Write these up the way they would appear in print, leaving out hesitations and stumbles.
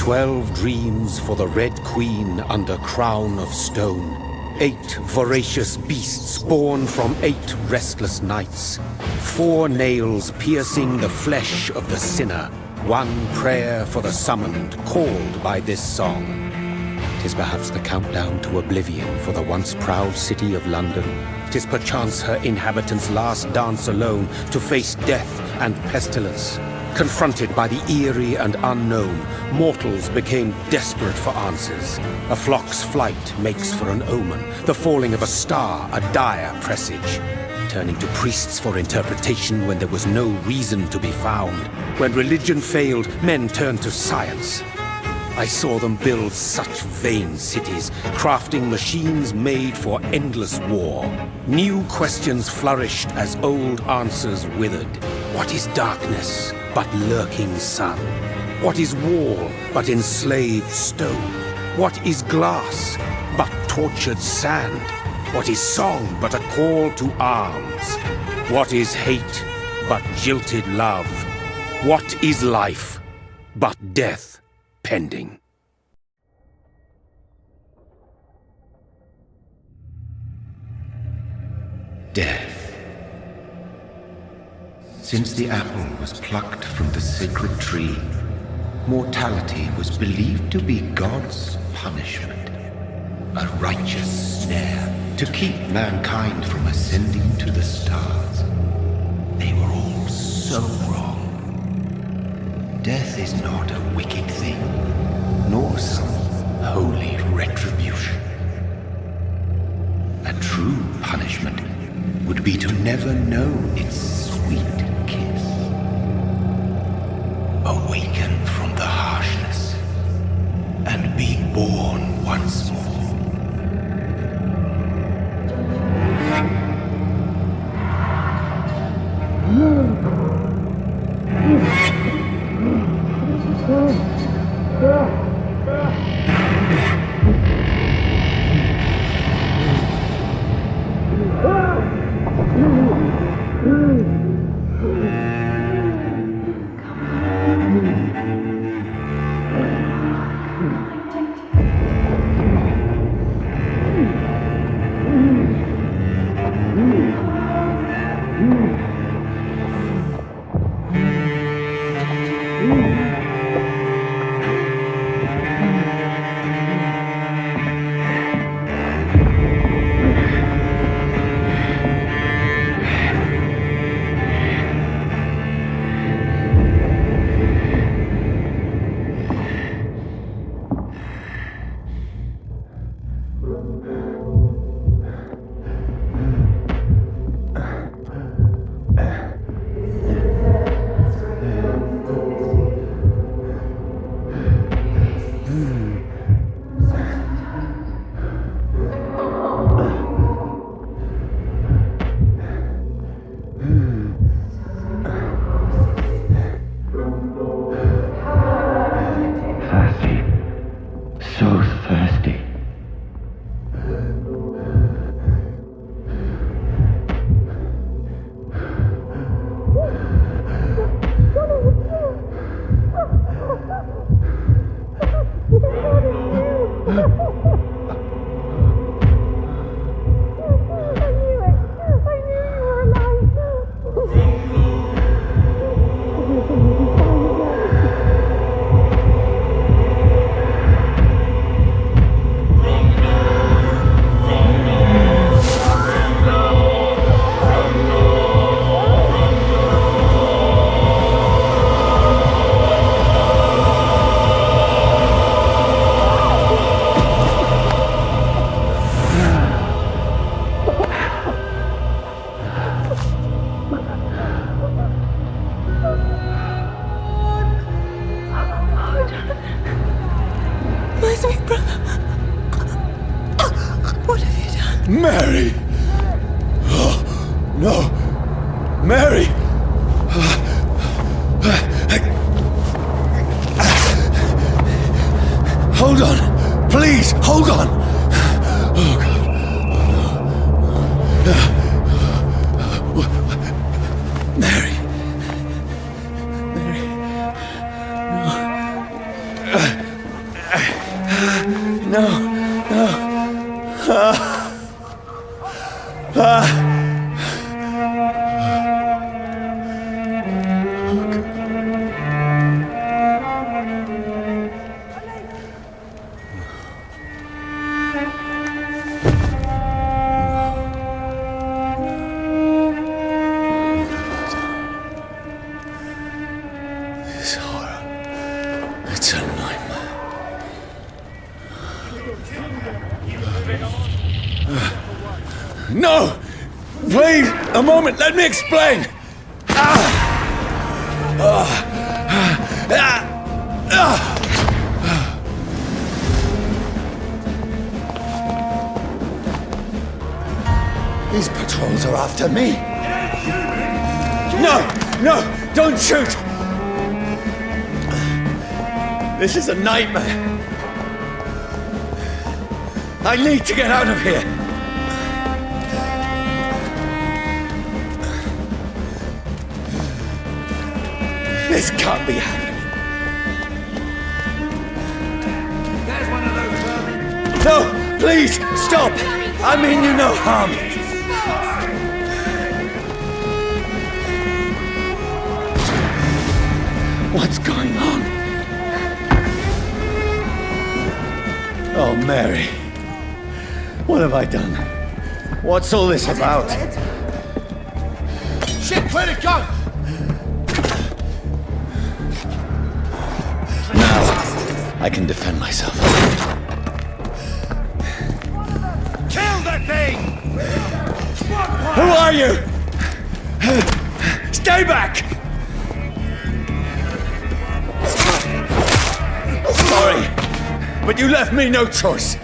12 dreams for the Red Queen under crown of stone. 8 voracious beasts born from 8 restless nights. 4 nails piercing the flesh of the sinner. 1 prayer for the summoned, called by this song. 'Tis perhaps the countdown to oblivion for the once proud city of London. 'Tis perchance her inhabitants' last dance alone to face death and pestilence. Confronted by the eerie and unknown, mortals became desperate for answers. A flock's flight makes for an omen, the falling of a star a dire presage. Turning to priests for interpretation when there was no reason to be found. When religion failed, men turned to science. I saw them build such vain cities, crafting machines made for endless war. New questions flourished as old answers withered. What is darkness but lurking sun? What is wall but enslaved stone? What is glass but tortured sand? What is song but a call to arms? What is hate but jilted love? What is life but death pending? Death. Since the apple was plucked from the sacred tree, mortality was believed to be God's punishment, a righteous snare to keep mankind from ascending to the stars. They were all so wrong. Death is not a wicked thing, nor some holy retribution. A true punishment would be to never know its sweet kiss. Awaken from the harshness and be born once more. Mary! Oh, no! Mary! Hold on! Please, hold on! Oh, God. Oh, no. Mary! Mary! No. No! Please, a moment, let me explain! These patrols are after me. No! No! Don't shoot! This is a nightmare. I need to get out of here. This can't be happening. There's one of those vermin. No! Please! Stop! I mean you no harm. What's going on? Oh, Mary. What have I done? What's all this about? Shit, where'd it go? Now, I can defend myself. Kill that thing! Who are you? Stay back! Sorry, but you left me no choice.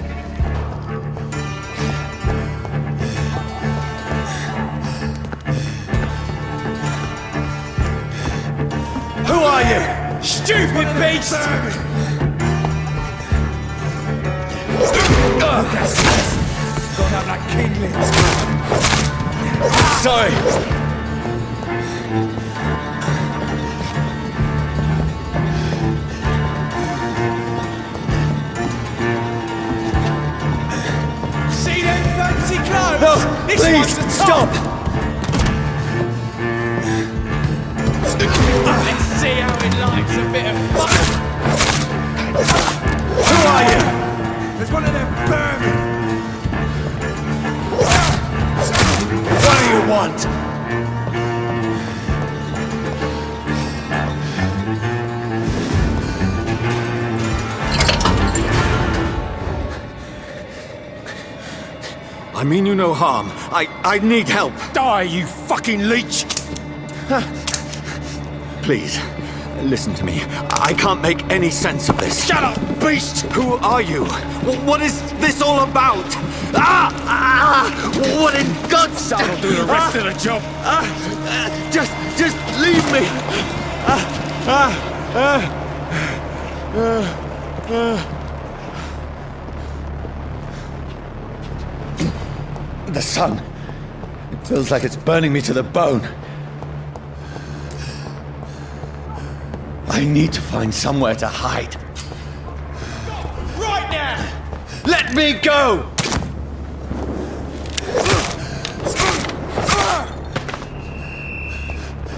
Who are you? Stupid beast! Gone out like kindling. Sorry. See them fancy clothes? No, This please, one's the stop! top. Let's see how it likes a bit of fun. Who are you? There's one of them vermin. What do you want? I mean you no harm. I need help. Die, you fucking leech! Please, listen to me. I can't make any sense of this. Shut up, beast! Who are you? What is this all about? What in God's name? That'll do the rest of the job. Just leave me. The sun. It feels like it's burning me to the bone. I need to find somewhere to hide. Right now! Let me go!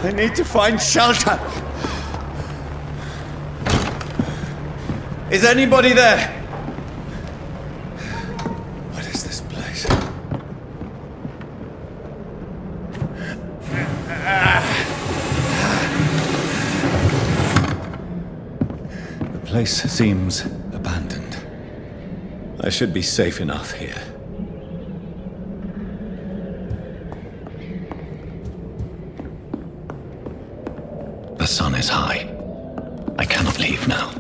I need to find shelter. Is anybody there? What is this place? The place seems abandoned. I should be safe enough here. The sun is high. I cannot leave now.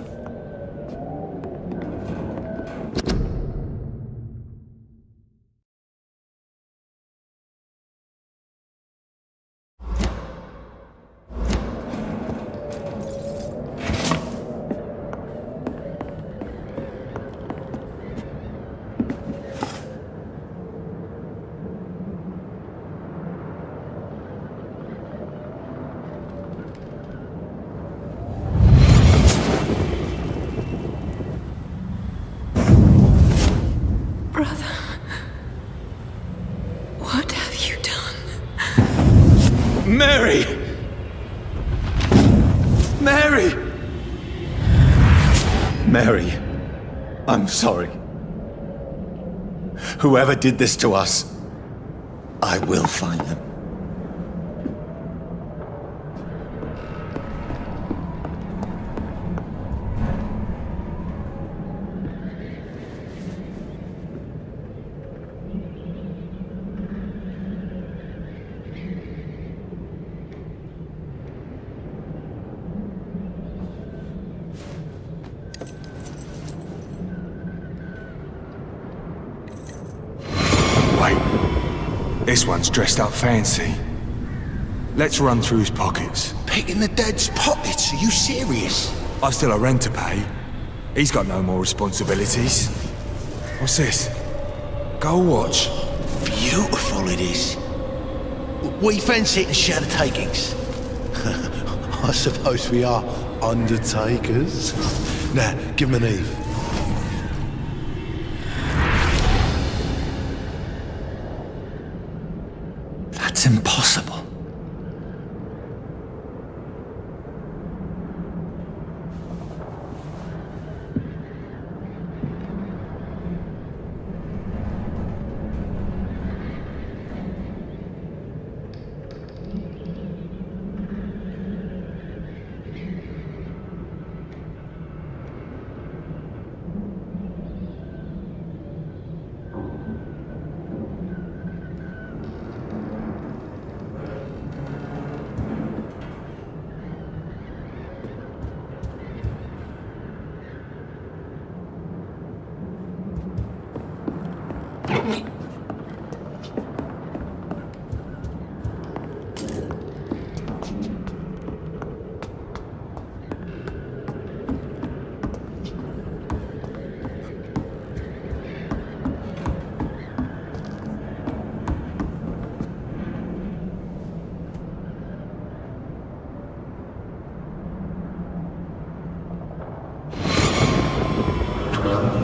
Brother, what have you done? Mary! Mary! Mary, I'm sorry. Whoever did this to us, I will find them. This one's dressed up fancy. Let's run through his pockets. Picking the dead's pockets? Are you serious? I've still a rent to pay. He's got no more responsibilities. What's this? Gold watch. Beautiful it is. We fancy it and share the takings. I suppose we are undertakers. Now, give him an Eve. That's impossible.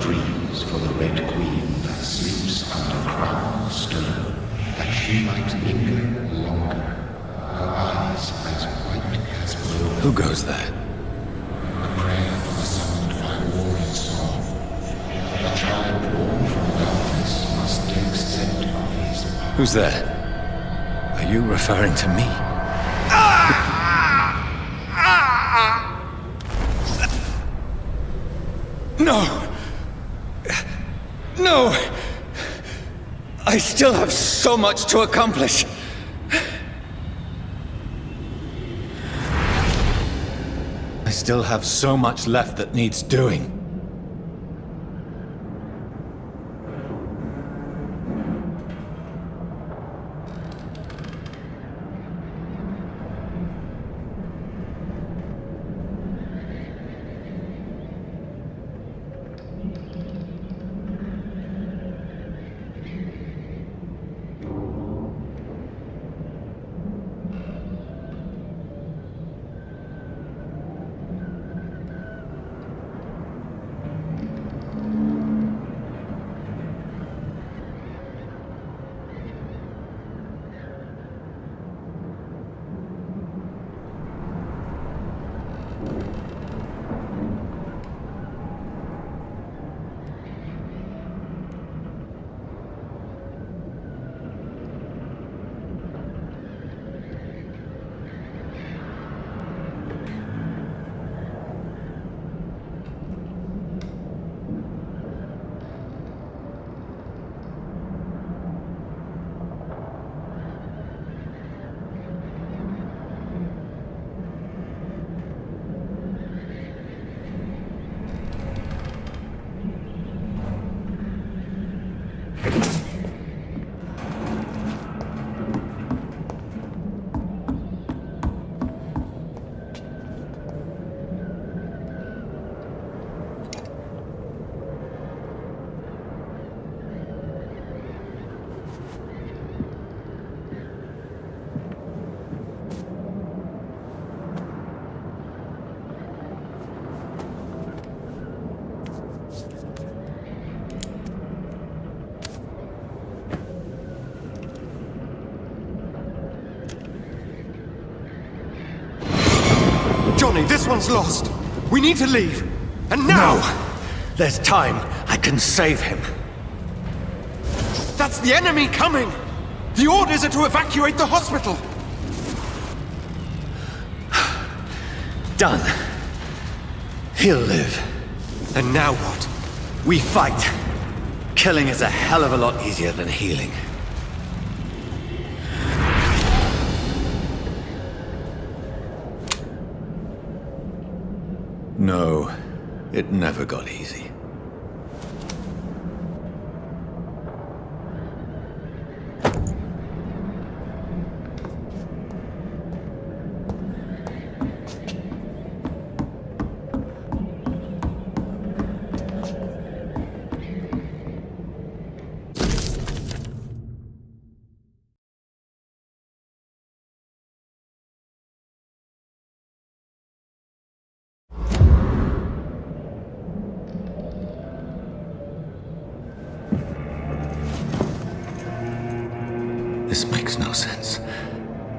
Dreams for the Red Queen that sleeps under crown of stone, that she might linger longer, her eyes as white as snow. Who goes there? A prayer summoned by warring song. A child born from darkness must take scent of his power. Who's there? Are you referring to me? No! No! I still have so much to accomplish. I still have so much left that needs doing. Johnny, this one's lost. We need to leave. And now! No! There's time. I can save him. That's the enemy coming! The orders are to evacuate the hospital! Done. He'll live. And now what? We fight. Killing is a hell of a lot easier than healing. No, it never got easy.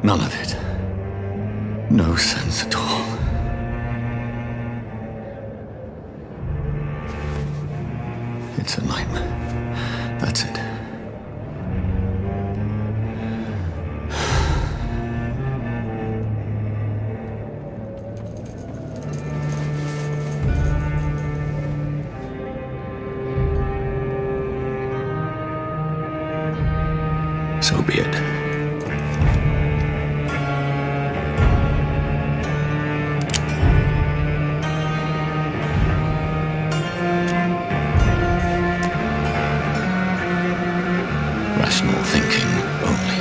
None of it. No sense at all. It's a nightmare. That's it. So be it. Rational thinking only.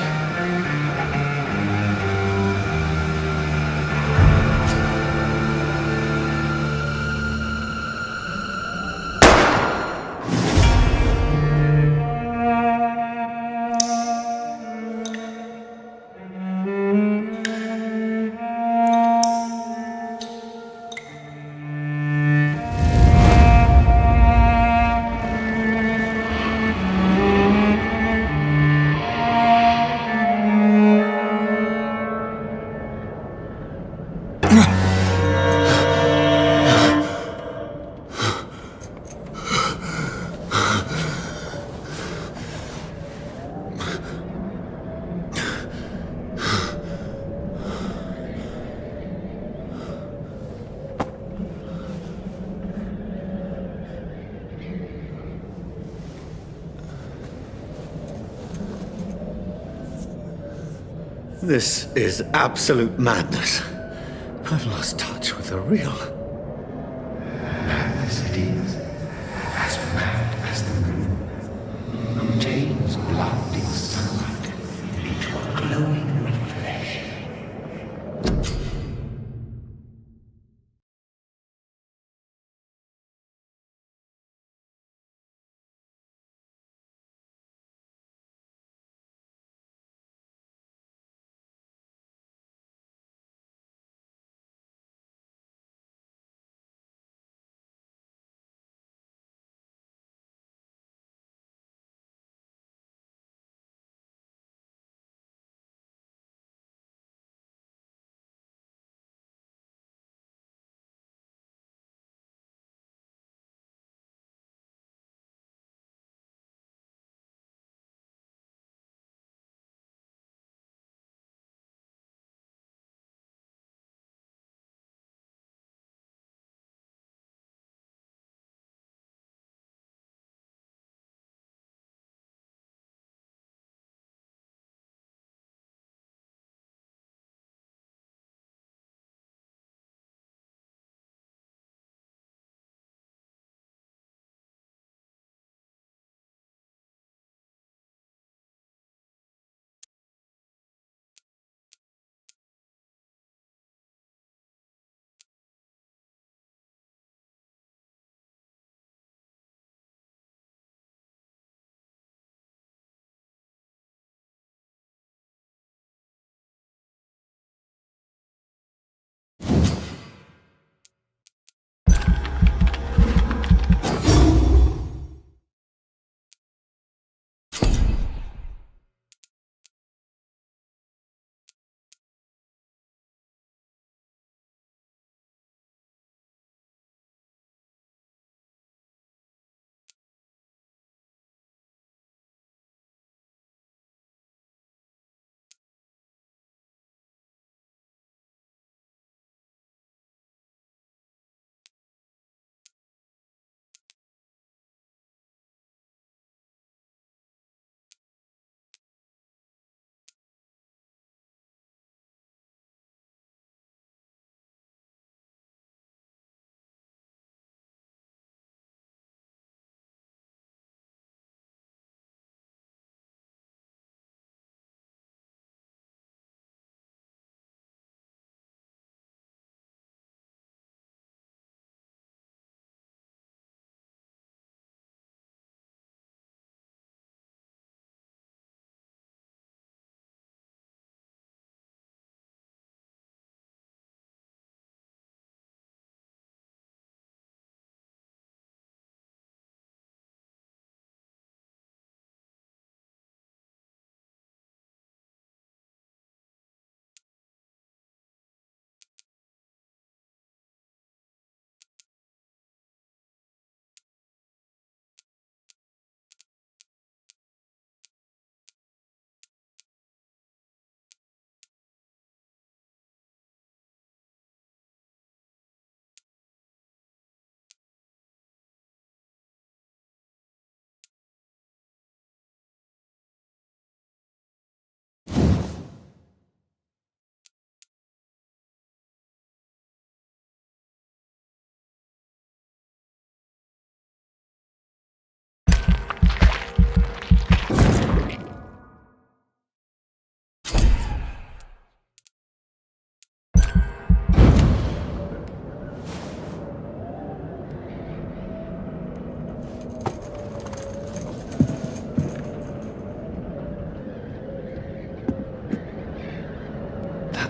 This is absolute madness. I've lost touch with the real. Madness it is, as mad as the moon. Jane's blood in sunlight into a glowing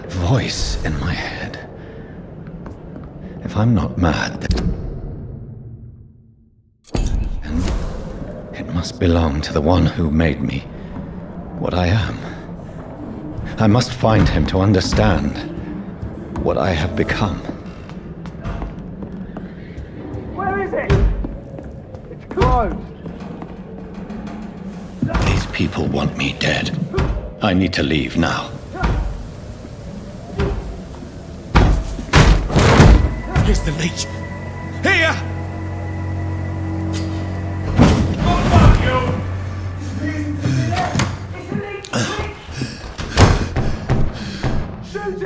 voice in my head. If I'm not mad, then it must belong to the one who made me what I am. I must find him to understand what I have become. Where is it? It's closed. These people want me dead. I need to leave now. Here's the leech. Here!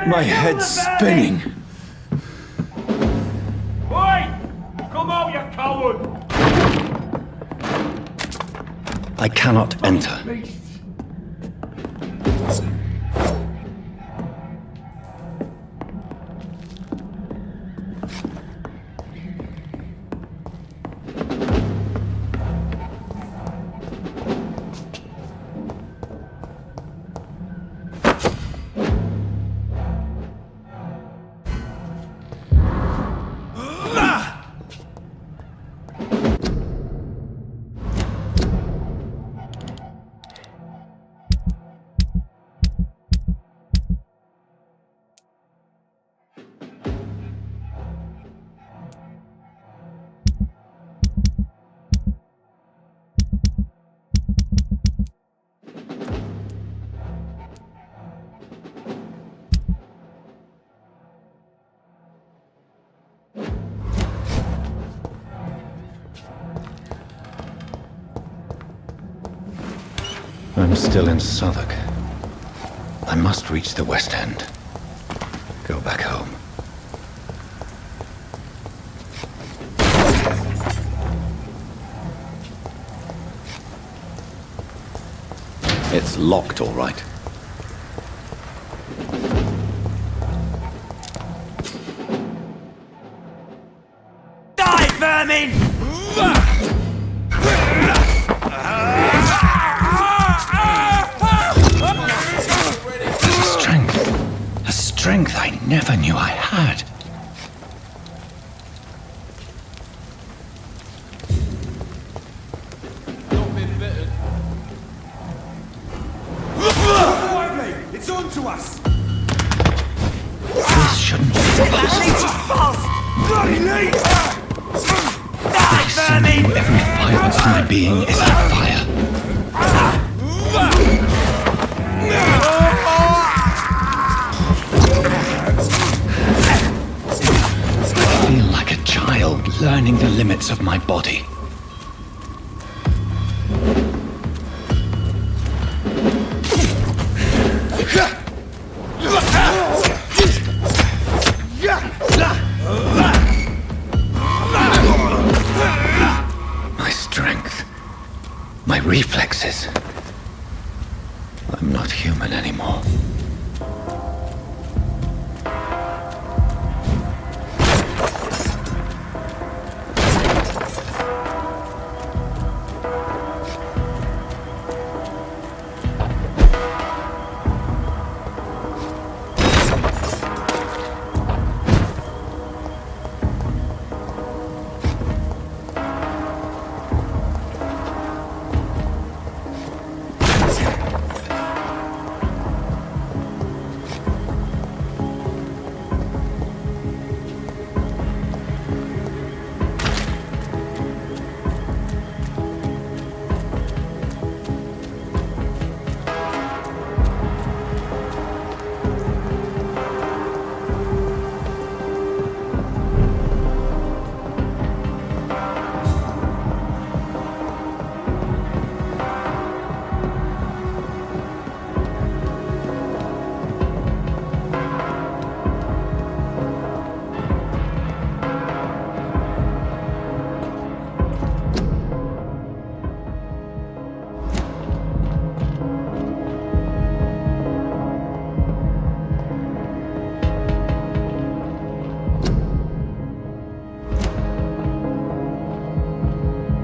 My head's spinning. Oi! Come out, you coward! I cannot enter. I'm still in Southwark. I must reach the West End. Go back home. It's locked, all right. Die, vermin! Strength I never knew I had. It's on to us! This shouldn't be possible. Bloody leech! I see you, every fiber of my being is on fire. I feel like a child learning the limits of my body. My strength, my reflexes. I'm not human anymore.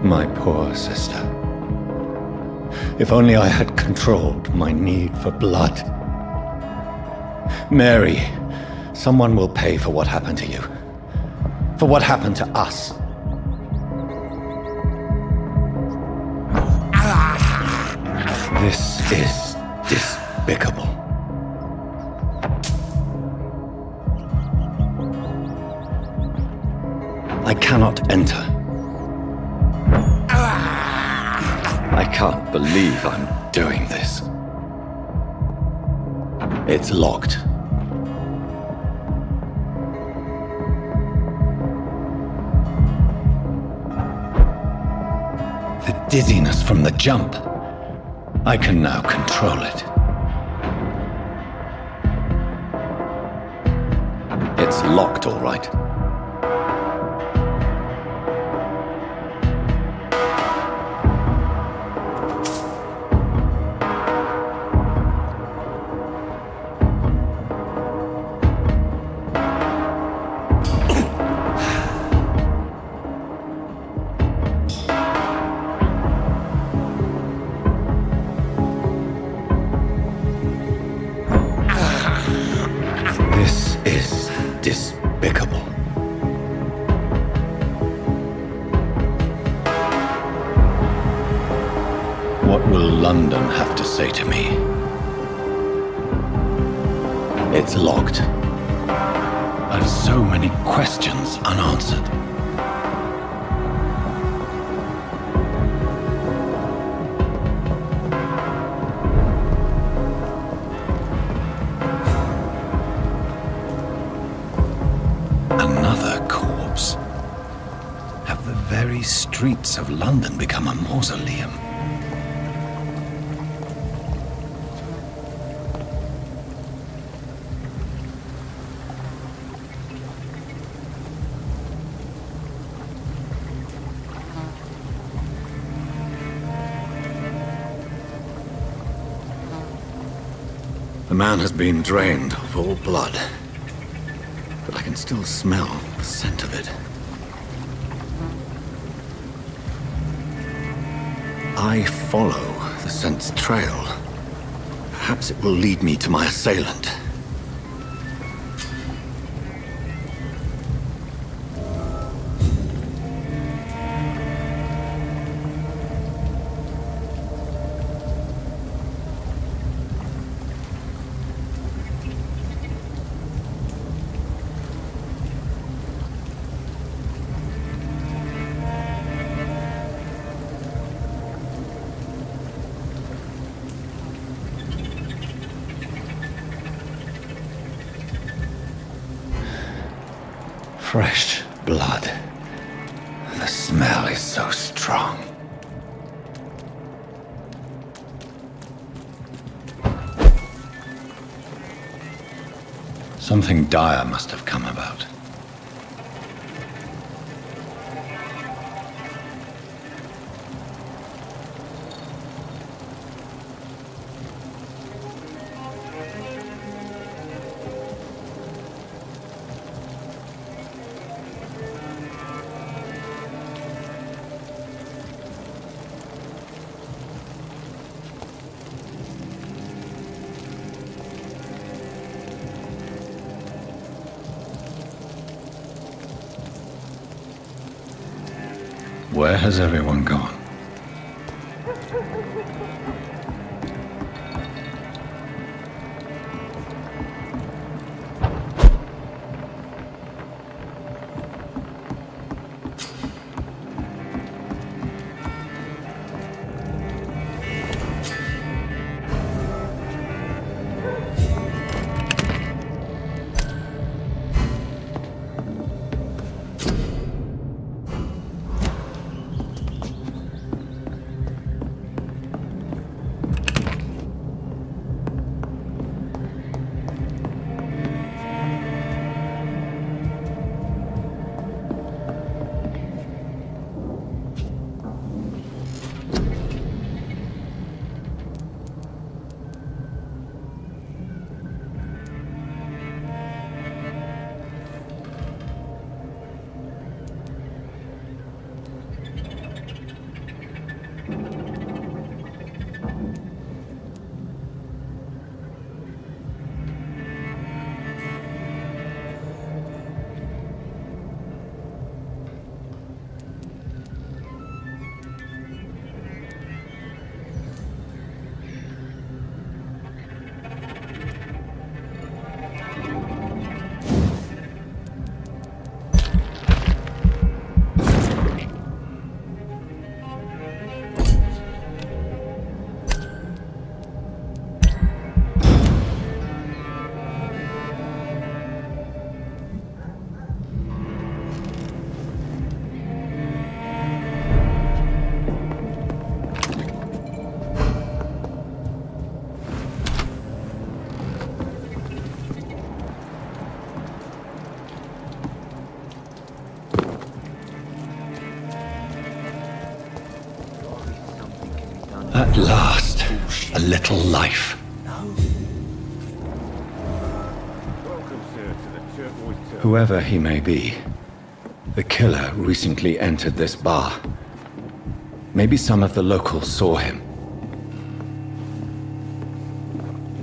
My poor sister. If only I had controlled my need for blood. Mary, someone will pay for what happened to you. For what happened to us. This is despicable. I cannot enter. I can't believe I'm doing this. It's locked. The dizziness from the jump. I can now control it. It's locked, all right. This is despicable. What will London have to say to me? It's locked. I've so many questions unanswered. Another corpse. Have the very streets of London become a mausoleum? The man has been drained of all blood, but I can still smell the scent of it. I follow the scent's trail. Perhaps it will lead me to my assailant. Fresh blood. The smell is so strong. Something dire must have come about. Where has everyone gone? little life. Whoever he may be, the killer recently entered this bar. Maybe some of the locals saw him.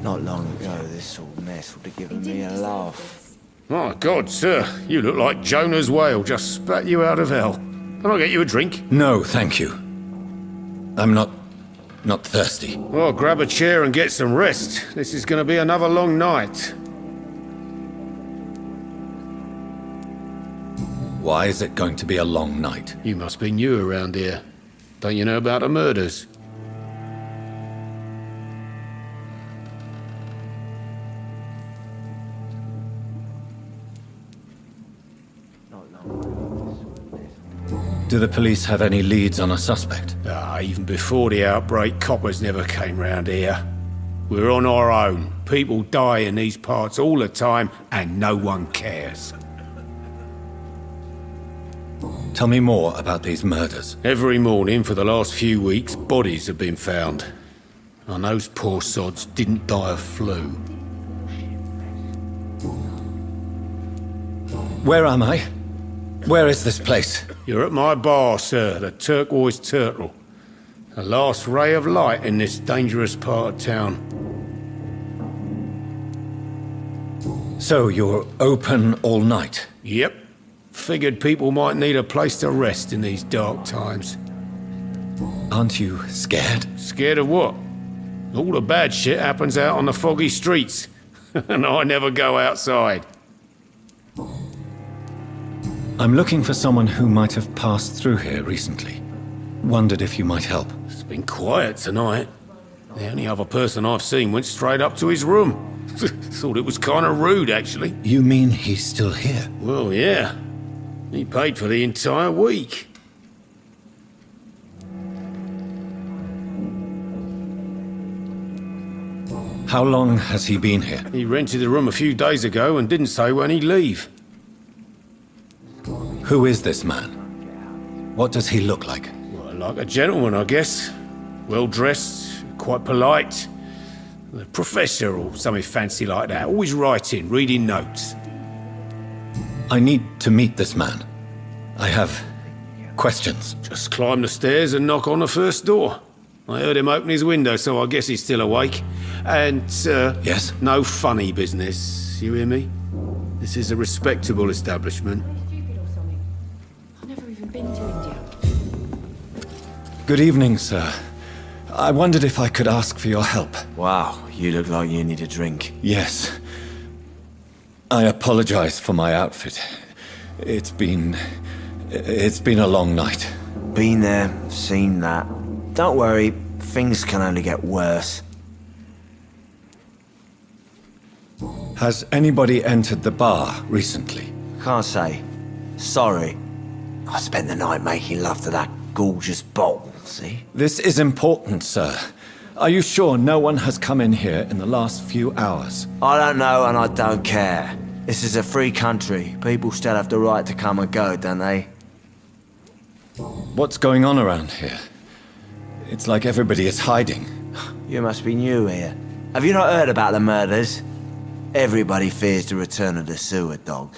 Not long ago, this sort of mess would have given me a laugh. My God, sir, you look like Jonah's whale just spat you out of hell. Can I get you a drink? No, thank you. I'm not thirsty. Well, grab a chair and get some rest. This is going to be another long night. Why is it going to be a long night? You must be new around here. Don't you know about the murders? Do the police have any leads on a suspect? Even before the outbreak, coppers never came round here. We're on our own. People die in these parts all the time, and no one cares. Tell me more about these murders. Every morning for the last few weeks, bodies have been found. And those poor sods didn't die of flu. Where am I? Where is this place? You're at my bar, sir, the Turquoise Turtle. The last ray of light in this dangerous part of town. So you're open all night? Yep. Figured people might need a place to rest in these dark times. Aren't you scared? Scared of what? All the bad shit happens out on the foggy streets. And I never go outside. I'm looking for someone who might have passed through here recently. Wondered if you might help. It's been quiet tonight. The only other person I've seen went straight up to his room. Thought it was kind of rude, actually. You mean he's still here? Well, yeah. He paid for the entire week. How long has he been here? He rented the room a few days ago and didn't say when he'd leave. Who is this man? What does he look like? Well, like a gentleman, I guess. Well-dressed, quite polite. A professor or something fancy like that. Always writing, reading notes. I need to meet this man. I have questions. Just climb the stairs and knock on the first door. I heard him open his window, so I guess he's still awake. And, Yes? no funny business, you hear me? This is a respectable establishment. I've never even been to India. Good evening, sir. I wondered if I could ask for your help. Wow, you look like you need a drink. Yes. I apologize for my outfit. It's been a long night. Been there, seen that. Don't worry, things can only get worse. Has anybody entered the bar recently? Can't say. Sorry. I spent the night making love to that gorgeous bottle, see? This is important, sir. Are you sure no one has come in here in the last few hours? I don't know and I don't care. This is a free country. People still have the right to come and go, don't they? What's going on around here? It's like everybody is hiding. You must be new here. Have you not heard about the murders? Everybody fears the return of the sewer dog.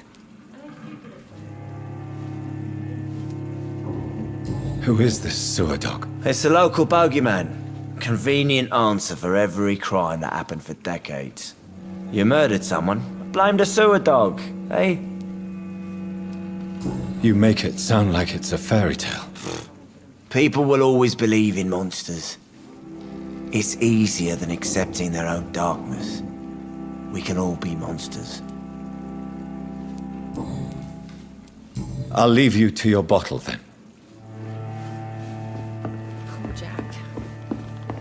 Who is this sewer dog? It's the local bogeyman. Convenient answer for every crime that happened for decades. You murdered someone, blame the sewer dog, eh? You make it sound like it's a fairy tale. People will always believe in monsters. It's easier than accepting their own darkness. We can all be monsters. I'll leave you to your bottle then. Poor Jack.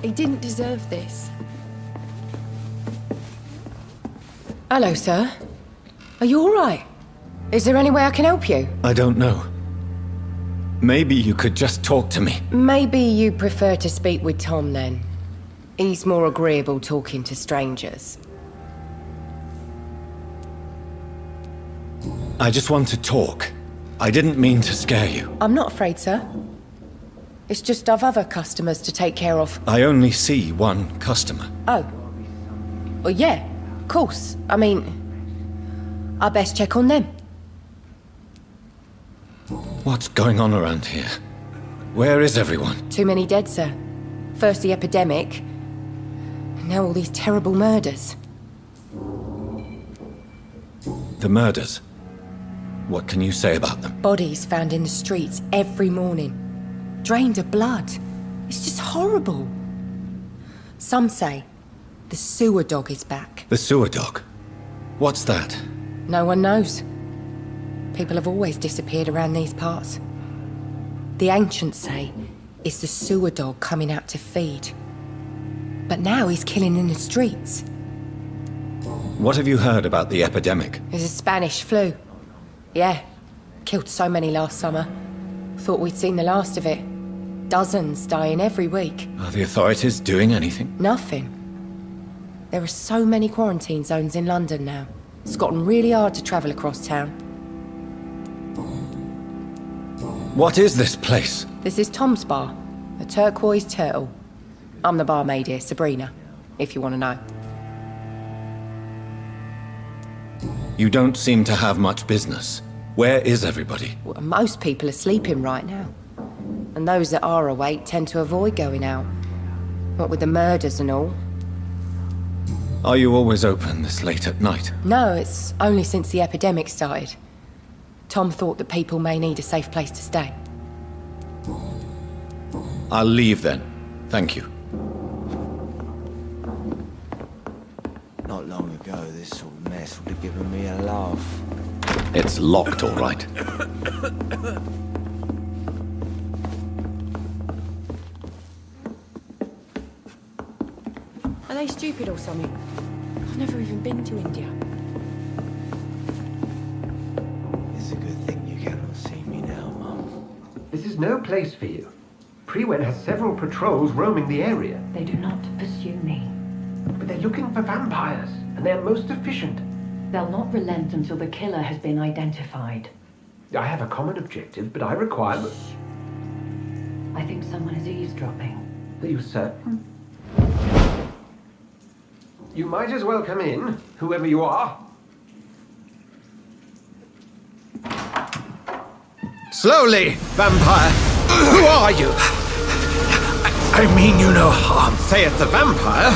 He didn't deserve this. Hello, sir. Are you all right? Is there any way I can help you? I don't know. Maybe you could just talk to me. Maybe you prefer to speak with Tom, then. He's more agreeable talking to strangers. I just want to talk. I didn't mean to scare you. I'm not afraid, sir. It's just I've other customers to take care of. I only see one customer. Oh. Well, yeah, of course. I mean, I best check on them. What's going on around here? Where is everyone? Too many dead, sir. First the epidemic, now all these terrible murders. The murders. What can you say about them? Bodies found in the streets every morning. Drained of blood. It's just horrible. Some say the sewer dog is back. The sewer dog? What's that? No one knows. People have always disappeared around these parts. The ancients say it's the sewer dog coming out to feed. But now he's killing in the streets. What have you heard about the epidemic? It's a Spanish flu. Yeah. Killed so many last summer. Thought we'd seen the last of it. Dozens dying every week. Are the authorities doing anything? Nothing. There are so many quarantine zones in London now. It's gotten really hard to travel across town. What is this place? This is Tom's bar, a Turquoise Turtle. I'm the barmaid here, Sabrina, if you want to know. You don't seem to have much business. Where is everybody? Well, most people are sleeping right now. And those that are awake tend to avoid going out. What with the murders and all. Are you always open this late at night? No, it's only since the epidemic started. Tom thought that people may need a safe place to stay. I'll leave then. Thank you. Not long ago, this sort of mess would have given me a laugh. It's locked, all right. Are they stupid or something? I've never even been to India. It's a good thing you cannot see me now, Mum. This is no place for you. Prewen has several patrols roaming the area. They do not pursue me. But they're looking for vampires, and they're most efficient. They'll not relent until the killer has been identified. I have a common objective, but I require... I think someone is eavesdropping. Are you certain? You might as well come in, whoever you are. Slowly, vampire! Who are you? I mean you no harm. Saith the vampire.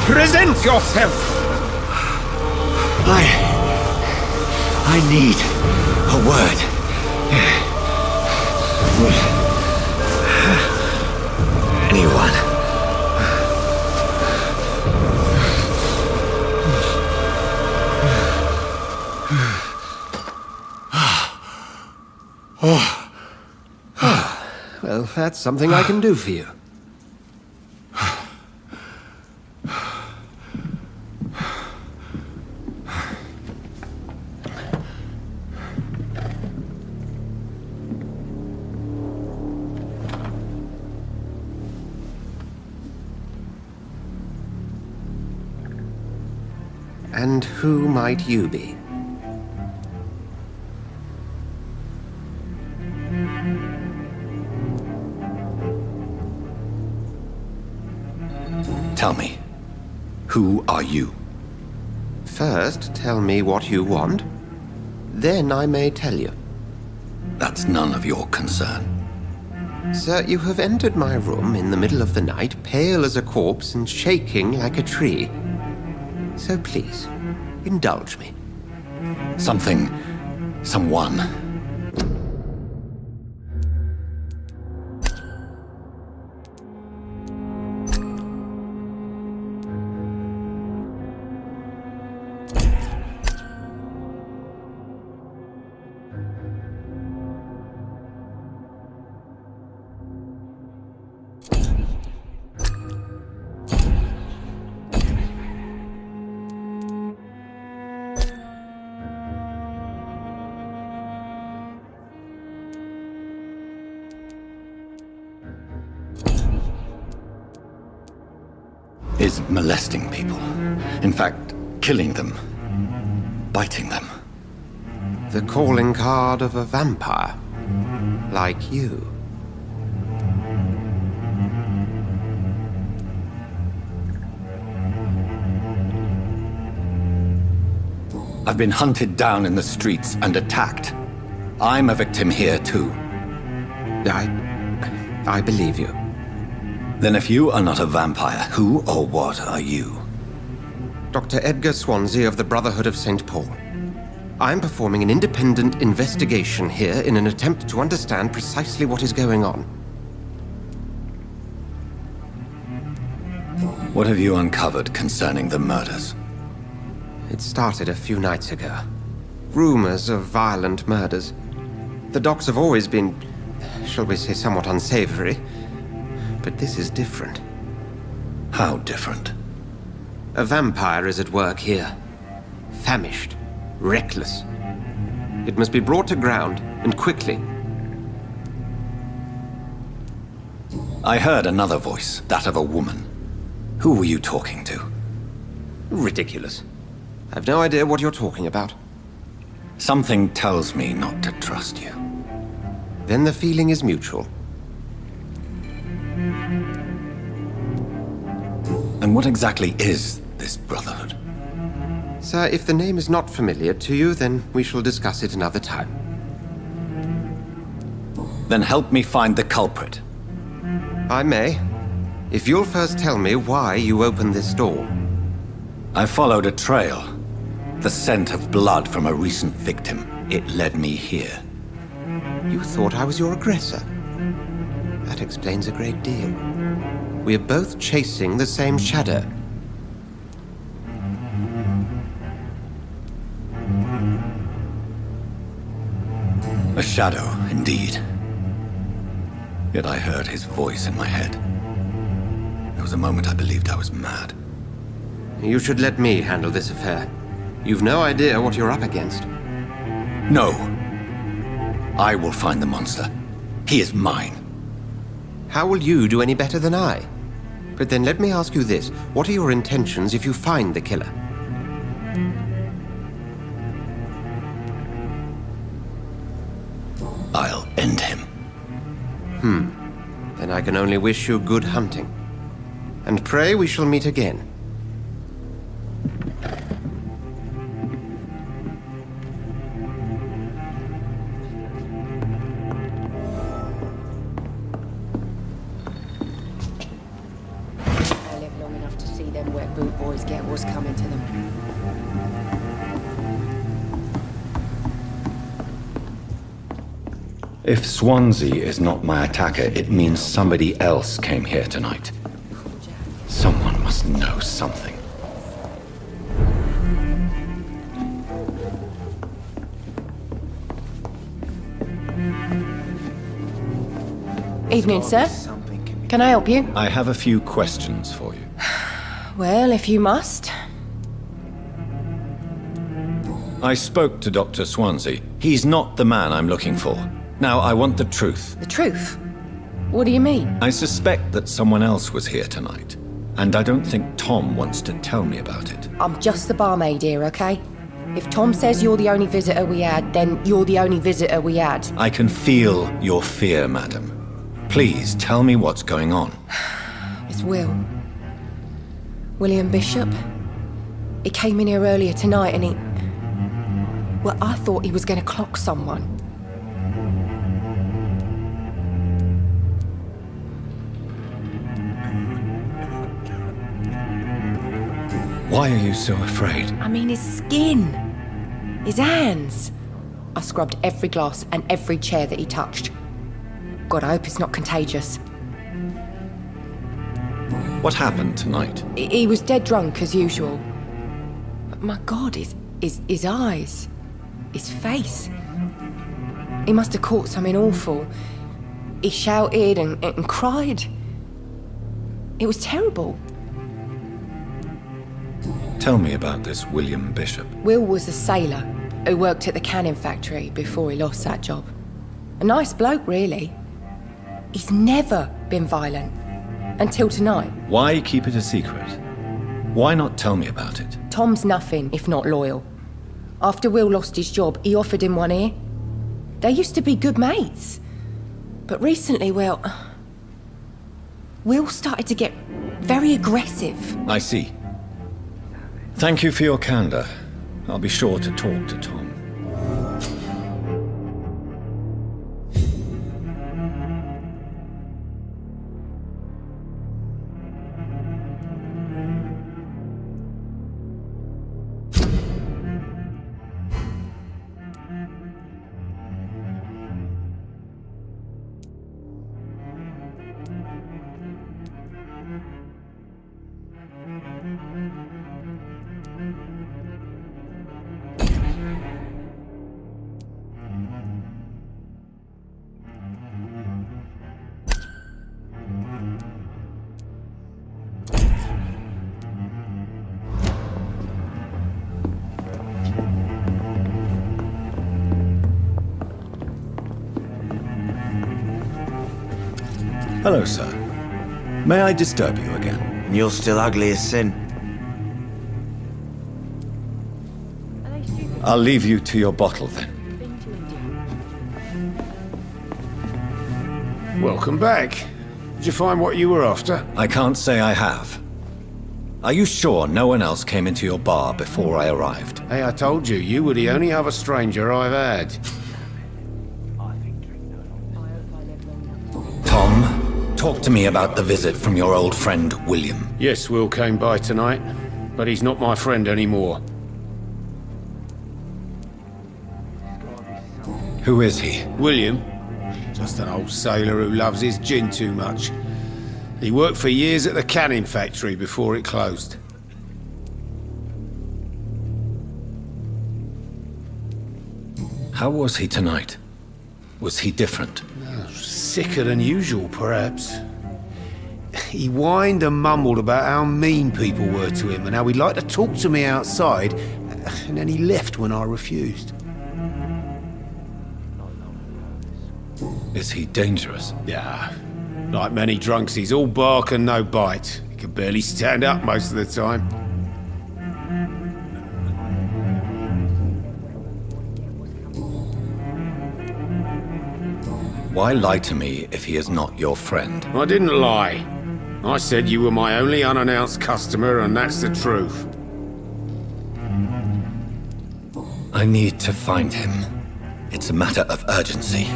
Present yourself! I need a word. Anyone? Well, that's something I can do for you. And who might you be? Tell me, who are you? First, tell me what you want. Then I may tell you. That's none of your concern. Sir, you have entered my room in the middle of the night, pale as a corpse and shaking like a tree. So please, indulge me. Someone. Is molesting people. In fact, killing them. Biting them. The calling card of a vampire. Like you. I've been hunted down in the streets and attacked. I'm a victim here too. I believe you. Then if you are not a vampire, who or what are you? Dr. Edgar Swansea of the Brotherhood of St. Paul. I'm performing an independent investigation here in an attempt to understand precisely what is going on. What have you uncovered concerning the murders? It started a few nights ago. Rumors of violent murders. The docks have always been, shall we say, somewhat unsavory. But this is different. How different? A vampire is at work here. Famished. Reckless. It must be brought to ground, and quickly. I heard another voice, that of a woman. Who were you talking to? Ridiculous. I've no idea what you're talking about. Something tells me not to trust you. Then the feeling is mutual. And what exactly is this Brotherhood? Sir, if the name is not familiar to you, then we shall discuss it another time. Then help me find the culprit. I may. If you'll first tell me why you opened this door. I followed a trail. The scent of blood from a recent victim. It led me here. You thought I was your aggressor. That explains a great deal. We are both chasing the same shadow. A shadow, indeed. Yet I heard his voice in my head. There was a moment I believed I was mad. You should let me handle this affair. You've no idea what you're up against. No. I will find the monster. He is mine. How will you do any better than I? But then let me ask you this. What are your intentions if you find the killer? I'll end him. Then I can only wish you good hunting. And pray we shall meet again. I live long enough to see them wet boot boys get what's coming to them. If Swansea is not my attacker, it means somebody else came here tonight. Someone must know something. Evening, sir. Can I help you? I have a few questions for you. Well, if you must. I spoke to Dr. Swansea. He's not the man I'm looking for. Now, I want the truth. The truth? What do you mean? I suspect that someone else was here tonight. And I don't think Tom wants to tell me about it. I'm just the barmaid here, okay? If Tom says you're the only visitor we had, then you're the only visitor we had. I can feel your fear, madam. Please, tell me what's going on. It's Will. William Bishop. He came in here earlier tonight and he... Well, I thought he was going to clock someone. Why are you so afraid? I mean, his skin. His hands. I scrubbed every glass and every chair that he touched. God, I hope it's not contagious. What happened tonight? He was dead drunk, as usual. But my God, his eyes. His face. He must have caught something awful. He shouted and cried. It was terrible. Tell me about this William Bishop. Will was a sailor who worked at the canning factory before he lost that job. A nice bloke, really. He's never been violent. Until tonight. Why keep it a secret? Why not tell me about it? Tom's nothing if not loyal. After Will lost his job, he offered him one ear. They used to be good mates. But recently, well... Will started to get very aggressive. I see. Thank you for your candor. I'll be sure to talk to Tom. Hello, sir. May I disturb you again? You're still ugly as sin. I'll leave you to your bottle then. Welcome back. Did you find what you were after? I can't say I have. Are you sure no one else came into your bar before I arrived? Hey, I told you, you were the only other stranger I've had. Tom, talk to me about the visit from your old friend, William. Yes, Will came by tonight, but he's not my friend anymore. Who is he? William? Just an old sailor who loves his gin too much. He worked for years at the canning factory before it closed. How was he tonight? Was he different? Sicker than usual, perhaps. He whined and mumbled about how mean people were to him and how he'd like to talk to me outside, and then he left when I refused. Is he dangerous? Yeah. Like many drunks, he's all bark and no bite. He can barely stand up most of the time. Why lie to me if he is not your friend? I didn't lie. I said you were my only unannounced customer, and that's the truth. I need to find him. It's a matter of urgency.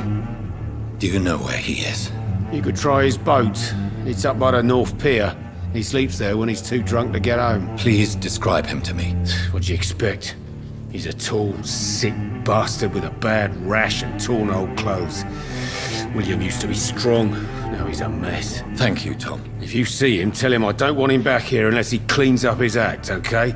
Do you know where he is? You could try his boat. It's up by the North Pier. He sleeps there when he's too drunk to get home. Please describe him to me. What'd you expect? He's a tall, sick bastard with a bad rash and torn old clothes. William used to be strong. Now he's a mess. Thank you, Tom. If you see him, tell him I don't want him back here unless he cleans up his act, okay?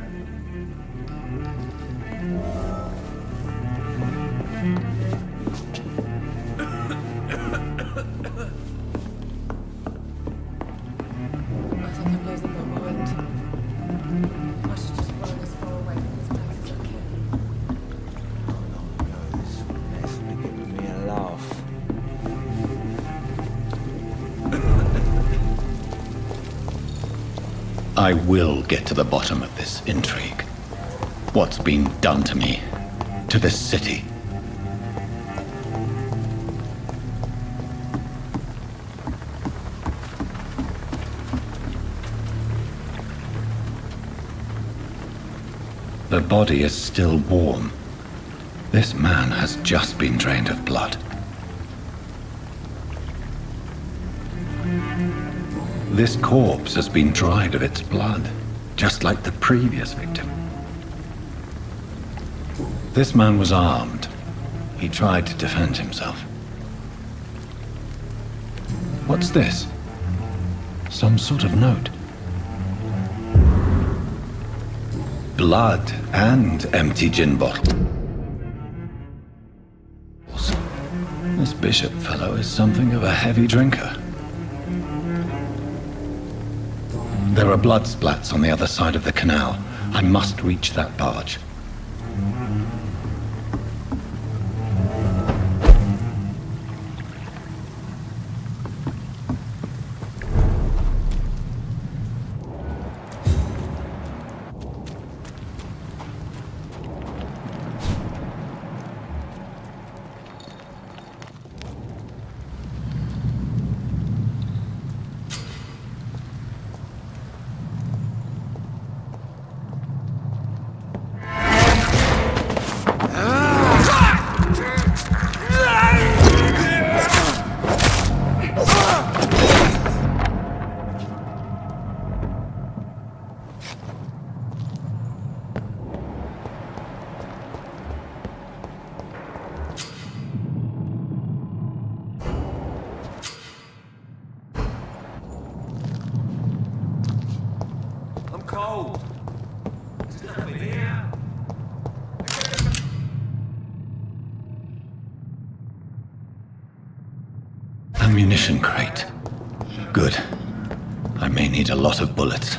I will get to the bottom of this intrigue. What's been done to me, to this city. The body is still warm. This man has just been drained of blood. This corpse has been dried of its blood, just like the previous victim. This man was armed. He tried to defend himself. What's this? Some sort of note. Blood and empty gin bottle. This bishop fellow is something of a heavy drinker. There are blood splats on the other side of the canal. I must reach that barge. ammunition crate. Good. I may need a lot of bullets.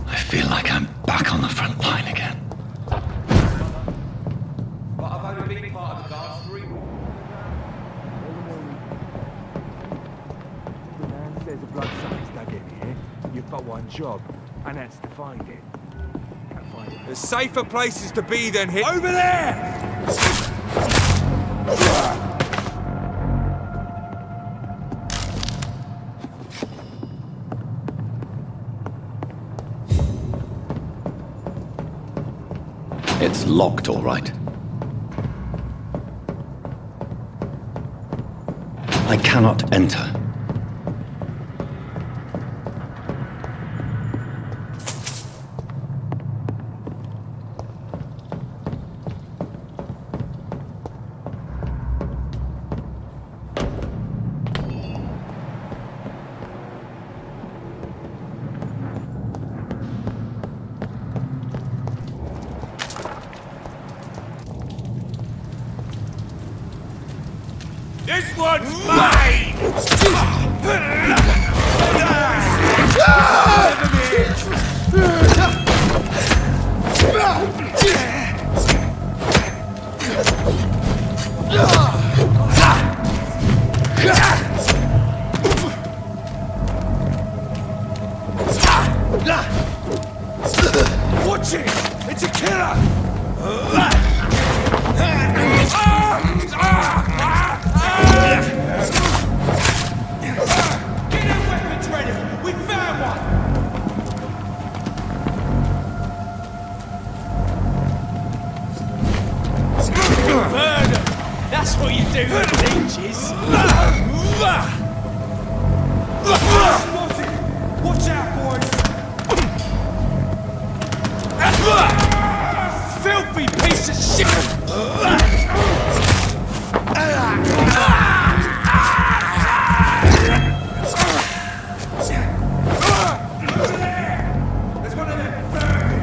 I feel like I'm back on the front line again. But I've only been part of the guards 3 weeks. The man says a bloodsucker's dug in here. You've got one job, and that's to find it. There's safer places to be than here. Over there! It's locked, all right. I cannot enter. This one's mine! Watch it! It's a killer! Get our weapons ready! We found one! Murder! That's what you do with leeches! Spotted! Watch out, boys! Filthy piece of shit! There's one of them burning!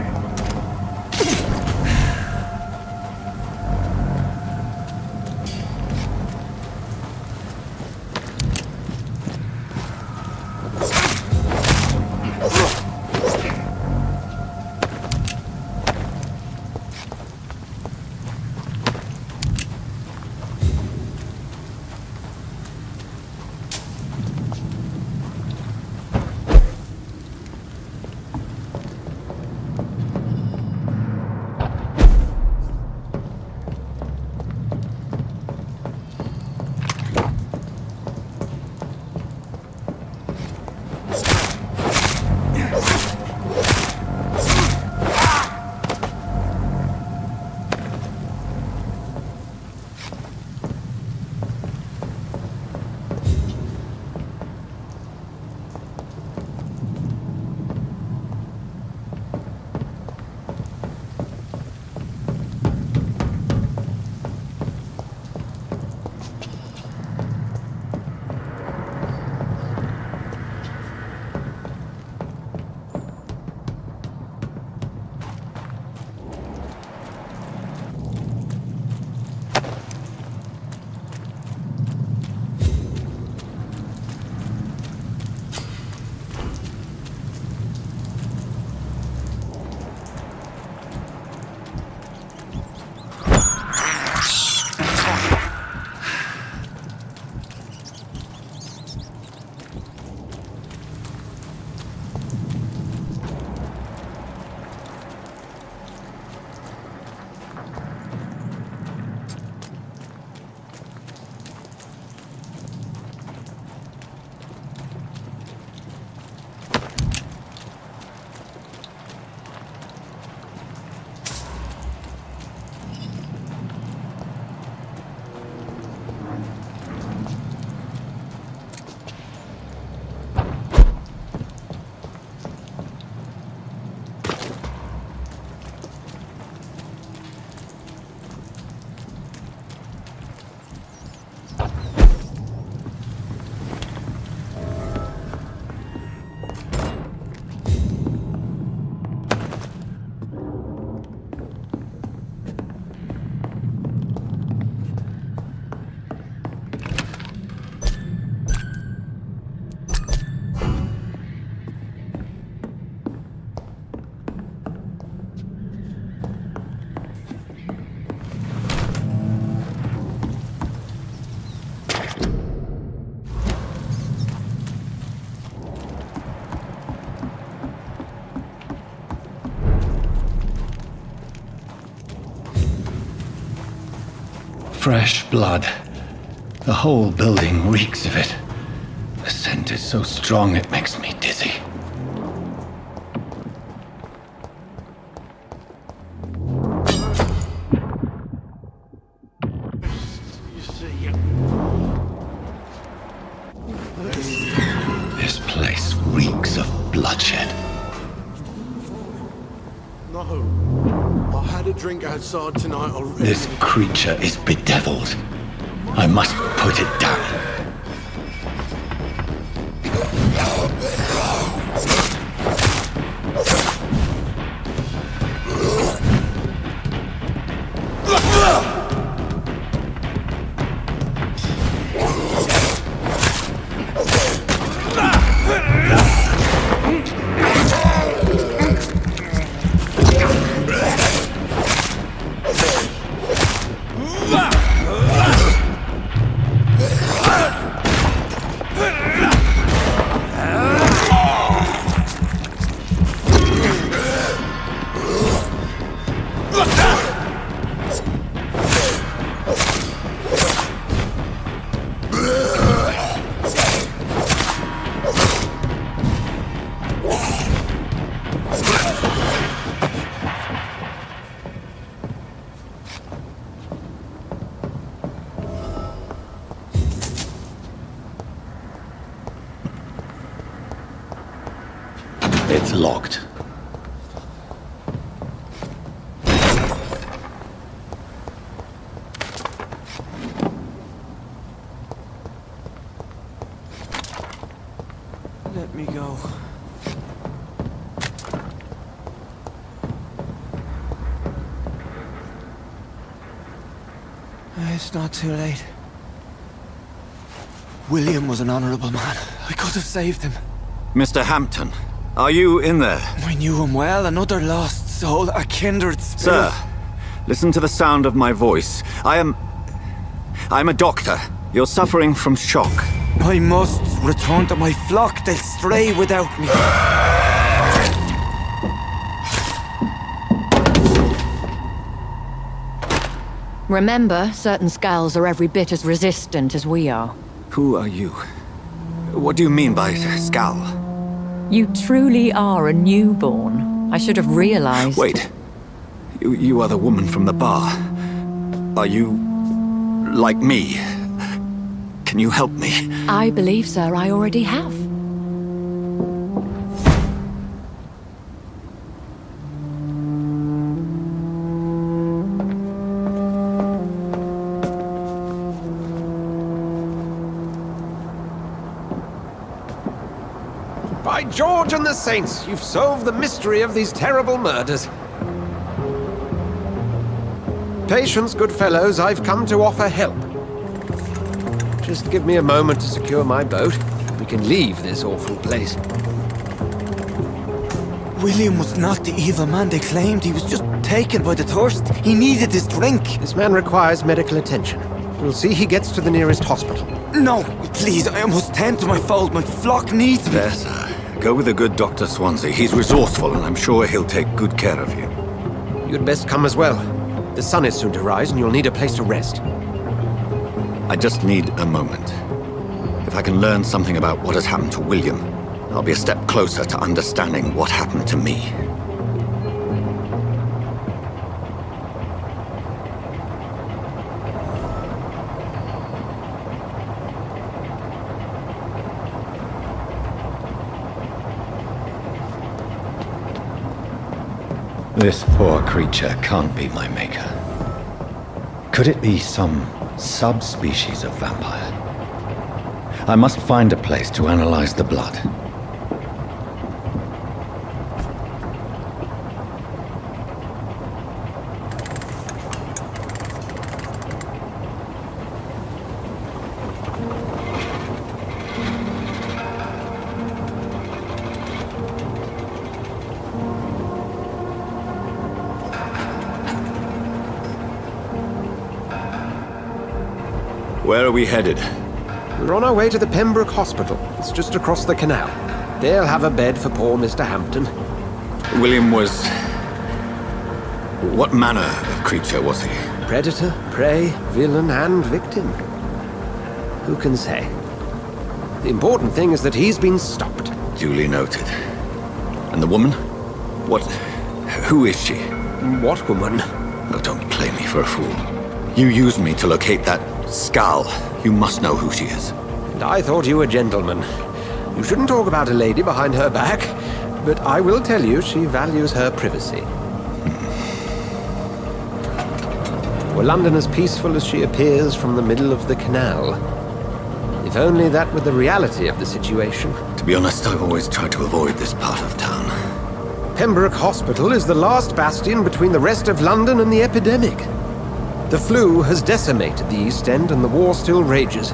Fresh blood. The whole building reeks of it. The scent is so strong it makes me dizzy. This place reeks of bloodshed. No. I had a drink outside tonight already. This creature is bedeviled. I must put it down. It's locked. Let me go. It's not too late. William was an honorable man. I could have saved him. Mr. Hampton, are you in there? I knew him well, another lost soul, a kindred spirit. Sir, listen to the sound of my voice. I'm a doctor. You're suffering from shock. I must return to my flock. They'll stray without me. Remember, certain skulls are every bit as resistant as we are. Who are you? What do you mean by Skal? You truly are a newborn. I should have realized. Wait. You are the woman from the bar. Are you like me? Can you help me? I believe, sir, I already have. By George and the Saints, you've solved the mystery of these terrible murders. Patience, good fellows, I've come to offer help. Just give me a moment to secure my boat. We can leave this awful place. William was not the evil man they claimed. He was just taken by the thirst. He needed his drink. This man requires medical attention. We'll see he gets to the nearest hospital. No, please, I must tend to my fold. My flock needs me. There, sir. Go with the good Dr. Swansea. He's resourceful, and I'm sure he'll take good care of you. You'd best come as well. The sun is soon to rise, and you'll need a place to rest. I just need a moment. If I can learn something about what has happened to William, I'll be a step closer to understanding what happened to me. This poor creature can't be my maker. Could it be some subspecies of vampire? I must find a place to analyze the blood. Where are we headed? We're on our way to the Pembroke Hospital. It's just across the canal. They'll have a bed for poor Mr. Hampton. William was... What manner of creature was he? Predator, prey, villain, and victim. Who can say? The important thing is that he's been stopped. Duly noted. And the woman? What... who is she? What woman? Oh, don't play me for a fool. You used me to locate that skull. You must know who she is. And I thought you a gentleman. You shouldn't talk about a lady behind her back, but I will tell you she values her privacy. Were London as peaceful as she appears from the middle of the canal? If only that were the reality of the situation. To be honest, I've always tried to avoid this part of town. Pembroke Hospital is the last bastion between the rest of London and the epidemic. The flu has decimated the East End and the war still rages.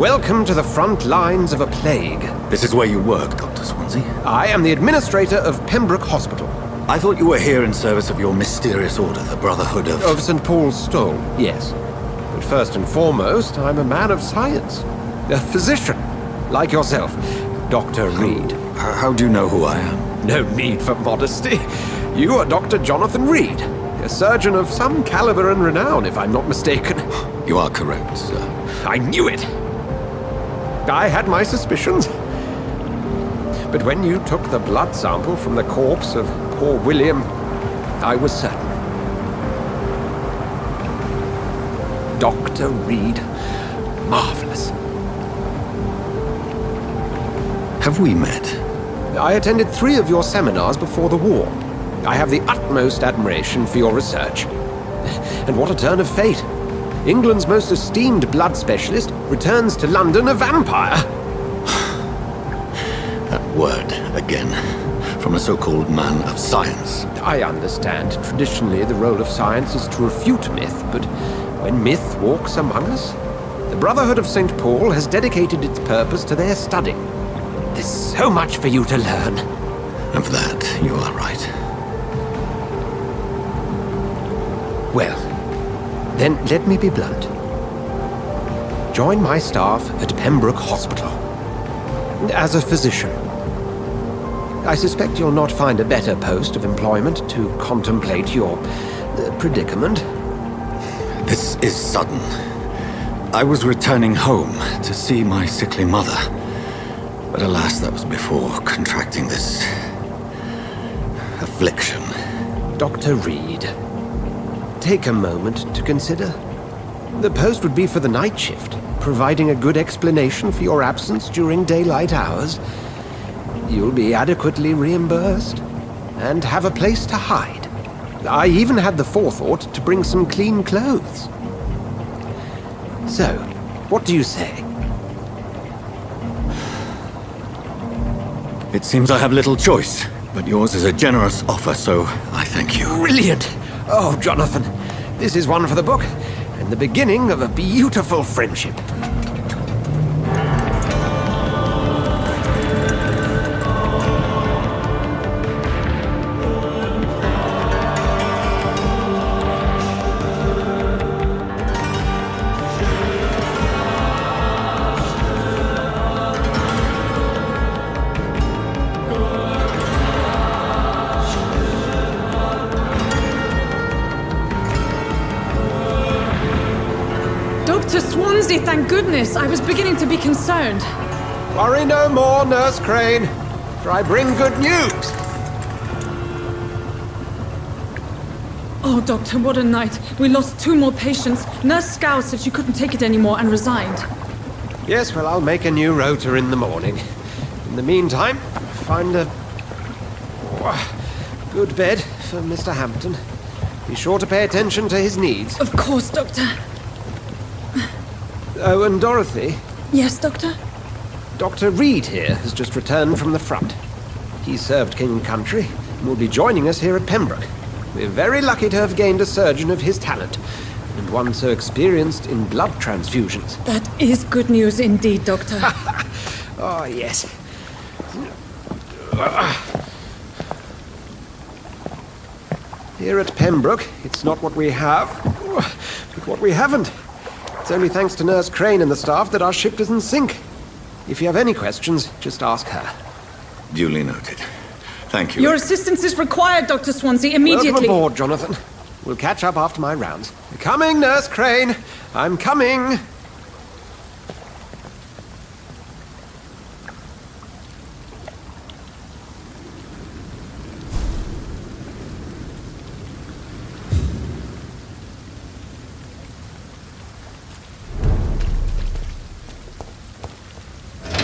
Welcome to the front lines of a plague. This is where you work, Dr. Swansea? I am the administrator of Pembroke Hospital. I thought you were here in service of your mysterious order, the Brotherhood of... Of St. Paul's Stole, yes. But first and foremost, I'm a man of science. A physician, like yourself, Dr. Reed. How do you know who I am? No need for modesty. You are Dr. Jonathan Reed, a surgeon of some caliber and renown, if I'm not mistaken. You are correct, sir. I knew it. I had my suspicions. But when you took the blood sample from the corpse of poor William, I was certain. Dr. Reed. Marvelous. Have we met? I attended 3 of your seminars before the war. I have the utmost admiration for your research. And what a turn of fate. England's most esteemed blood specialist returns to London a vampire. That word, again, from a so-called man of science. I understand. Traditionally, the role of science is to refute myth, but when myth walks among us, the Brotherhood of St. Paul has dedicated its purpose to their study. There's so much for you to learn. Of that, you are right. Well, then let me be blunt. Join my staff at Pembroke Hospital. As a physician. I suspect you'll not find a better post of employment to contemplate your predicament. This is sudden. I was returning home to see my sickly mother. But alas, that was before contracting this... affliction. Dr. Reed, take a moment to consider. The post would be for the night shift, providing a good explanation for your absence during daylight hours. You'll be adequately reimbursed, and have a place to hide. I even had the forethought to bring some clean clothes. So, what do you say? It seems I have little choice, but yours is a generous offer, so I thank you. Brilliant! Oh, Jonathan, this is one for the book, and the beginning of a beautiful friendship. Dr. Swansea, thank goodness. I was beginning to be concerned. Worry no more, Nurse Crane, for I bring good news. Oh, Doctor, what a night. We lost 2 more patients. Nurse Scow said she couldn't take it anymore and resigned. Yes, well, I'll make a new rota in the morning. In the meantime, find a good bed for Mr. Hampton. Be sure to pay attention to his needs. Of course, Doctor. Oh, and Dorothy? Yes, Doctor? Dr. Reed here has just returned from the front. He served King and Country and will be joining us here at Pembroke. We're very lucky to have gained a surgeon of his talent, and one so experienced in blood transfusions. That is good news indeed, Doctor. Oh, yes. Here at Pembroke, it's not what we have, but what we haven't. It's only thanks to Nurse Crane and the staff that our ship doesn't sink. If you have any questions, just ask her. Duly noted. Thank you. Your assistance is required, Dr. Swansea, immediately. Welcome aboard, Jonathan. We'll catch up after my rounds. Coming, Nurse Crane! I'm coming!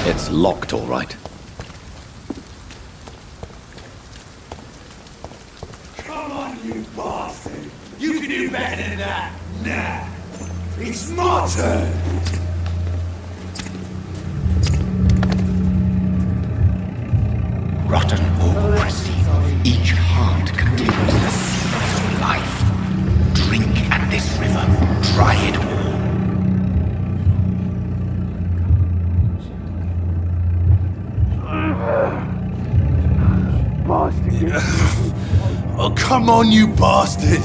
It's locked, all right. Come on, you bastard! You can do better than that! Nah! It's my turn! Rotten or pristine, each heart contains the seeds of life. Drink at this river, try it all. Oh, come on, you bastard!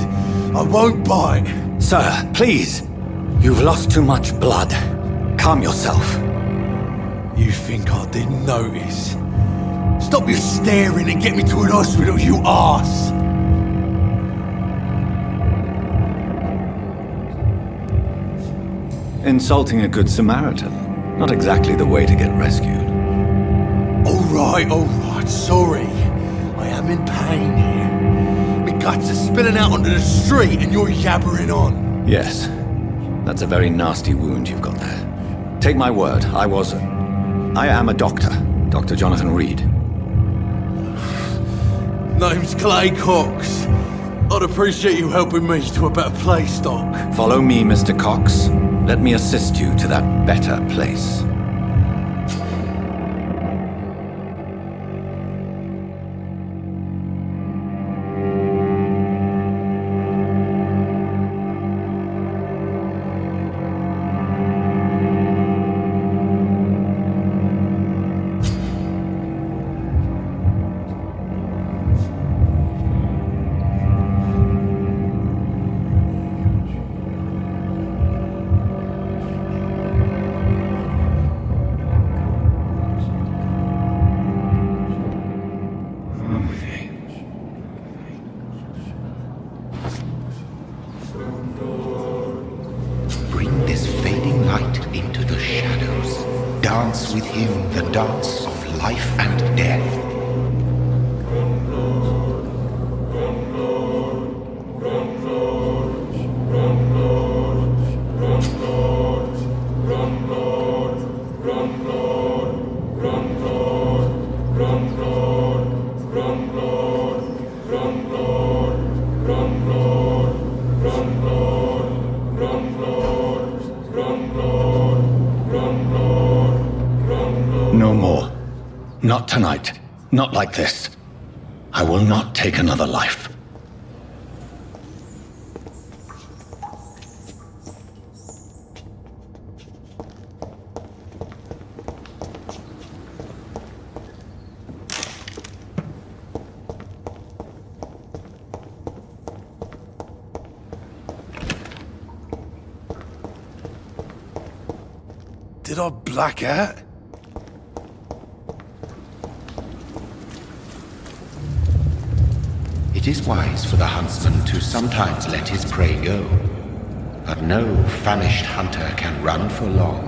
I won't bite! Sir, please. You've lost too much blood. Calm yourself. You think I didn't notice? Stop your staring and get me to an hospital, you arse! Insulting a good Samaritan. Not exactly the way to get rescued. Alright, sorry. I am in pain here. My guts are spilling out onto the street and you're yabbering on. Yes. That's a very nasty wound you've got there. Take my word, I am a doctor. Dr. Jonathan Reed. Name's Clay Cox. I'd appreciate you helping me to a better place, Doc. Follow me, Mr. Cox. Let me assist you to that better place. Bring this fading light into the shadows. Dance with him the dance of life and death. No more. Not tonight. Not like this. I will not take another life. Did I black out? It is wise for the huntsman to sometimes let his prey go, but no famished hunter can run for long.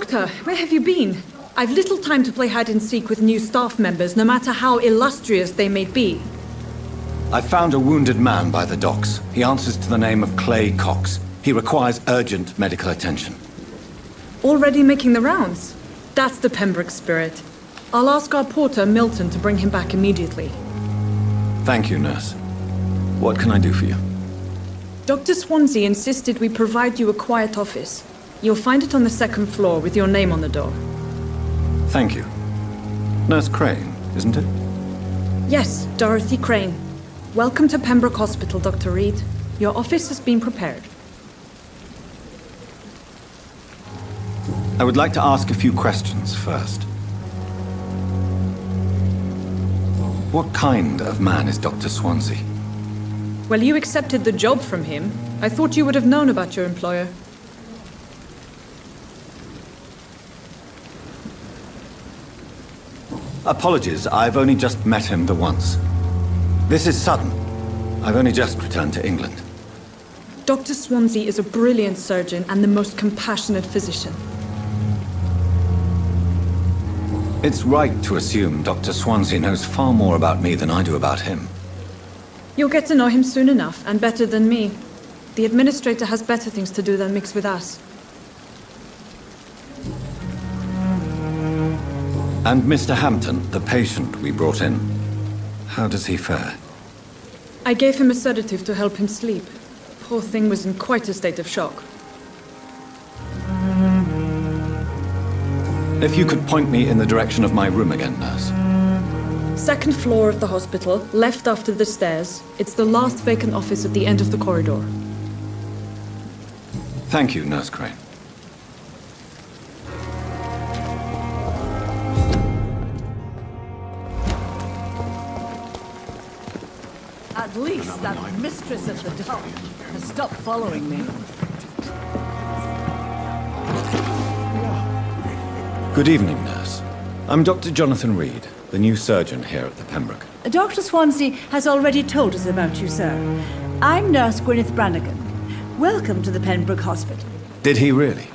Doctor, where have you been? I've little time to play hide and seek with new staff members, no matter how illustrious they may be. I found a wounded man by the docks. He answers to the name of Clay Cox. He requires urgent medical attention. Already making the rounds? That's the Pembroke spirit. I'll ask our porter, Milton, to bring him back immediately. Thank you, nurse. What can I do for you? Dr. Swansea insisted we provide you a quiet office. You'll find it on the second floor with your name on the door. Thank you. Nurse Crane, isn't it? Yes, Dorothy Crane. Welcome to Pembroke Hospital, Dr. Reed. Your office has been prepared. I would like to ask a few questions first. What kind of man is Dr. Swansea? Well, you accepted the job from him. I thought you would have known about your employer. Apologies, I've only just met him the once. This is sudden. I've only just returned to England. Dr. Swansea is a brilliant surgeon and the most compassionate physician. It's right to assume Dr. Swansea knows far more about me than I do about him. You'll get to know him soon enough, and better than me. The administrator has better things to do than mix with us. And Mr. Hampton, the patient we brought in, how does he fare? I gave him a sedative to help him sleep. Poor thing was in quite a state of shock. If you could point me in the direction of my room again, nurse. Second floor of the hospital, left after the stairs. It's the last vacant office at the end of the corridor. Thank you, Nurse Crane. At least that mistress of the dock has stopped following me. Good evening, nurse. I'm Dr. Jonathan Reed, the new surgeon here at the Pembroke. Dr. Swansea has already told us about you, sir. I'm Nurse Gwyneth Brannigan. Welcome to the Pembroke Hospital. Did he really?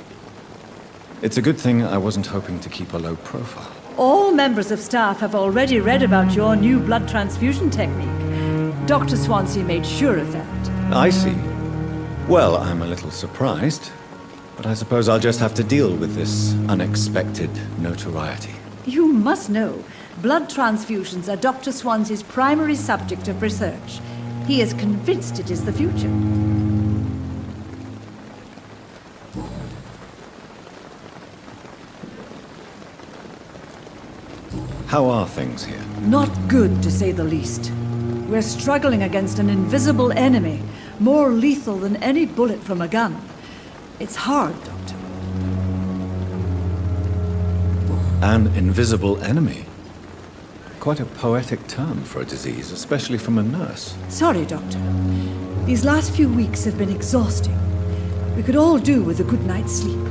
It's a good thing I wasn't hoping to keep a low profile. All members of staff have already read about your new blood transfusion technique. Dr. Swansea made sure of that. I see. Well, I'm a little surprised, but I suppose I'll just have to deal with this unexpected notoriety. You must know, blood transfusions are Dr. Swansea's primary subject of research. He is convinced it is the future. How are things here? Not good, to say the least. We're struggling against an invisible enemy, more lethal than any bullet from a gun. It's hard, Doctor. An invisible enemy? Quite a poetic term for a disease, especially from a nurse. Sorry, Doctor. These last few weeks have been exhausting. We could all do with a good night's sleep.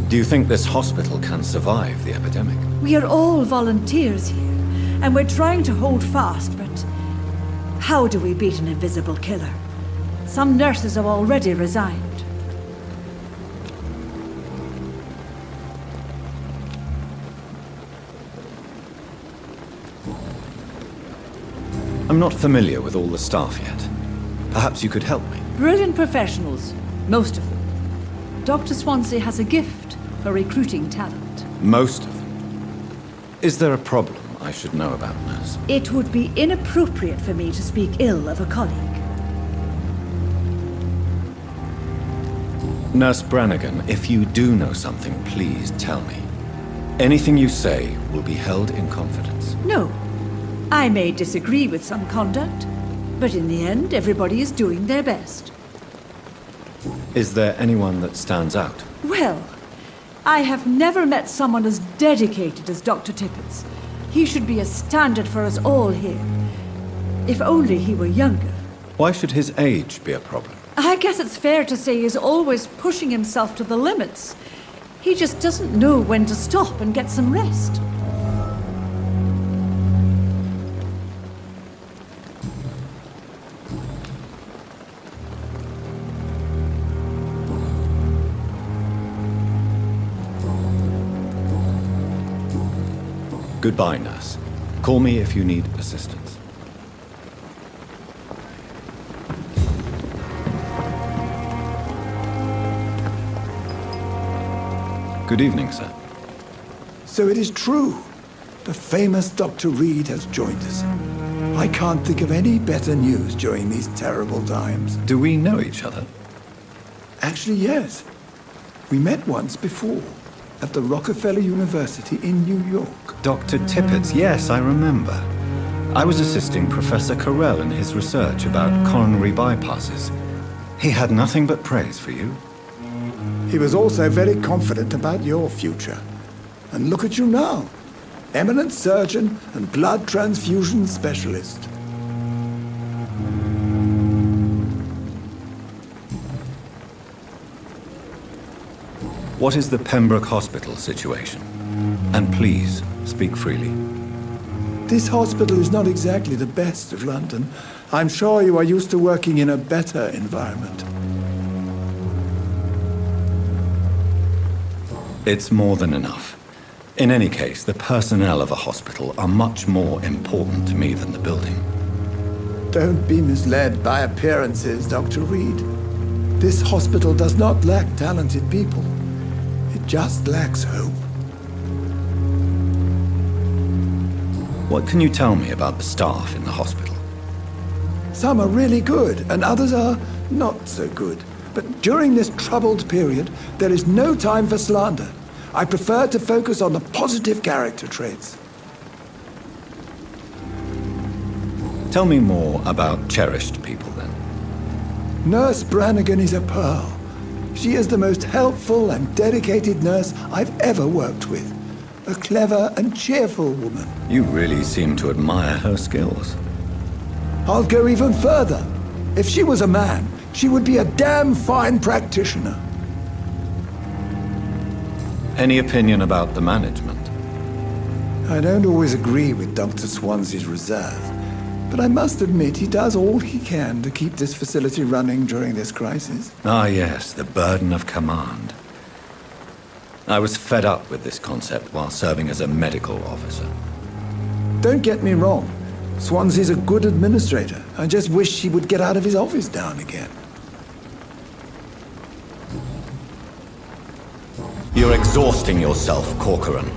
Do you think this hospital can survive the epidemic? We are all volunteers here, and we're trying to hold fast, but how do we beat an invisible killer? Some nurses have already resigned. I'm not familiar with all the staff yet. Perhaps you could help me. Brilliant professionals, most of them. Dr. Swansea has a gift for recruiting talent. Most of them. Is there a problem I should know about, nurse? It would be inappropriate for me to speak ill of a colleague. Nurse Brannigan, if you do know something, please tell me. Anything you say will be held in confidence. No. I may disagree with some conduct, but in the end, everybody is doing their best. Is there anyone that stands out? Well, I have never met someone as dedicated as Dr. Tippett. He should be a standard for us all here. If only he were younger. Why should his age be a problem? I guess it's fair to say he's always pushing himself to the limits. He just doesn't know when to stop and get some rest. Goodbye, nurse. Call me if you need assistance. Good evening, sir. So it is true. The famous Dr. Reed has joined us. I can't think of any better news during these terrible times. Do we know each other? Actually, yes. We met once before, at the Rockefeller University in New York. Dr. Tippett, yes, I remember. I was assisting Professor Carell in his research about coronary bypasses. He had nothing but praise for you. He was also very confident about your future. And look at you now. Eminent surgeon and blood transfusion specialist. What is the Pembroke Hospital situation? And please, speak freely. This hospital is not exactly the best of London. I'm sure you are used to working in a better environment. It's more than enough. In any case, the personnel of a hospital are much more important to me than the building. Don't be misled by appearances, Dr. Reed. This hospital does not lack talented people. It just lacks hope. What can you tell me about the staff in the hospital? Some are really good, and others are not so good. But during this troubled period, there is no time for slander. I prefer to focus on the positive character traits. Tell me more about cherished people, then. Nurse Brannigan is a pearl. She is the most helpful and dedicated nurse I've ever worked with. A clever and cheerful woman. You really seem to admire her skills. I'll go even further. If she was a man, she would be a damn fine practitioner. Any opinion about the management? I don't always agree with Dr. Swansea's reserve, but I must admit he does all he can to keep this facility running during this crisis. Ah, yes, the burden of command. I was fed up with this concept while serving as a medical officer. Don't get me wrong. Swansea's a good administrator. I just wish he would get out of his office now and again. You're exhausting yourself, Corcoran.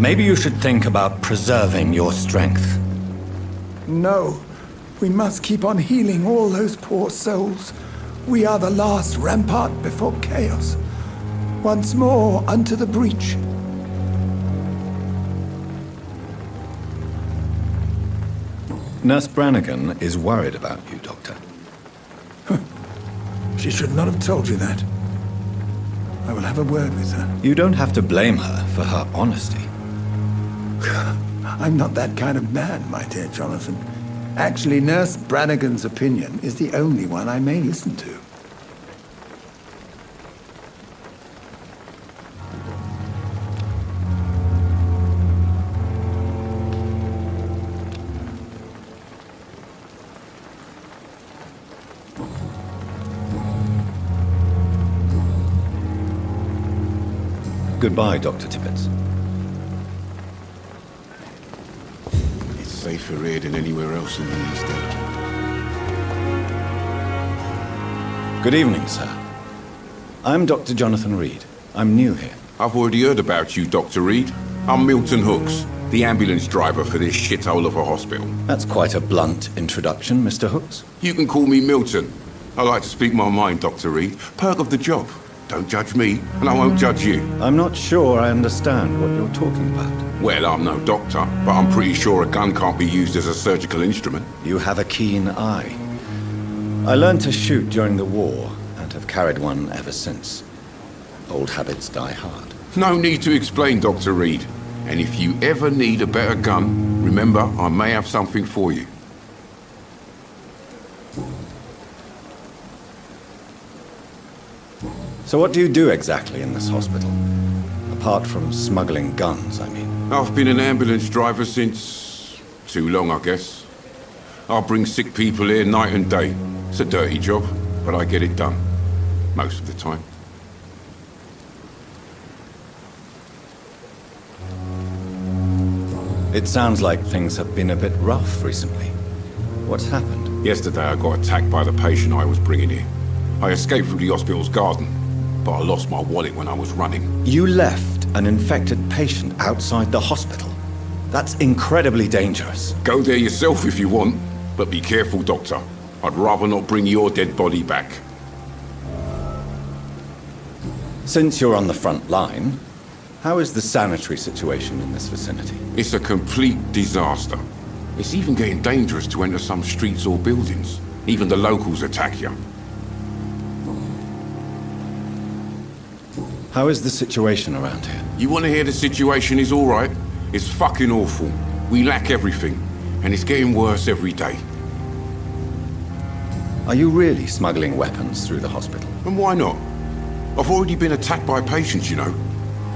Maybe you should think about preserving your strength. No. We must keep on healing all those poor souls. We are the last rampart before chaos. Once more unto the breach. Nurse Brannigan is worried about you, Doctor. She should not have told you that. I will have a word with her. You don't have to blame her for her honesty. I'm not that kind of man, my dear Jonathan. Actually, Nurse Brannigan's opinion is the only one I may listen to. Goodbye, Dr. Tippett. It's safer here than anywhere else in the East End. Good evening, sir. I'm Dr. Jonathan Reed. I'm new here. I've already heard about you, Dr. Reed. I'm Milton Hooks, the ambulance driver for this shithole of a hospital. That's quite a blunt introduction, Mr. Hooks. You can call me Milton. I like to speak my mind, Dr. Reed. Perk of the job. Don't judge me, and I won't judge you. I'm not sure I understand what you're talking about. Well, I'm no doctor, but I'm pretty sure a gun can't be used as a surgical instrument. You have a keen eye. I learned to shoot during the war, and have carried one ever since. Old habits die hard. No need to explain, Dr. Reed. And if you ever need a better gun, remember, I may have something for you. So what do you do exactly in this hospital? Apart from smuggling guns, I mean. I've been an ambulance driver since... too long, I guess. I bring sick people here night and day. It's a dirty job, but I get it done. Most of the time. It sounds like things have been a bit rough recently. What's happened? Yesterday I got attacked by the patient I was bringing here. I escaped through the hospital's garden, but I lost my wallet when I was running. You left an infected patient outside the hospital? That's incredibly dangerous. Go there yourself if you want, but be careful, Doctor. I'd rather not bring your dead body back. Since you're on the front line, how is the sanitary situation in this vicinity? It's a complete disaster. It's even getting dangerous to enter some streets or buildings. Even the locals attack you. How is the situation around here? You want to hear the situation is all right? It's fucking awful. We lack everything, and it's getting worse every day. Are you really smuggling weapons through the hospital? And why not? I've already been attacked by patients, you know.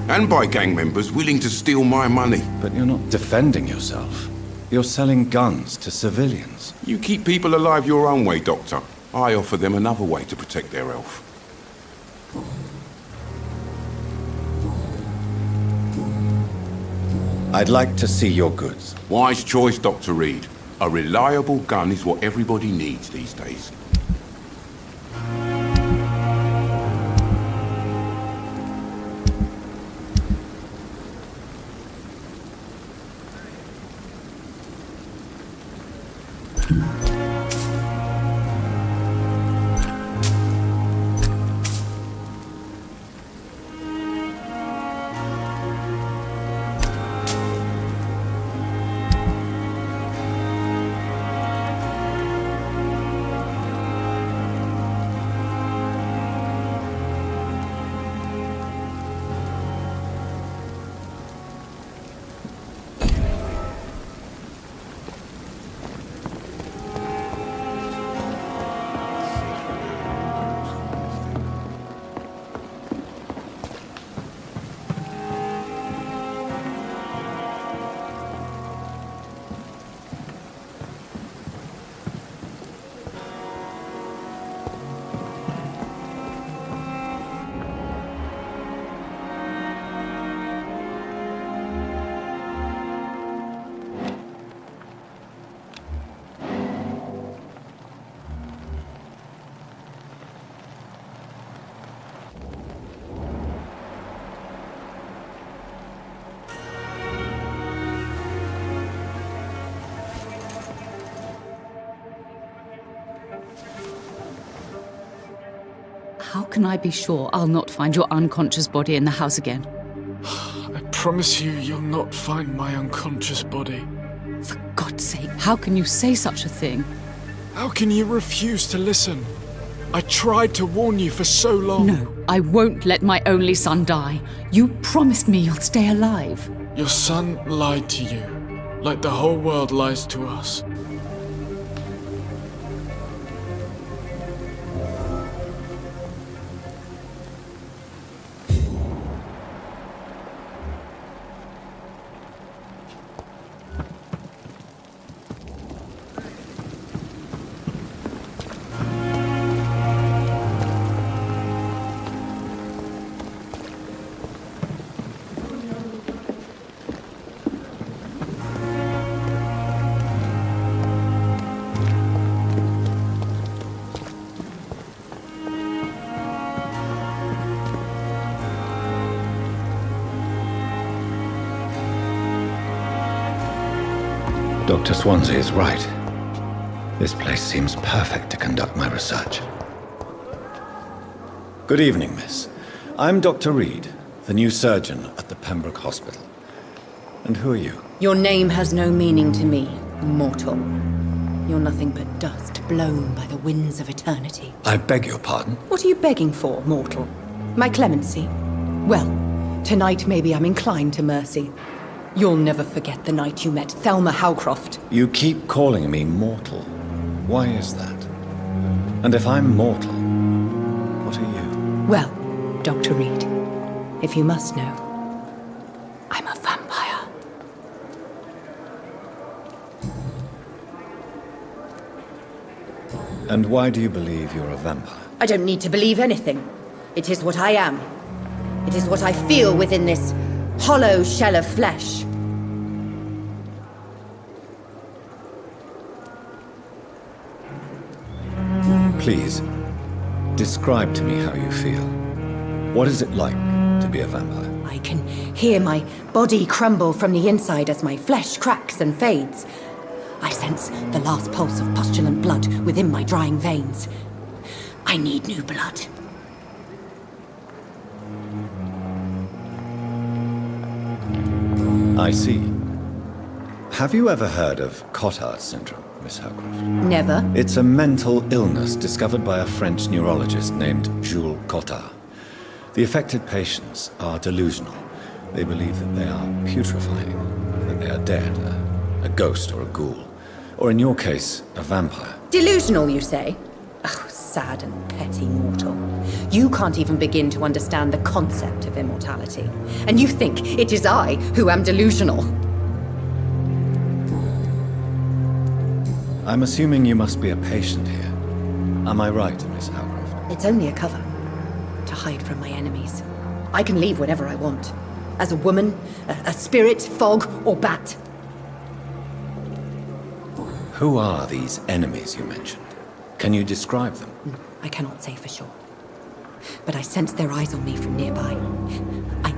And by gang members willing to steal my money. But you're not defending yourself. You're selling guns to civilians. You keep people alive your own way, Doctor. I offer them another way to protect their health. I'd like to see your goods. Wise choice, Dr. Reed. A reliable gun is what everybody needs these days. How can I be sure I'll not find your unconscious body in the house again? I promise you, you'll not find my unconscious body. For God's sake, how can you say such a thing? How can you refuse to listen? I tried to warn you for so long. No, I won't let my only son die. You promised me you'll stay alive. Your son lied to you, like the whole world lies to us. Dr. Swansea is right. This place seems perfect to conduct my research. Good evening, miss. I'm Dr. Reed, the new surgeon at the Pembroke Hospital. And who are you? Your name has no meaning to me, mortal. You're nothing but dust blown by the winds of eternity. I beg your pardon? What are you begging for, mortal? My clemency? Well, tonight maybe I'm inclined to mercy. You'll never forget the night you met Thelma Howcroft. You keep calling me mortal. Why is that? And if I'm mortal, what are you? Well, Dr. Reed, if you must know, I'm a vampire. And why do you believe you're a vampire? I don't need to believe anything. It is what I am. It is what I feel within this hollow shell of flesh. Please, describe to me how you feel. What is it like to be a vampire? I can hear my body crumble from the inside as my flesh cracks and fades. I sense the last pulse of pustulant blood within my drying veins. I need new blood. I see. Have you ever heard of Cotard syndrome, Miss Howcroft? Never. It's a mental illness discovered by a French neurologist named Jules Cotard. The affected patients are delusional. They believe that they are putrefying, that they are dead, a ghost or a ghoul. Or in your case, a vampire. Delusional, you say? Oh, sad and petty mortal. You can't even begin to understand the concept of immortality. And you think it is I who am delusional. I'm assuming you must be a patient here. Am I right, Miss Howcroft? It's only a cover. To hide from my enemies. I can leave whenever I want. As a woman, a spirit, fog, or bat. Who are these enemies you mentioned? Can you describe them? I cannot say for sure. But I sense their eyes on me from nearby.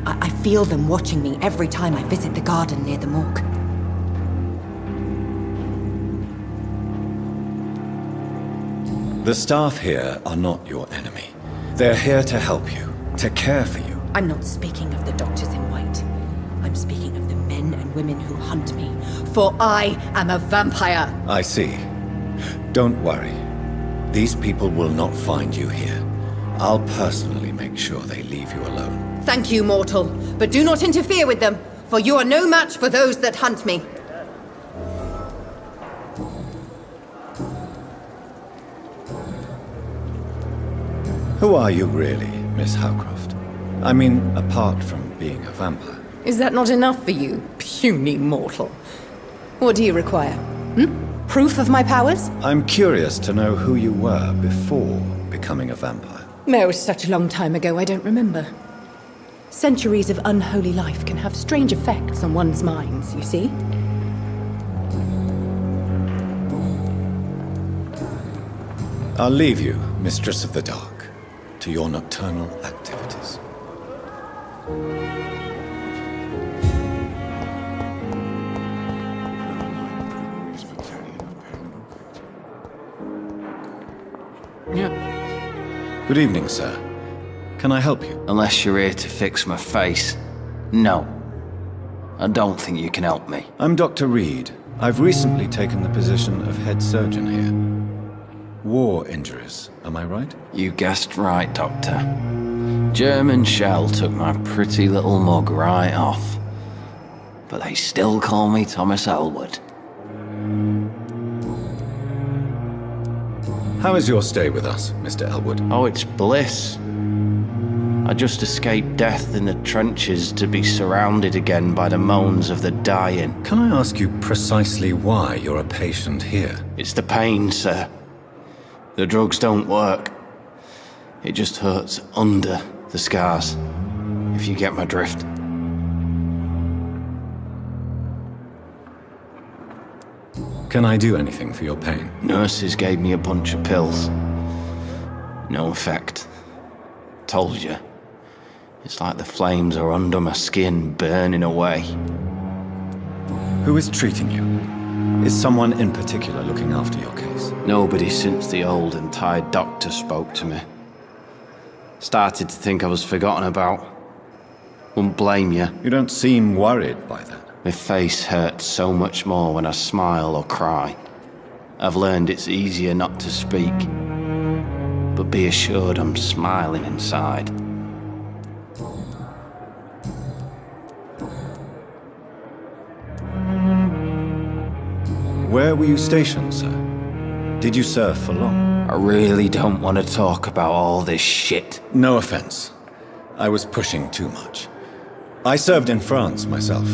I feel them watching me every time I visit the garden near the morgue. The staff here are not your enemy. They're here to help you, to care for you. I'm not speaking of the doctors in white. I'm speaking of the men and women who hunt me. For I am a vampire! I see. Don't worry. These people will not find you here. I'll personally make sure they leave you alone. Thank you, mortal. But do not interfere with them, for you are no match for those that hunt me. Who are you really, Miss Howcroft? I mean, apart from being a vampire. Is that not enough for you, puny mortal? What do you require? Proof of my powers? I'm curious to know who you were before becoming a vampire. It was such a long time ago, I don't remember. Centuries of unholy life can have strange effects on one's minds, you see? I'll leave you, Mistress of the Dark, to your nocturnal activities. Good evening, sir. Can I help you? Unless you're here to fix my face. No. I don't think you can help me. I'm Dr. Reed. I've recently taken the position of head surgeon here. War injuries, am I right? You guessed right, Doctor. German shell took my pretty little mug right off. But they still call me Thomas Elwood. How is your stay with us, Mr. Elwood? Oh, it's bliss. I just escaped death in the trenches to be surrounded again by the moans of the dying. Can I ask you precisely why you're a patient here? It's the pain, sir. The drugs don't work. It just hurts under the scars, if you get my drift. Can I do anything for your pain? Nurses gave me a bunch of pills. No effect. Told you. It's like the flames are under my skin, burning away. Who is treating you? Is someone in particular looking after your case? Nobody since the old and tired doctor spoke to me. Started to think I was forgotten about. Wouldn't blame you. You don't seem worried by that. My face hurts so much more when I smile or cry. I've learned it's easier not to speak. But be assured I'm smiling inside. Where were you stationed, sir? Did you serve for long? I really don't want to talk about all this shit. No offense. I was pushing too much. I served in France myself.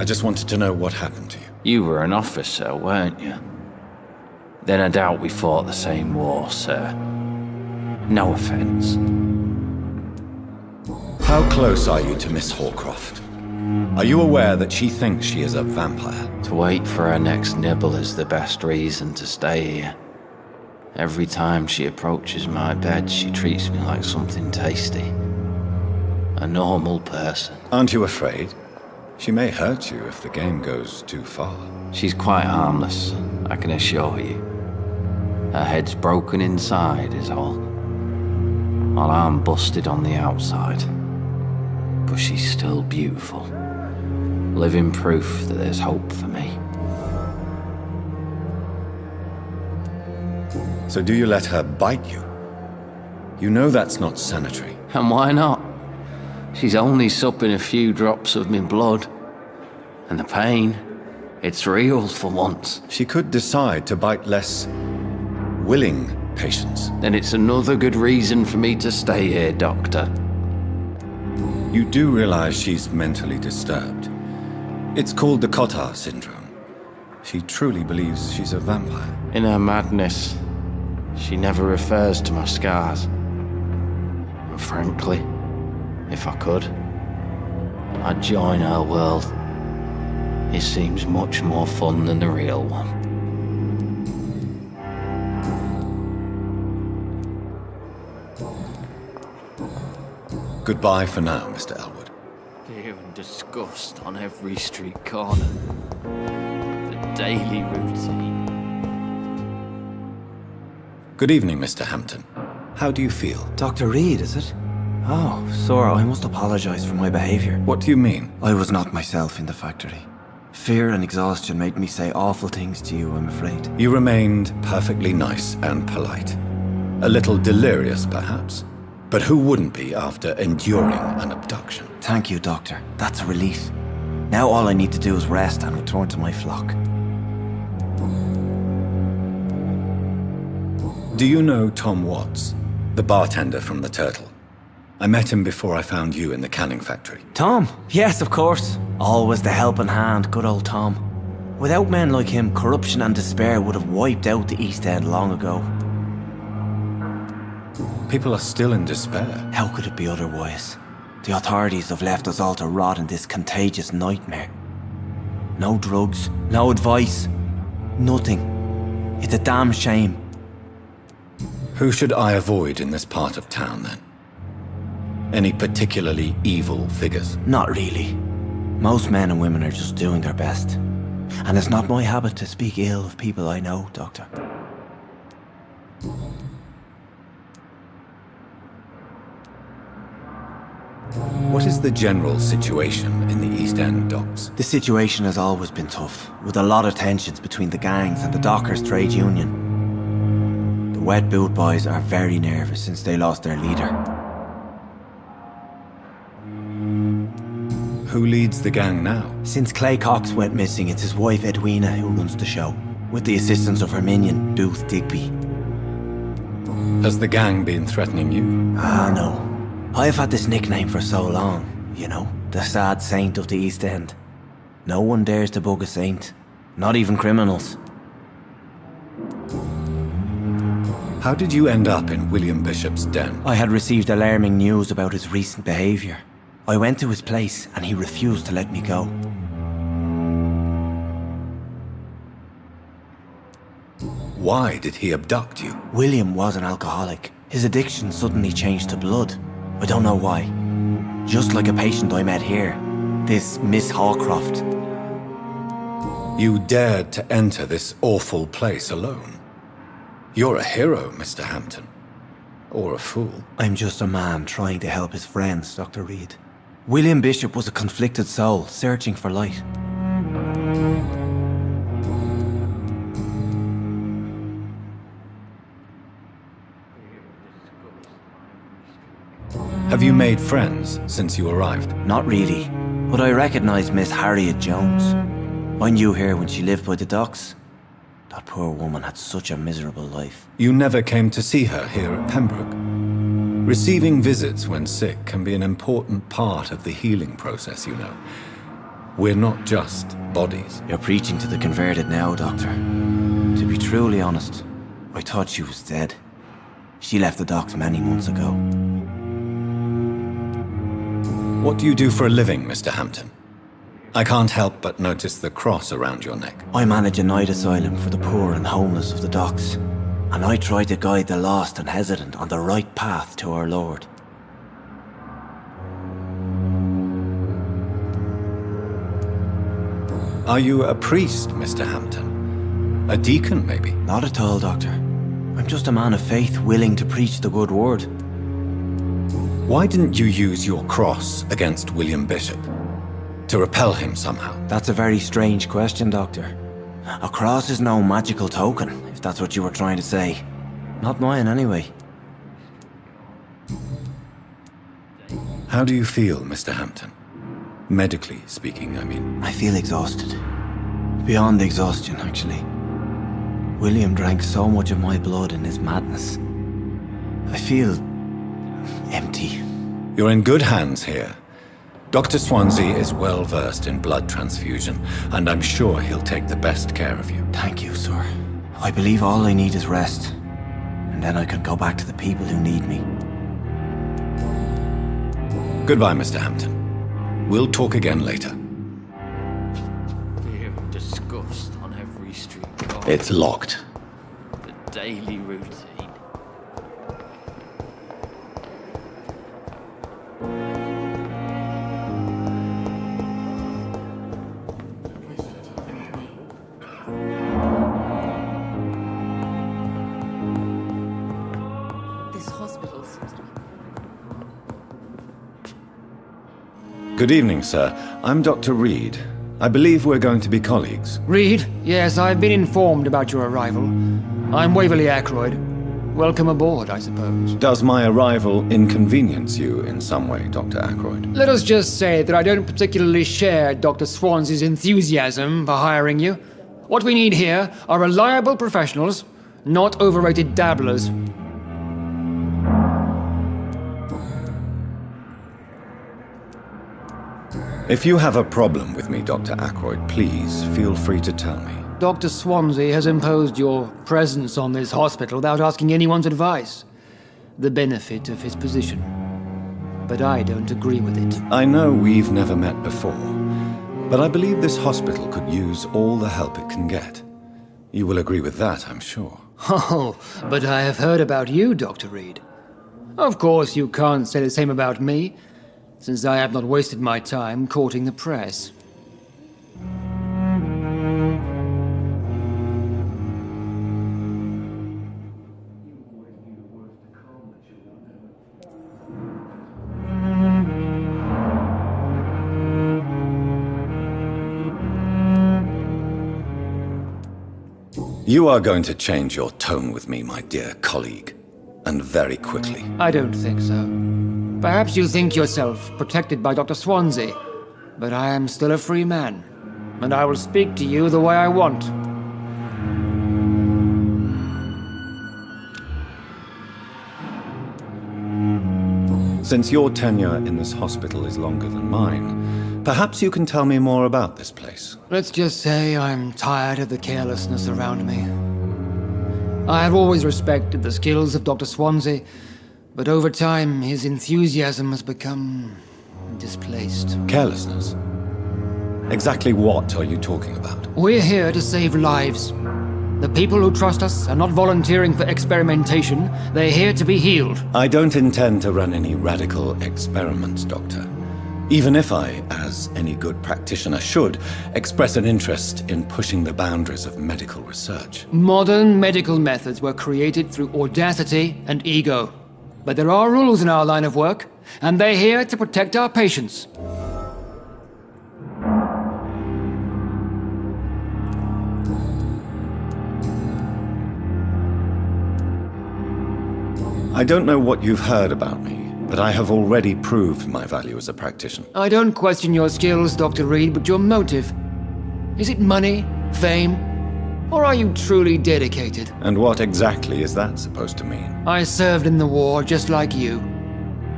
I just wanted to know what happened to you. You were an officer, weren't you? Then I doubt we fought the same war, sir. No offense. How close are you to Miss Hallcroft? Are you aware that she thinks she is a vampire? To wait for her next nibble is the best reason to stay here. Every time she approaches my bed, she treats me like something tasty. A normal person. Aren't you afraid? She may hurt you if the game goes too far. She's quite harmless, I can assure you. Her head's broken inside is all. While I'm busted on the outside. But she's still beautiful. Living proof that there's hope for me. So do you let her bite you? You know that's not sanitary. And why not? She's only supping a few drops of me blood. And the pain, it's real for once. She could decide to bite less willing patients. Then it's another good reason for me to stay here, Doctor. You do realize she's mentally disturbed. It's called the Cotard syndrome. She truly believes she's a vampire. In her madness, she never refers to my scars. And frankly, if I could, I'd join her world. It seems much more fun than the real one. Goodbye for now, Mr. Elwood. Fear and disgust on every street corner. The daily routine. Good evening, Mr. Hampton. How do you feel? Dr. Reed, is it? Oh, sir, I must apologize for my behavior. What do you mean? I was not myself in the factory. Fear and exhaustion made me say awful things to you, I'm afraid. You remained perfectly nice and polite. A little delirious, perhaps. But who wouldn't be after enduring an abduction? Thank you, Doctor. That's a relief. Now all I need to do is rest and return to my flock. Do you know Tom Watts, the bartender from the Turtle? I met him before I found you in the canning factory. Tom? Yes, of course. Always the helping hand, good old Tom. Without men like him, corruption and despair would have wiped out the East End long ago. People are still in despair. How could it be otherwise? The authorities have left us all to rot in this contagious nightmare. No drugs, no advice, nothing. It's a damn shame. Who should I avoid in this part of town, then? Any particularly evil figures? Not really. Most men and women are just doing their best. And it's not my habit to speak ill of people I know, Doctor. What is the general situation in the East End docks? The situation has always been tough, with a lot of tensions between the gangs and the dockers' trade union. The wet boot boys are very nervous since they lost their leader. Who leads the gang now? Since Clay Cox went missing, it's his wife Edwina who runs the show, with the assistance of her minion, Booth Digby. Has the gang been threatening you? Ah, no. I've had this nickname for so long, you know, the sad saint of the East End. No one dares to bug a saint, not even criminals. How did you end up in William Bishop's den? I had received alarming news about his recent behaviour. I went to his place and he refused to let me go. Why did he abduct you? William was an alcoholic. His addiction suddenly changed to blood. I don't know why. Just like a patient I met here. This Miss Hawcroft. You dared to enter this awful place alone. You're a hero, Mr. Hampton. Or a fool. I'm just a man trying to help his friends, Dr. Reed. William Bishop was a conflicted soul, searching for light. Have you made friends since you arrived? Not really, but I recognize Miss Harriet Jones. I knew her when she lived by the docks. That poor woman had such a miserable life. You never came to see her here at Pembroke. Receiving visits when sick can be an important part of the healing process, you know. We're not just bodies. You're preaching to the converted now, Doctor. To be truly honest, I thought she was dead. She left the docks many months ago. What do you do for a living, Mr. Hampton? I can't help but notice the cross around your neck. I manage a night asylum for the poor and homeless of the docks. And I try to guide the lost and hesitant on the right path to our Lord. Are you a priest, Mr. Hampton? A deacon, maybe? Not at all, Doctor. I'm just a man of faith willing to preach the good word. Why didn't you use your cross against William Bishop? To repel him somehow? That's a very strange question, Doctor. A cross is no magical token, if that's what you were trying to say. Not mine, anyway. How do you feel, Mr. Hampton? Medically speaking, I mean. I feel exhausted. Beyond exhaustion, actually. William drank so much of my blood in his madness. I feel empty. You're in good hands here. Dr. Swansea is well versed in blood transfusion, and I'm sure he'll take the best care of you. Thank you, sir. I believe all I need is rest, and then I can go back to the people who need me. Goodbye, Mr. Hampton. We'll talk again later. Fear and disgust on every street corner. It's locked. The daily routine. This hospital seems to be... Good evening, sir. I'm Dr. Reed. I believe we're going to be colleagues. Reed? Yes, I've been informed about your arrival. I'm Waverly Ackroyd. Welcome aboard, I suppose. Does my arrival inconvenience you in some way, Dr. Ackroyd? Let us just say that I don't particularly share Dr. Swansea's enthusiasm for hiring you. What we need here are reliable professionals, not overrated dabblers. If you have a problem with me, Dr. Ackroyd, please feel free to tell me. Dr. Swansea has imposed your presence on this hospital without asking anyone's advice. The benefit of his position. But I don't agree with it. I know we've never met before, but I believe this hospital could use all the help it can get. You will agree with that, I'm sure. Oh, but I have heard about you, Dr. Reed. Of course, you can't say the same about me, since I have not wasted my time courting the press. You are going to change your tone with me, my dear colleague, and very quickly. I don't think so. Perhaps you think yourself protected by Dr. Swansea, but I am still a free man, and I will speak to you the way I want. Since your tenure in this hospital is longer than mine, perhaps you can tell me more about this place. Let's just say I'm tired of the carelessness around me. I have always respected the skills of Dr. Swansea, but over time his enthusiasm has become displaced. Carelessness? Exactly what are you talking about? We're here to save lives. The people who trust us are not volunteering for experimentation. They're here to be healed. I don't intend to run any radical experiments, Doctor. Even if I, as any good practitioner should, express an interest in pushing the boundaries of medical research. Modern medical methods were created through audacity and ego. But there are rules in our line of work, and they're here to protect our patients. I don't know what you've heard about me, but I have already proved my value as a practitioner. I don't question your skills, Dr. Reed, but your motive. Is it money, fame, or are you truly dedicated? And what exactly is that supposed to mean? I served in the war just like you.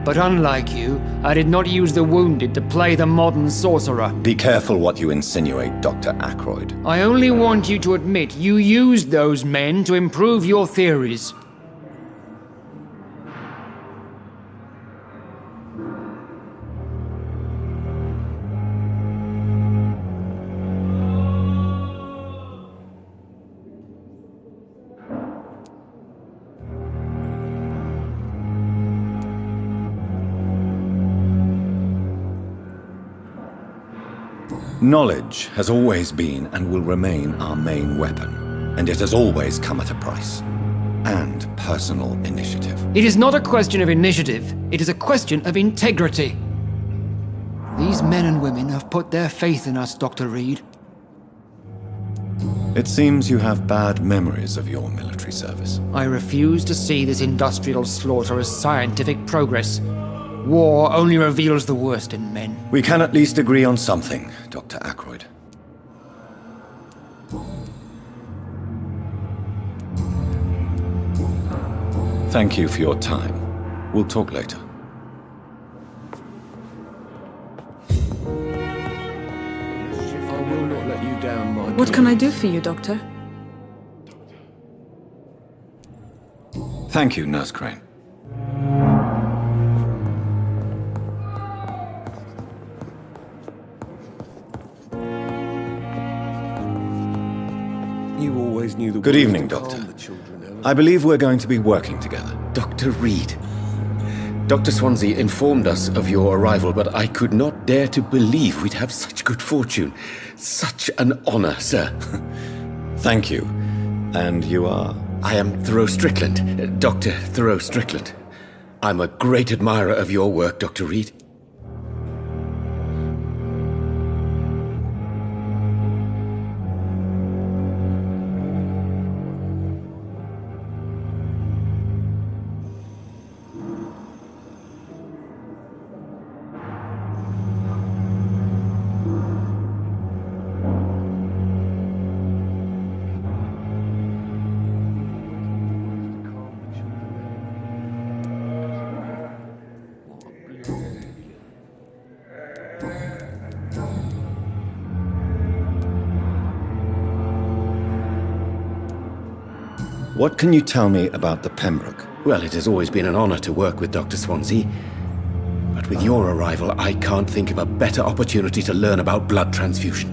But unlike you, I did not use the wounded to play the modern sorcerer. Be careful what you insinuate, Dr. Ackroyd. I only want you to admit you used those men to improve your theories. Knowledge has always been and will remain our main weapon, and it has always come at a price. And personal initiative. It is not a question of initiative, it is a question of integrity. These men and women have put their faith in us, Dr. Reed. It seems you have bad memories of your military service. I refuse to see this industrial slaughter as scientific progress. War only reveals the worst in men. We can at least agree on something, Dr. Ackroyd. Thank you for your time. We'll talk later. What can I do for you, Doctor? Thank you, Nurse Crane. You always knew the Good evening, Doctor. I believe we're going to be working together. Dr. Reed. Dr. Swansea informed us of your arrival, but I could not dare to believe we'd have such good fortune. Such an honor, sir. Thank you. And you are? I am Thoreau Strickland, Dr. Thoreau Strickland. I'm a great admirer of your work, Dr. Reed. What can you tell me about the Pembroke? Well, it has always been an honor to work with Dr. Swansea. But with your arrival, I can't think of a better opportunity to learn about blood transfusion.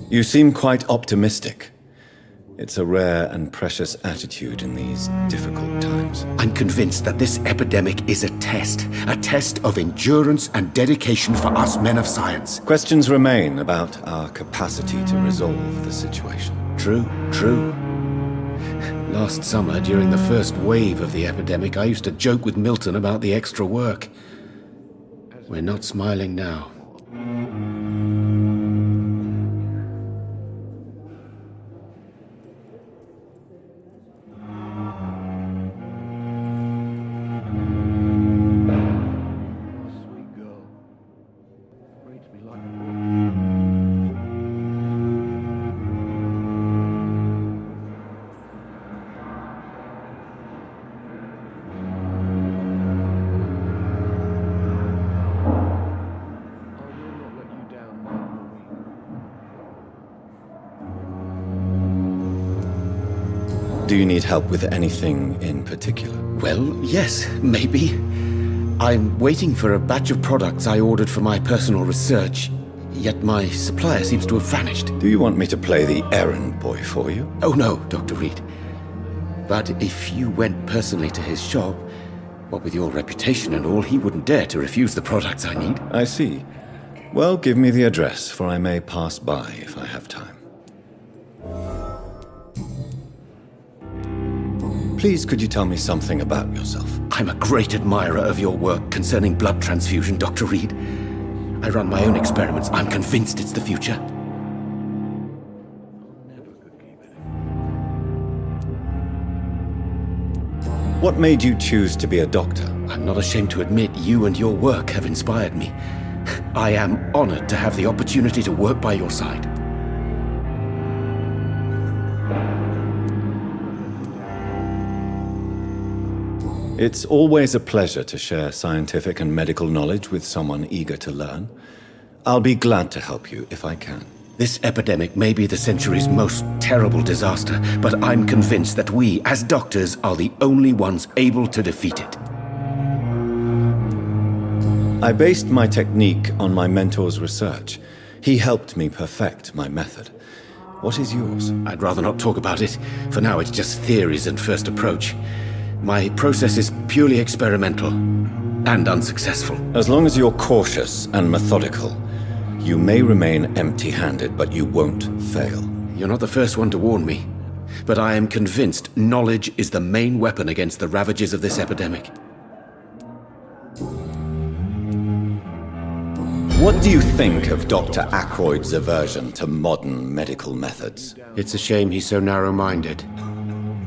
You seem quite optimistic. It's a rare and precious attitude in these difficult times. I'm convinced that this epidemic is a test of endurance and dedication for us men of science. Questions remain about our capacity to resolve the situation. True. Last summer, during the first wave of the epidemic, I used to joke with Milton about the extra work. We're not smiling now. Do you need help with anything in particular? Well, yes, maybe. I'm waiting for a batch of products I ordered for my personal research, yet my supplier seems to have vanished. Do you want me to play the errand boy for you? Oh no, Dr. Reed. But if you went personally to his shop, what with your reputation and all, he wouldn't dare to refuse the products I need. I see. Well, give me the address, for I may pass by if I have time. Please, could you tell me something about yourself? I'm a great admirer of your work concerning blood transfusion, Dr. Reed. I run my own experiments. I'm convinced it's the future. What made you choose to be a doctor? I'm not ashamed to admit you and your work have inspired me. I am honored to have the opportunity to work by your side. It's always a pleasure to share scientific and medical knowledge with someone eager to learn. I'll be glad to help you if I can. This epidemic may be the century's most terrible disaster, but I'm convinced that we, as doctors, are the only ones able to defeat it. I based my technique on my mentor's research. He helped me perfect my method. What is yours? I'd rather not talk about it. For now, it's just theories and first approach. My process is purely experimental. and unsuccessful. As long as you're cautious and methodical, you may remain empty-handed, but you won't fail. You're not the first one to warn me, but I am convinced knowledge is the main weapon against the ravages of this epidemic. What do you think of Dr. Ackroyd's aversion to modern medical methods? It's a shame he's so narrow-minded.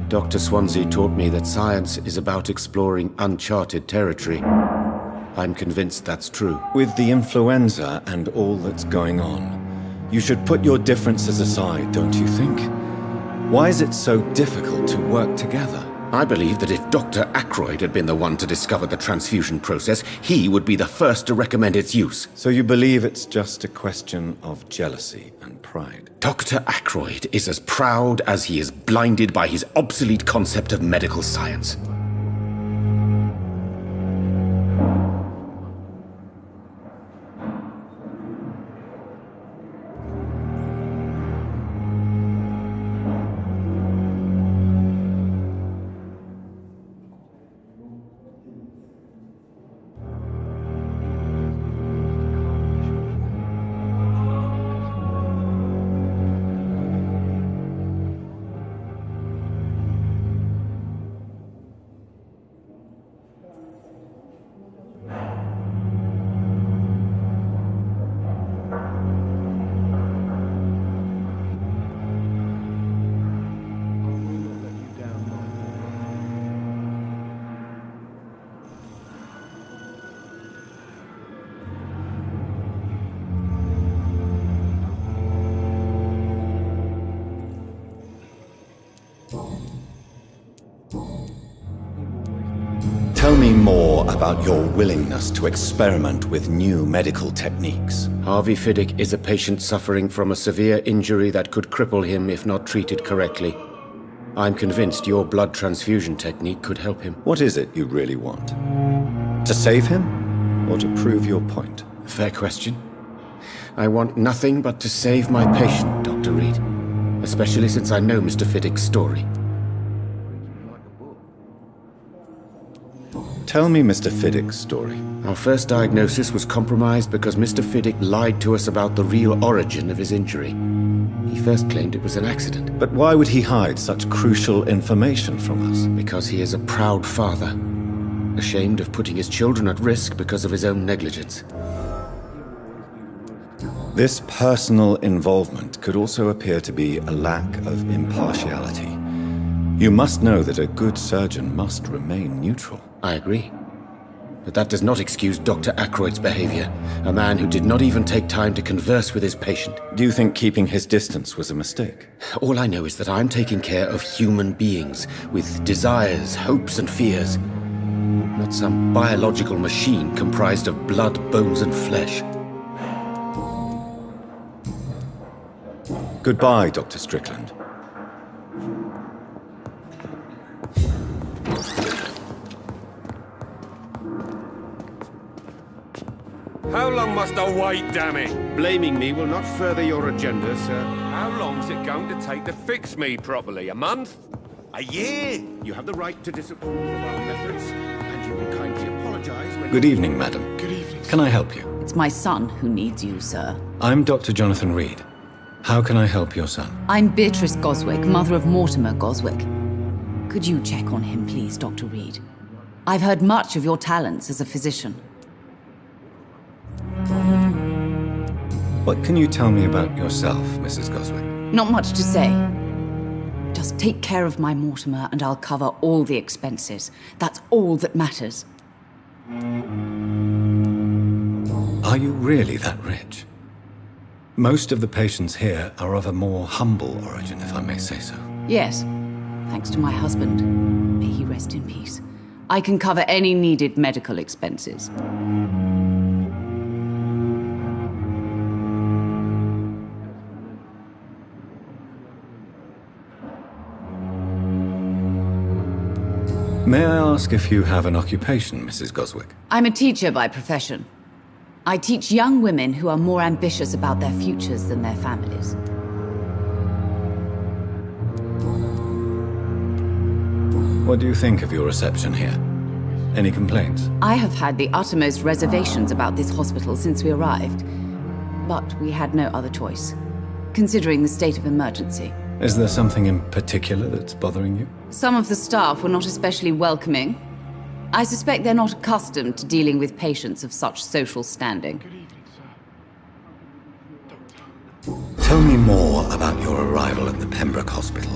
Dr. Swansea taught me that science is about exploring uncharted territory. I'm convinced that's true. With the influenza and all that's going on, you should put your differences aside, don't you think? Why is it so difficult to work together? I believe that if Dr. Ackroyd had been the one to discover the transfusion process, he would be the first to recommend its use. So you believe it's just a question of jealousy and pride? Dr. Ackroyd is as proud as he is blinded by his obsolete concept of medical science. Tell me more about your willingness to experiment with new medical techniques. Harvey Fiddick is a patient suffering from a severe injury that could cripple him if not treated correctly. I'm convinced your blood transfusion technique could help him. What is it you really want? To save him, or to prove your point? Fair question. I want nothing but to save my patient, Dr. Reed. Especially since I know Mr. Fiddick's story. Tell me Mr. Fiddick's story. Our first diagnosis was compromised because Mr. Fiddick lied to us about the real origin of his injury. He first claimed it was an accident. But why would he hide such crucial information from us? Because he is a proud father, ashamed of putting his children at risk because of his own negligence. This personal involvement could also appear to be a lack of impartiality. You must know that a good surgeon must remain neutral. I agree. But that does not excuse Dr. Ackroyd's behavior, a man who did not even take time to converse with his patient. Do you think keeping his distance was a mistake? All I know is that I'm taking care of human beings with desires, hopes, and fears. Not some biological machine comprised of blood, bones, and flesh. Goodbye, Dr. Strickland. How long must I wait, damn it? Blaming me will not further your agenda, sir. How long's it going to take to fix me properly? A month? A year? You have the right to disapprove of our methods, and you will kindly apologize when... Good evening, madam. Good evening. Can I help you? It's my son who needs you, sir. I'm Dr. Jonathan Reed. How can I help your son? I'm Beatrice Goswick, mother of Mortimer Goswick. Could you check on him, please, Dr. Reed? I've heard much of your talents as a physician. What can you tell me about yourself, Mrs. Goswick? Not much to say. Just take care of my Mortimer and I'll cover all the expenses. That's all that matters. Are you really that rich? Most of the patients here are of a more humble origin, if I may say so. Yes, thanks to my husband. May he rest in peace. I can cover any needed medical expenses. May I ask if you have an occupation, Mrs. Goswick? I'm a teacher by profession. I teach young women who are more ambitious about their futures than their families. What do you think of your reception here? Any complaints? I have had the uttermost reservations about this hospital since we arrived. But we had no other choice, considering the state of emergency. Is there something in particular that's bothering you? Some of the staff were not especially welcoming. I suspect they're not accustomed to dealing with patients of such social standing. Tell me more about your arrival at the Pembroke Hospital.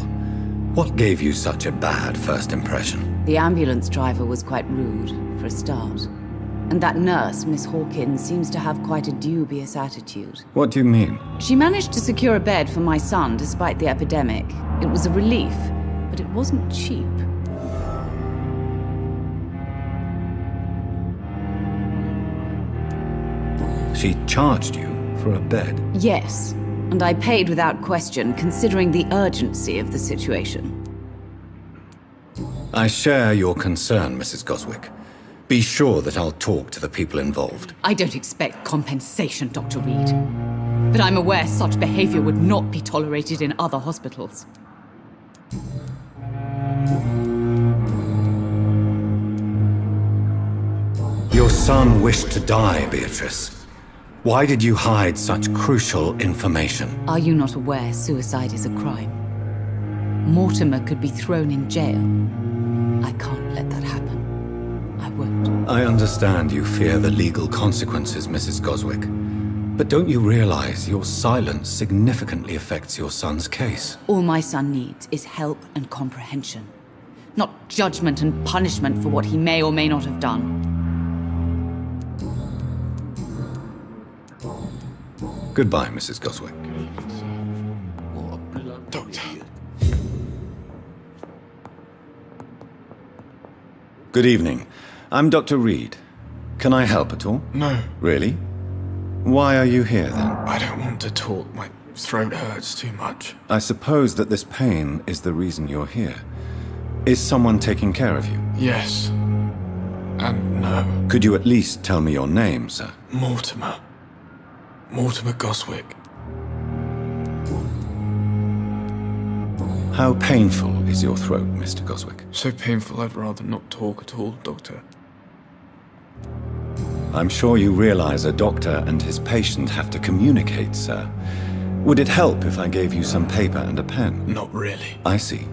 What gave you such a bad first impression? The ambulance driver was quite rude, for a start. And that nurse, Miss Hawkins, seems to have quite a dubious attitude. What do you mean? She managed to secure a bed for my son despite the epidemic. It was a relief, but it wasn't cheap. She charged you for a bed? Yes, and I paid without question, considering the urgency of the situation. I share your concern, Mrs. Goswick. Be sure that I'll talk to the people involved. I don't expect compensation, Dr. Reed. But I'm aware such behavior would not be tolerated in other hospitals. Your son wished to die, Beatrice. Why did you hide such crucial information? Are you not aware suicide is a crime? Mortimer could be thrown in jail. I can't let that happen. I won't. I understand you fear the legal consequences, Mrs. Goswick. But don't you realize your silence significantly affects your son's case? All my son needs is help and comprehension. Not judgment and punishment for what he may or may not have done. Goodbye, Mrs. Goswick. Doctor. Good evening. I'm Dr. Reed. Can I help at all? No. Really? Why are you here, then? I don't want to talk. My throat hurts too much. I suppose that this pain is the reason you're here. Is someone taking care of you? Yes. And no. Could you at least tell me your name, sir? Mortimer. Mortimer Goswick. How painful is your throat, Mr. Goswick? So painful I'd rather not talk at all, Doctor. I'm sure you realize a doctor and his patient have to communicate, sir. Would it help if I gave you some paper and a pen? Not really. I see.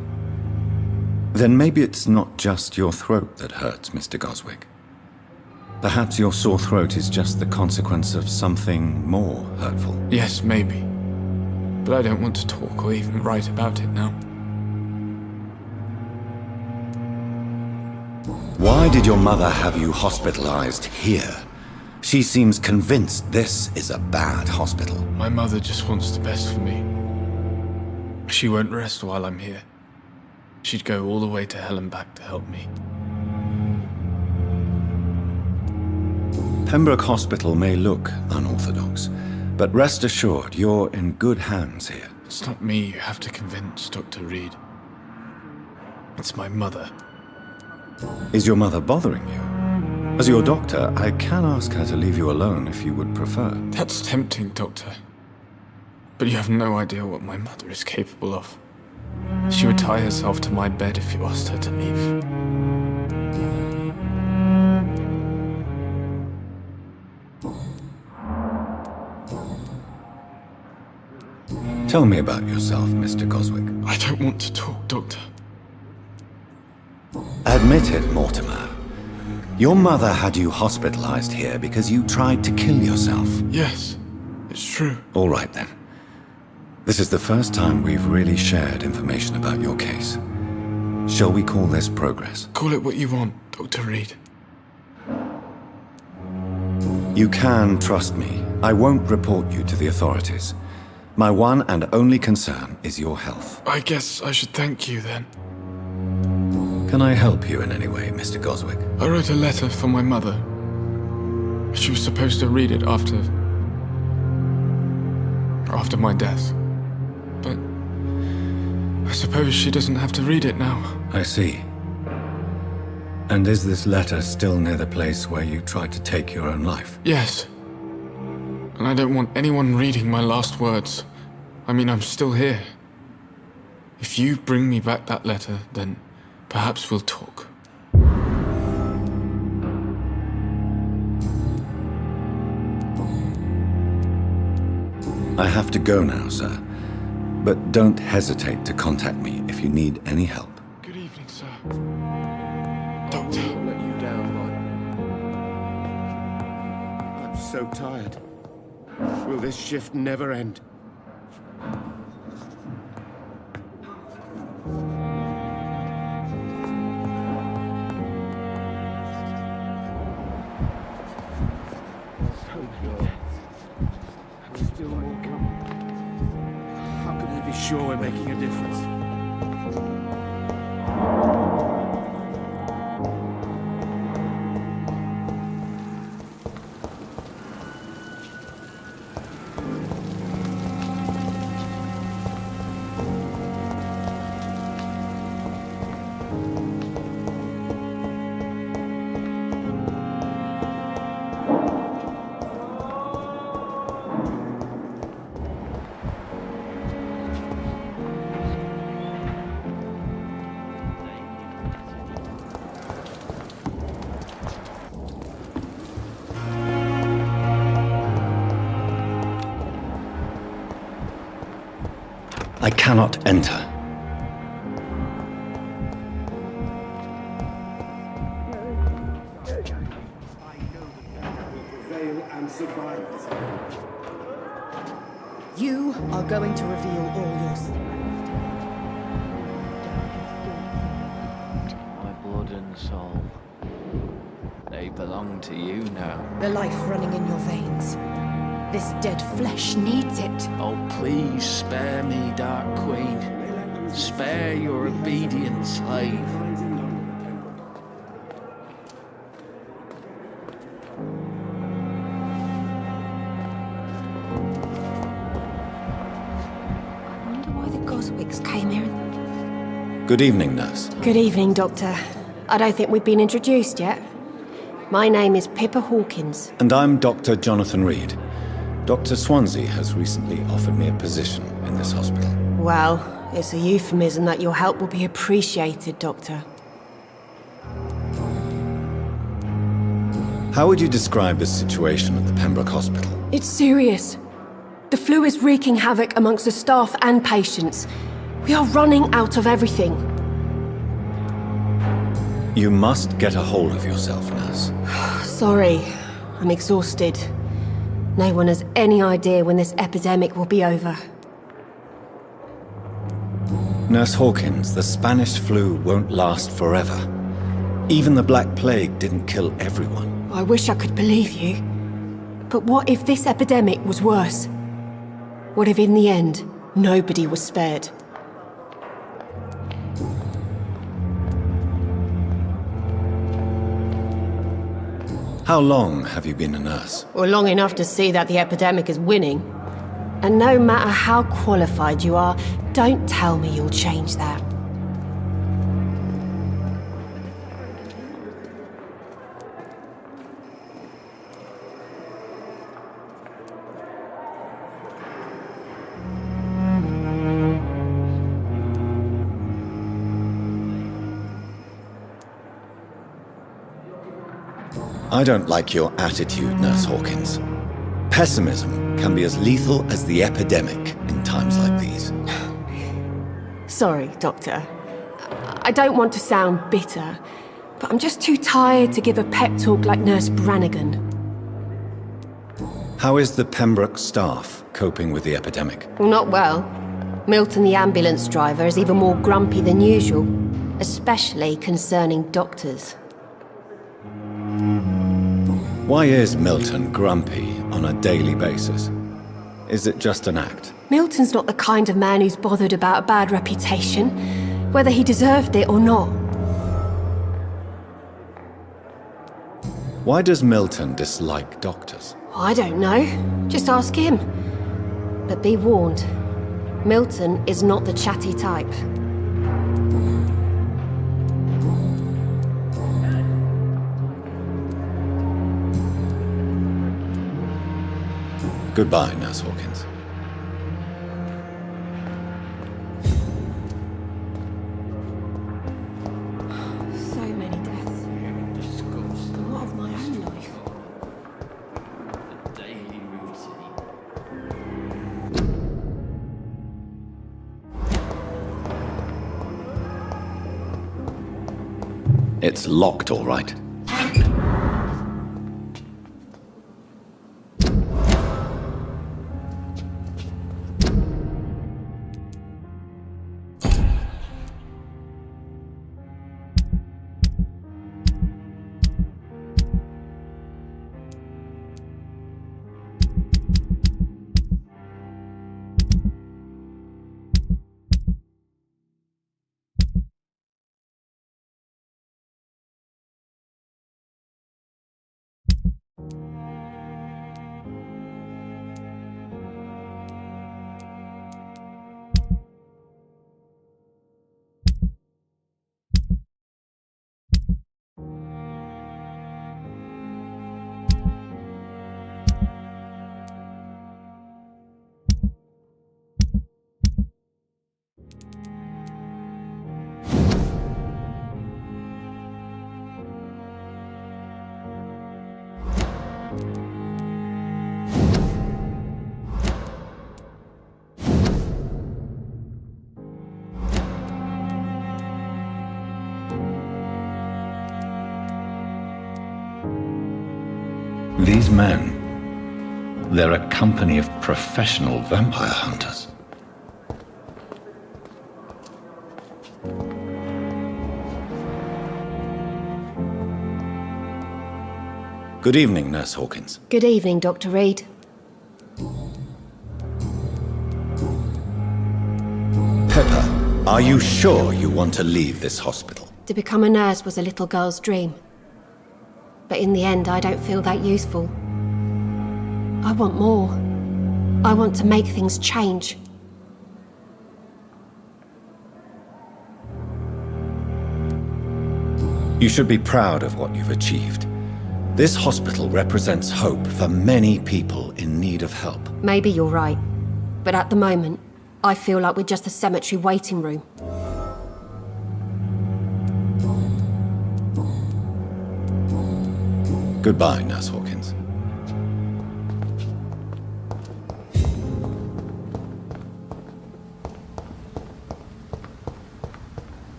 Then maybe it's not just your throat that hurts, Mr. Goswick. Perhaps your sore throat is just the consequence of something more hurtful. Yes, maybe. But I don't want to talk or even write about it now. Why did your mother have you hospitalized here? She seems convinced this is a bad hospital. My mother just wants the best for me. She won't rest while I'm here. She'd go all the way to hell and back to help me. Pembroke Hospital may look unorthodox, but rest assured you're in good hands here. It's not me you have to convince, Dr. Reed. It's my mother. Is your mother bothering you? As your doctor, I can ask her to leave you alone if you would prefer. That's tempting, Doctor. But you have no idea what my mother is capable of. She would tie herself to my bed if you asked her to leave. Tell me about yourself, Mr. Goswick. I don't want to talk, Doctor. Admit it, Mortimer. Your mother had you hospitalized here because you tried to kill yourself. Yes, it's true. All right, then. This is the first time we've really shared information about your case. Shall we call this progress? Call it what you want, Dr. Reed. You can trust me. I won't report you to the authorities. My one and only concern is your health. I guess I should thank you, then. Can I help you in any way, Mr. Goswick? I wrote a letter for my mother. She was supposed to read it after my death. But I suppose she doesn't have to read it now. I see. And is this letter still near the place where you tried to take your own life? Yes. And I don't want anyone reading my last words. I mean, I'm still here. If you bring me back that letter, then perhaps we'll talk. I have to go now, sir. But don't hesitate to contact me if you need any help. Good evening, sir. Doctor. I'll let you down, Lon. I'm so tired. Will this shift never end? Sure we're making a difference. I cannot enter. You are going to reveal all your My blood and soul. They belong to you now. the life running in your veins. This dead flesh needs it. Oh, please spare me, Dark Queen. Spare your obedient slave. Why the Goswicks came here. Good evening, nurse. Good evening, Doctor. I don't think we've been introduced yet. My name is Pippa Hawkins. And I'm Dr. Jonathan Reed. Dr. Swansea has recently offered me a position in this hospital. Well, it's a euphemism that your help will be appreciated, Doctor. How would you describe the situation at the Pembroke Hospital? It's serious. The flu is wreaking havoc amongst the staff and patients. We are running out of everything. You must get a hold of yourself, nurse. Sorry, I'm exhausted. No one has any idea when this epidemic will be over. Nurse Hawkins, the Spanish flu won't last forever. Even the Black Plague didn't kill everyone. I wish I could believe you. But what if this epidemic was worse? What if in the end, nobody was spared? How long have you been a nurse? Well, long enough to see that the epidemic is winning. And no matter how qualified you are, don't tell me you'll change that. I don't like your attitude, Nurse Hawkins. Pessimism can be as lethal as the epidemic in times like these. Sorry, Doctor. I don't want to sound bitter, but I'm just too tired to give a pep talk like Nurse Brannigan. How is the Pembroke staff coping with the epidemic? Well, not well. Milton, the ambulance driver, is even more grumpy than usual, especially concerning doctors. Why is Milton grumpy on a daily basis? Is it just an act? Milton's not the kind of man who's bothered about a bad reputation, whether he deserved it or not. Why does Milton dislike doctors? I don't know. Just ask him. But be warned, Milton is not the chatty type. Goodbye, Nurse Hawkins. So many deaths. And what of my own life? The daily routine. It's locked, all right. These men, they're a company of professional vampire hunters. Good evening, Nurse Hawkins. Good evening, Dr. Reed. Pepper, are you sure you want to leave this hospital? To become a nurse was a little girl's dream. But in the end, I don't feel that useful. I want more. I want to make things change. You should be proud of what you've achieved. This hospital represents hope for many people in need of help. Maybe you're right. But at the moment, I feel like we're just a cemetery waiting room. Goodbye, Nurse Hawkins.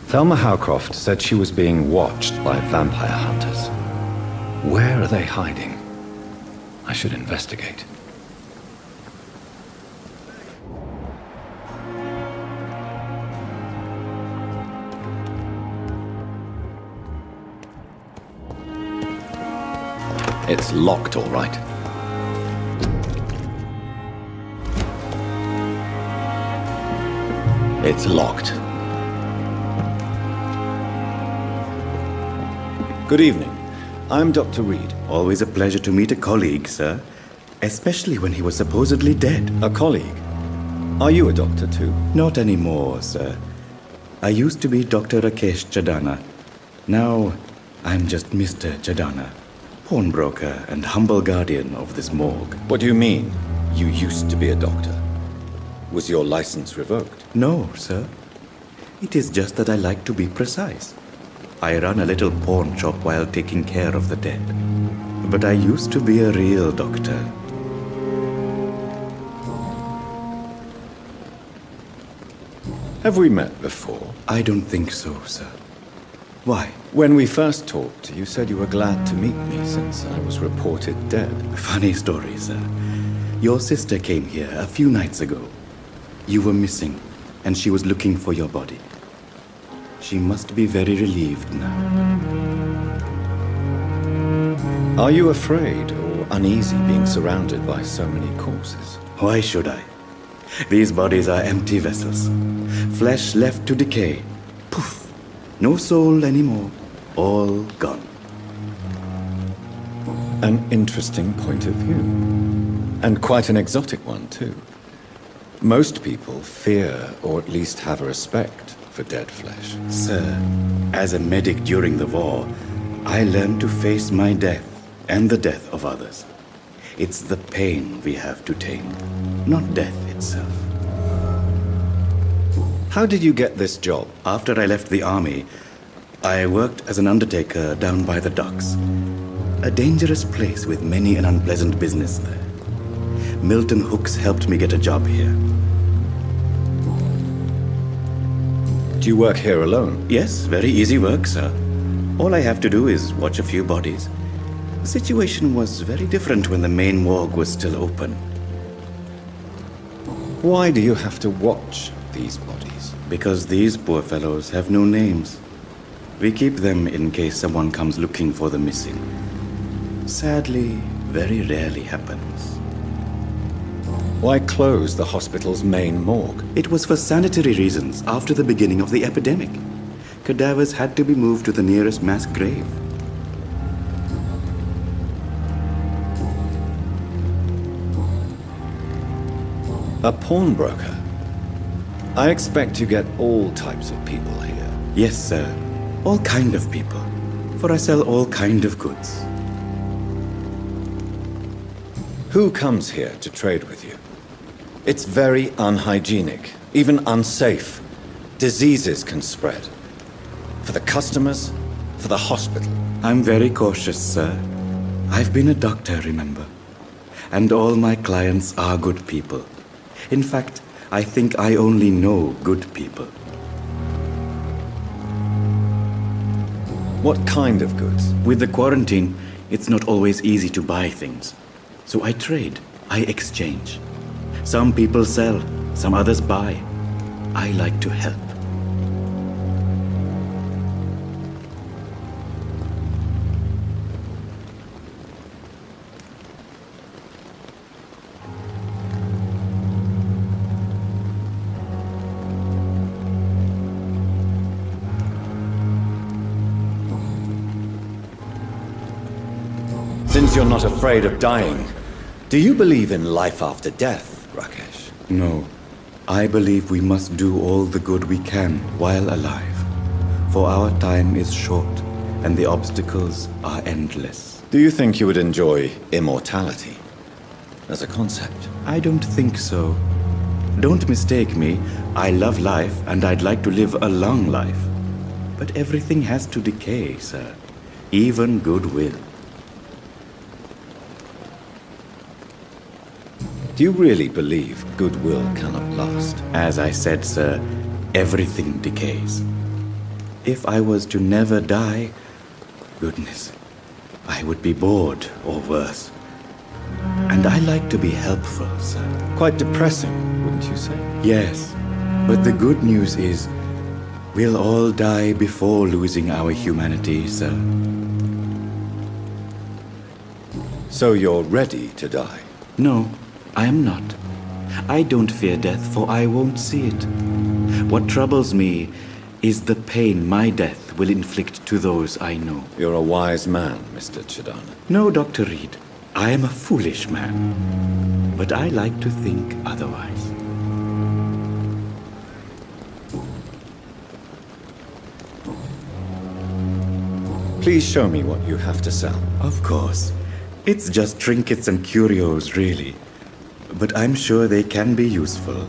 Thelma Howcroft said she was being watched by vampire hunters. Where are they hiding? I should investigate. It's locked, all right. It's locked. Good evening. I'm Dr. Reed. Always a pleasure to meet a colleague, sir. Especially when he was supposedly dead. A colleague? Are you a doctor too? Not anymore, sir. I used to be Dr. Rakesh Chadana. Now, I'm just Mr. Chadana. Pawnbroker and humble guardian of this morgue. What do you mean, you used to be a doctor? Was your license revoked? No, sir. It is just that I like to be precise. I run a little pawn shop while taking care of the dead. But I used to be a real doctor. Have we met before? I don't think so, sir. Why? When we first talked, you said you were glad to meet me since I was reported dead. Funny story, sir. Your sister came here a few nights ago. You were missing, and she was looking for your body. She must be very relieved now. Are you afraid or uneasy being surrounded by so many corpses? Why should I? These bodies are empty vessels. Flesh left to decay. Poof! No soul anymore. All gone. An interesting point of view. And quite an exotic one, too. Most people fear, or at least have a respect, for dead flesh. Sir, as a medic during the war, I learned to face my death and the death of others. It's the pain we have to tame, not death itself. How did you get this job? After I left the army, I worked as an undertaker down by the docks. A dangerous place with many an unpleasant business there. Milton Hooks helped me get a job here. Do you work here alone? Yes, very easy work, sir. All I have to do is watch a few bodies. The situation was very different when the main morgue was still open. Why do you have to watch these bodies? Because these poor fellows have no names. We keep them in case someone comes looking for the missing. Sadly, very rarely happens. Why close the hospital's main morgue? It was for sanitary reasons after the beginning of the epidemic. Cadavers had to be moved to the nearest mass grave. A pawnbroker? I expect you get all types of people here. Yes, sir. All kind of people. For I sell all kind of goods. Who comes here to trade with you? It's very unhygienic, even unsafe. Diseases can spread. For the customers, for the hospital. I'm very cautious, sir. I've been a doctor, remember? And all my clients are good people. In fact, I think I only know good people. What kind of goods? With the quarantine, it's not always easy to buy things. So I trade, I exchange. Some people sell, some others buy. I like to help. Since you're not afraid of dying, do you believe in life after death, Rakesh? No. I believe we must do all the good we can while alive. For our time is short, and the obstacles are endless. Do you think you would enjoy immortality as a concept? I don't think so. Don't mistake me. I love life, and I'd like to live a long life. But everything has to decay, sir. Even goodwill. Do you really believe goodwill cannot last? As I said, sir, everything decays. If I was to never die, goodness, I would be bored or worse. And I like to be helpful, sir. Quite depressing, wouldn't you say? Yes, but the good news is, we'll all die before losing our humanity, sir. So you're ready to die? No. I am not. I don't fear death, for I won't see it. What troubles me is the pain my death will inflict to those I know. You're a wise man, Mr. Chidana. No, Dr. Reed. I am a foolish man. But I like to think otherwise. Please show me what you have to sell. Of course. It's just trinkets and curios, really. But I'm sure they can be useful.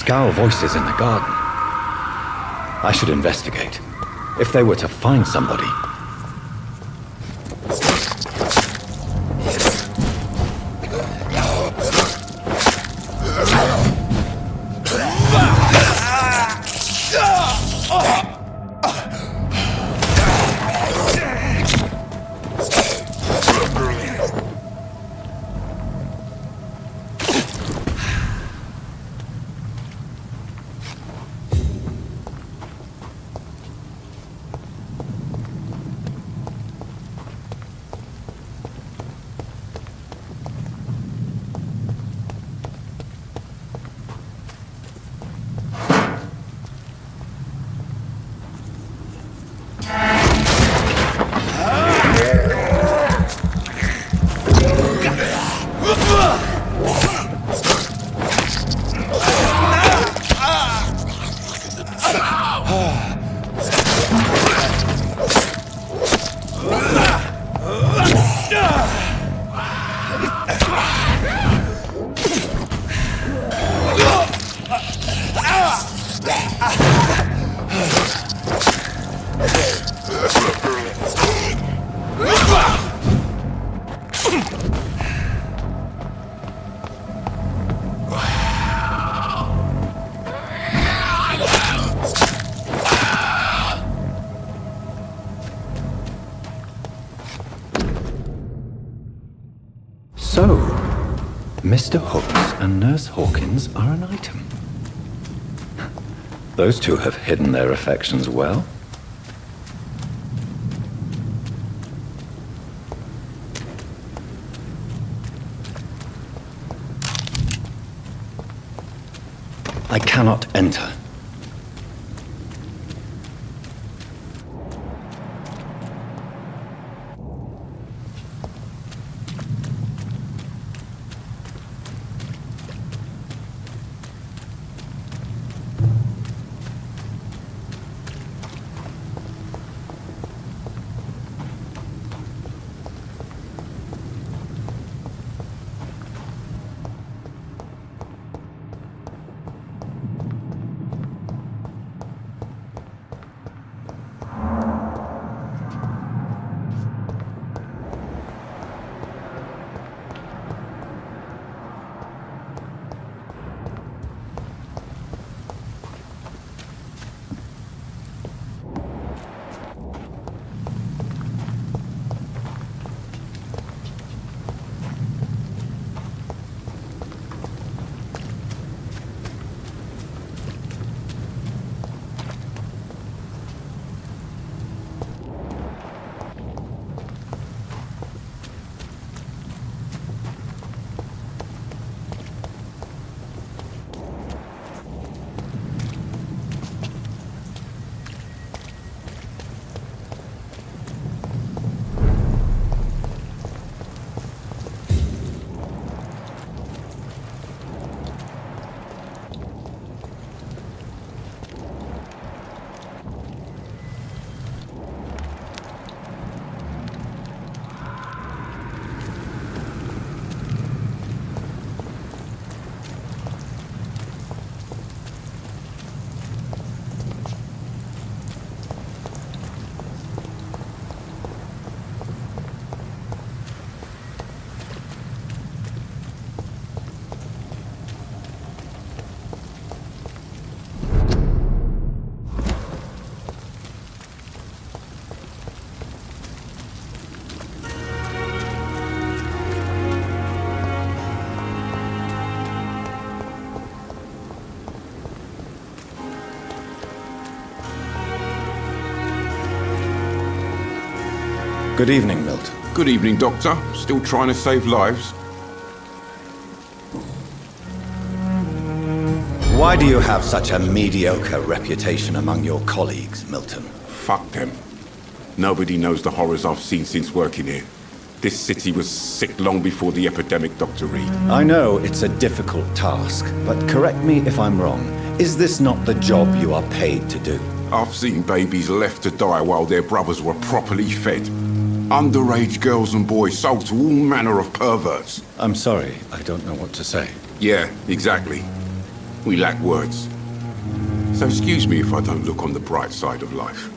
Scowl voices in the garden. I should investigate. If they were to find somebody... So, Mr. Hooks and Nurse Hawkins are an item. Those two have hidden their affections well. I cannot enter. Good evening, Milton. Good evening, Doctor. Still trying to save lives? Why do you have such a mediocre reputation among your colleagues, Milton? Fuck them. Nobody knows the horrors I've seen since working here. This city was sick long before the epidemic, Dr. Reed. I know it's a difficult task, but correct me if I'm wrong. Is this not the job you are paid to do? I've seen babies left to die while their brothers were properly fed. Underage girls and boys sold to all manner of perverts. I'm sorry, I don't know what to say. Yeah, exactly. We lack words. So excuse me if I don't look on the bright side of life.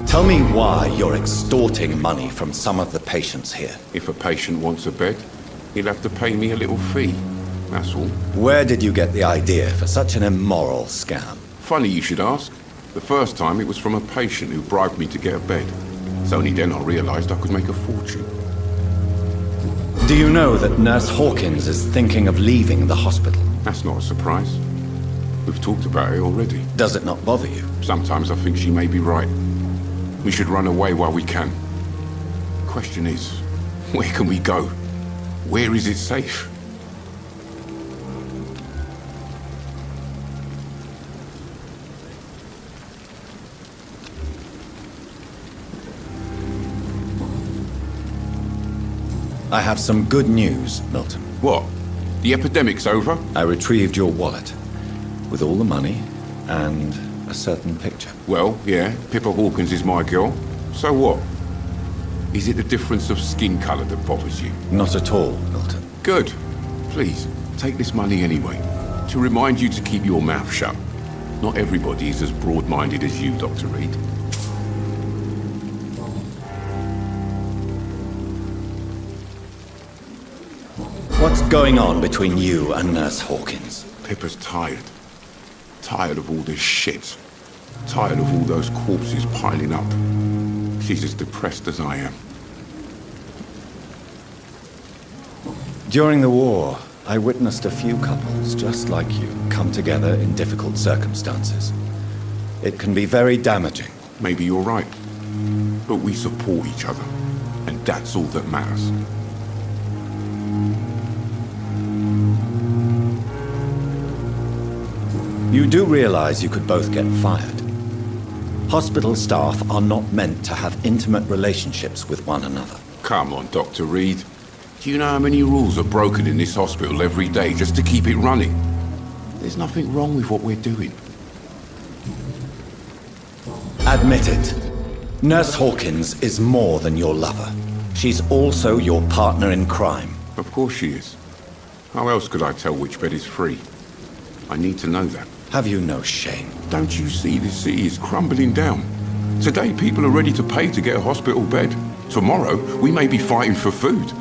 Tell me why you're extorting money from some of the patients here. If a patient wants a bed, he'll have to pay me a little fee. That's all. Where did you get the idea for such an immoral scam? Funny you should ask. The first time it was from a patient who bribed me to get a bed. It's only then I realized I could make a fortune. Do you know that Nurse Hawkins is thinking of leaving the hospital? That's not a surprise. We've talked about it already. Does it not bother you? Sometimes I think she may be right. We should run away while we can. The question is, where can we go? Where is it safe? I have some good news, Milton. What? The epidemic's over? I retrieved your wallet, with all the money and a certain picture. Well, yeah, Pippa Hawkins is my girl. So what? Is it the difference of skin colour that bothers you? Not at all, Milton. Good. Please, take this money anyway. To remind you to keep your mouth shut. Not everybody is as broad-minded as you, Dr. Reed. What's going on between you and Nurse Hawkins? Pippa's tired. Tired of all this shit. Tired of all those corpses piling up. She's as depressed as I am. During the war, I witnessed a few couples just like you come together in difficult circumstances. It can be very damaging. Maybe you're right. But we support each other. And that's all that matters. You do realize you could both get fired. Hospital staff are not meant to have intimate relationships with one another. Come on, Dr. Reed. Do you know how many rules are broken in this hospital every day just to keep it running? There's nothing wrong with what we're doing. Admit it. Nurse Hawkins is more than your lover. She's also your partner in crime. Of course she is. How else could I tell which bed is free? I need to know that. Have you no shame? Don't you see this city is crumbling down? Today people are ready to pay to get a hospital bed. Tomorrow we may be fighting for food.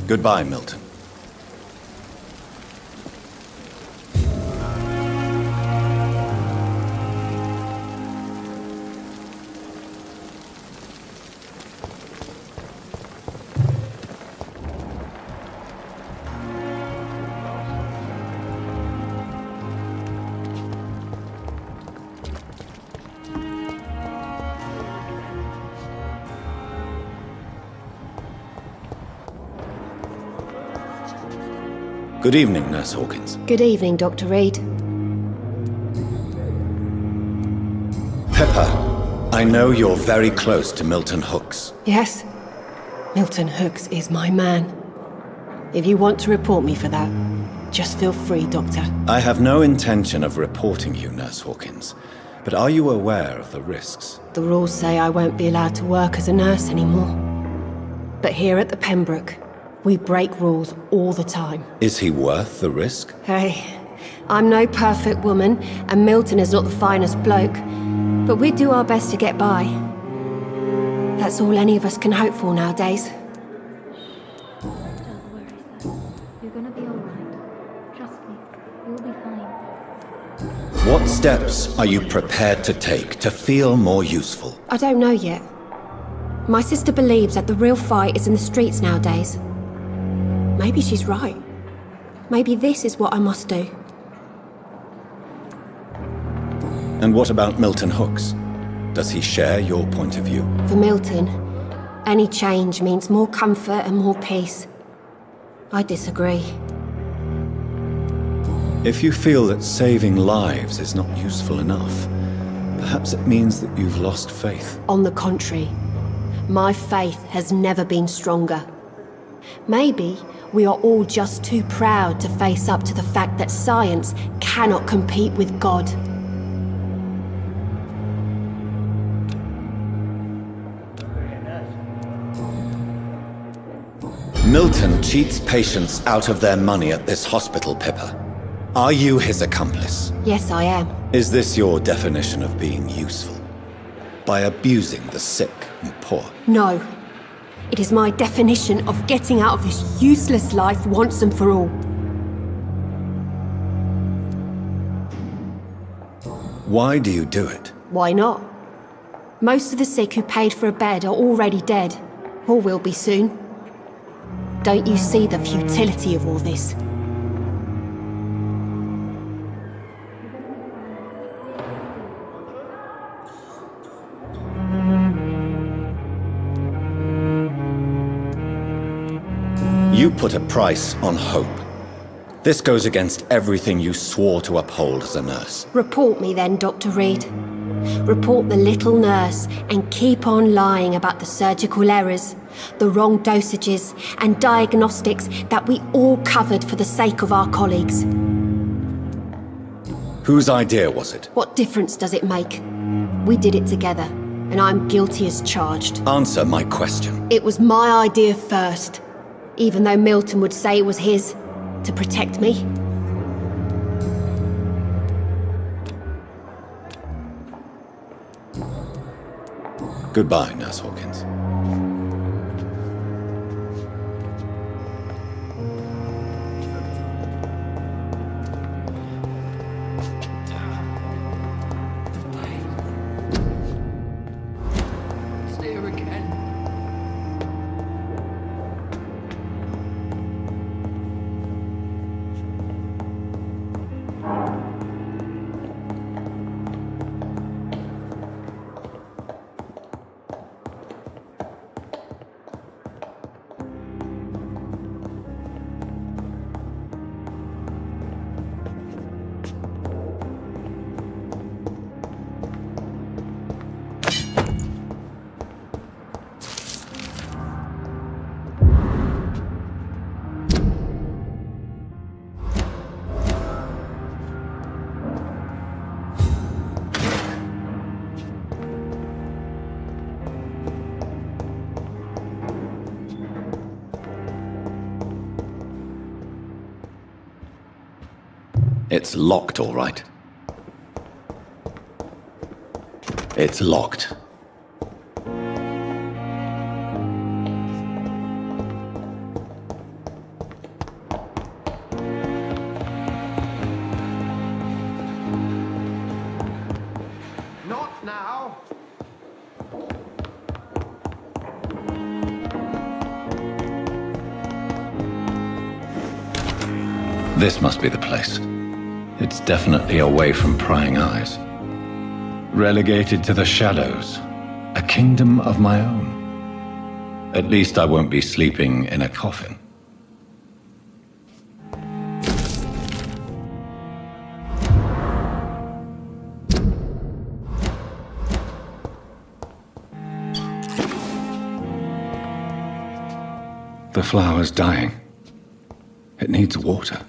Goodbye, Milton. Good evening, Nurse Hawkins. Good evening, Dr. Reed. Pippa, I know you're very close to Milton Hooks. Yes? Milton Hooks is my man. If you want to report me for that, just feel free, Doctor. I have no intention of reporting you, Nurse Hawkins. But are you aware of the risks? The rules say I won't be allowed to work as a nurse anymore. But here at the Pembroke, we break rules all the time. Is he worth the risk? Hey, I'm no perfect woman, and Milton is not the finest bloke. But we do our best to get by. That's all any of us can hope for nowadays. You're gonna be alright. Trust me, you'll be fine. What steps are you prepared to take to feel more useful? I don't know yet. My sister believes that the real fight is in the streets nowadays. Maybe she's right. Maybe this is what I must do. And what about Milton Hooks? Does he share your point of view? For Milton, any change means more comfort and more peace. I disagree. If you feel that saving lives is not useful enough, perhaps it means that you've lost faith. On the contrary, my faith has never been stronger. Maybe we are all just too proud to face up to the fact that science cannot compete with God. Milton cheats patients out of their money at this hospital, Pippa. Are you his accomplice? Yes, I am. Is this your definition of being useful? By abusing the sick and poor? No. It is my definition of getting out of this useless life once and for all. Why do you do it? Why not? Most of the sick who paid for a bed are already dead, or will be soon. Don't you see the futility of all this? You put a price on hope. This goes against everything you swore to uphold as a nurse. Report me then, Dr. Reed. Report the little nurse and keep on lying about the surgical errors, the wrong dosages and diagnostics that we all covered for the sake of our colleagues. Whose idea was it? What difference does it make? We did it together, and I'm guilty as charged. Answer my question. It was my idea first, even though Milton would say it was his, to protect me. Goodbye, Nurse Hawkins. It's locked, all right. It's locked. Not now. This must be the place. It's definitely away from prying eyes. Relegated to the shadows. A kingdom of my own. At least I won't be sleeping in a coffin. The flower's dying. It needs water.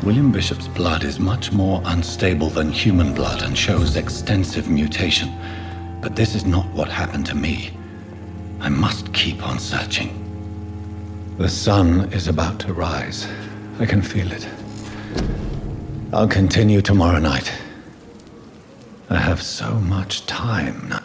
William Bishop's blood is much more unstable than human blood and shows extensive mutation. But this is not what happened to me. I must keep on searching. The sun is about to rise. I can feel it. I'll continue tomorrow night. I have so much time now.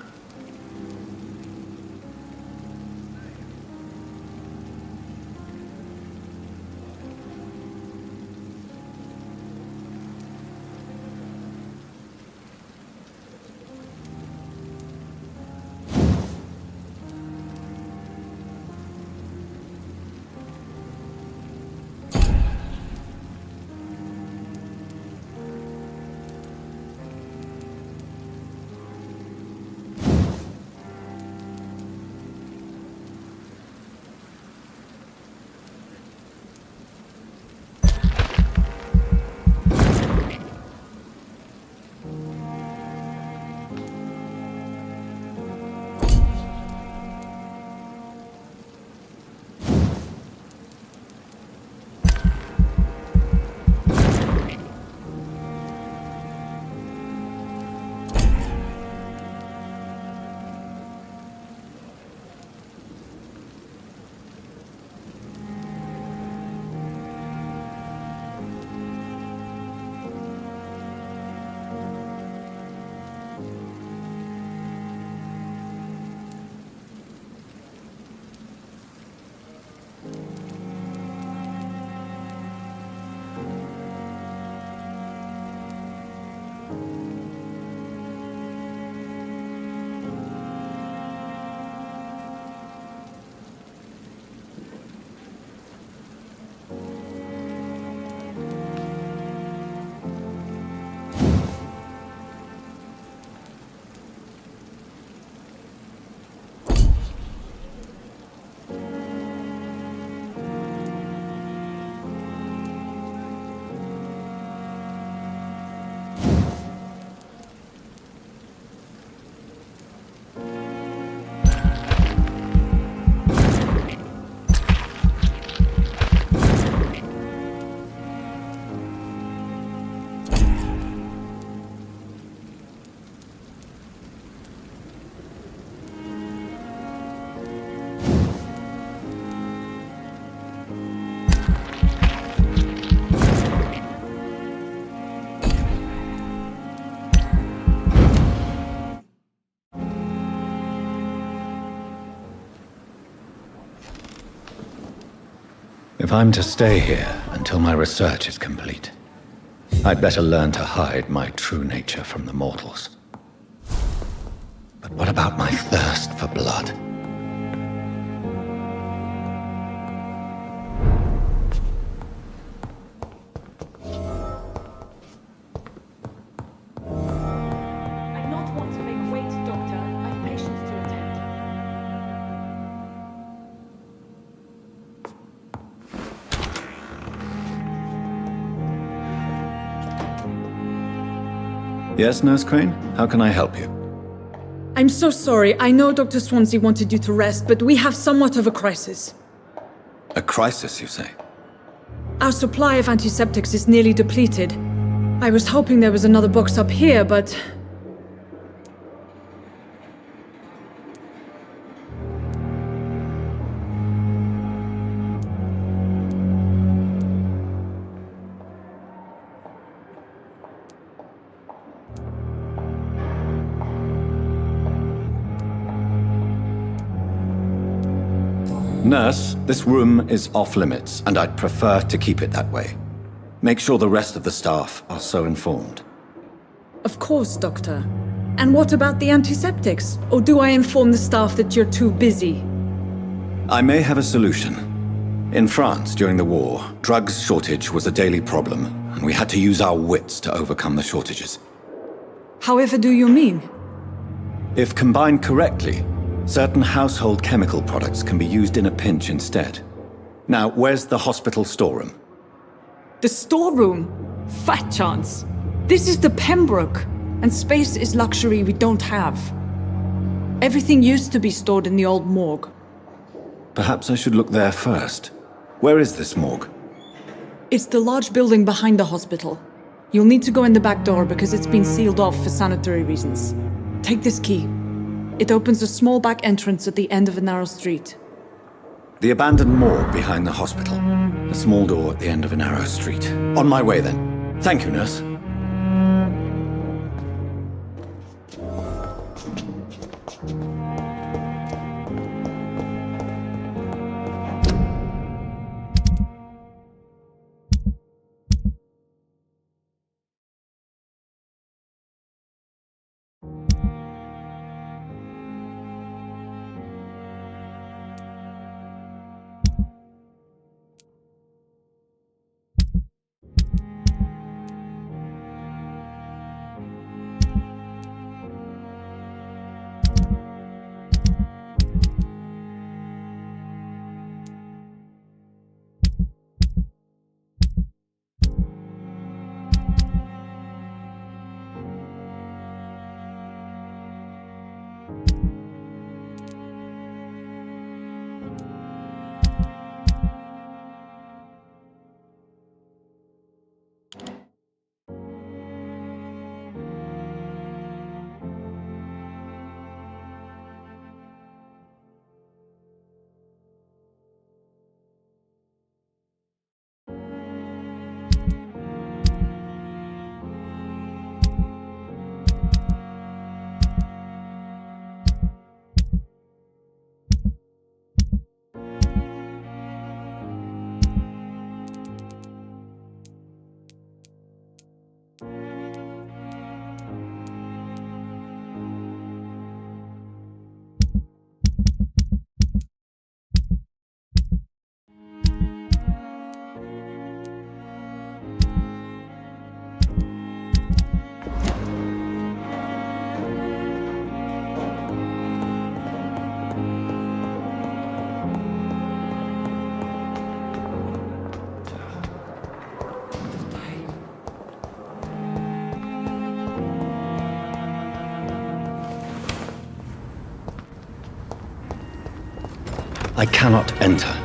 If I'm to stay here until my research is complete, I'd better learn to hide my true nature from the mortals. But what about my thirst for blood? I not want to make wait, Doctor. I've patients to attend. Yes, Nurse Crane? How can I help you? I'm so sorry. I know Dr. Swansea wanted you to rest, but we have somewhat of a crisis. A crisis, you say? Our supply of antiseptics is nearly depleted. I was hoping there was another box up here, but... Nurse, this room is off limits, and I'd prefer to keep it that way. Make sure the rest of the staff are so informed. Of course, Doctor. And what about the antiseptics? Or do I inform the staff that you're too busy? I may have a solution. In France, during the war, drugs shortage was a daily problem, and we had to use our wits to overcome the shortages. However do you mean? If combined correctly, certain household chemical products can be used in a pinch instead. Now, where's the hospital storeroom? The storeroom? Fat chance. This is the Pembroke, and space is luxury we don't have. Everything used to be stored in the old morgue. Perhaps I should look there first. Where is this morgue? It's the large building behind the hospital. You'll need to go in the back door because it's been sealed off for sanitary reasons. Take this key. It opens a small back entrance at the end of a narrow street. The abandoned morgue behind the hospital. A small door at the end of a narrow street. On my way then. Thank you, nurse. I cannot enter.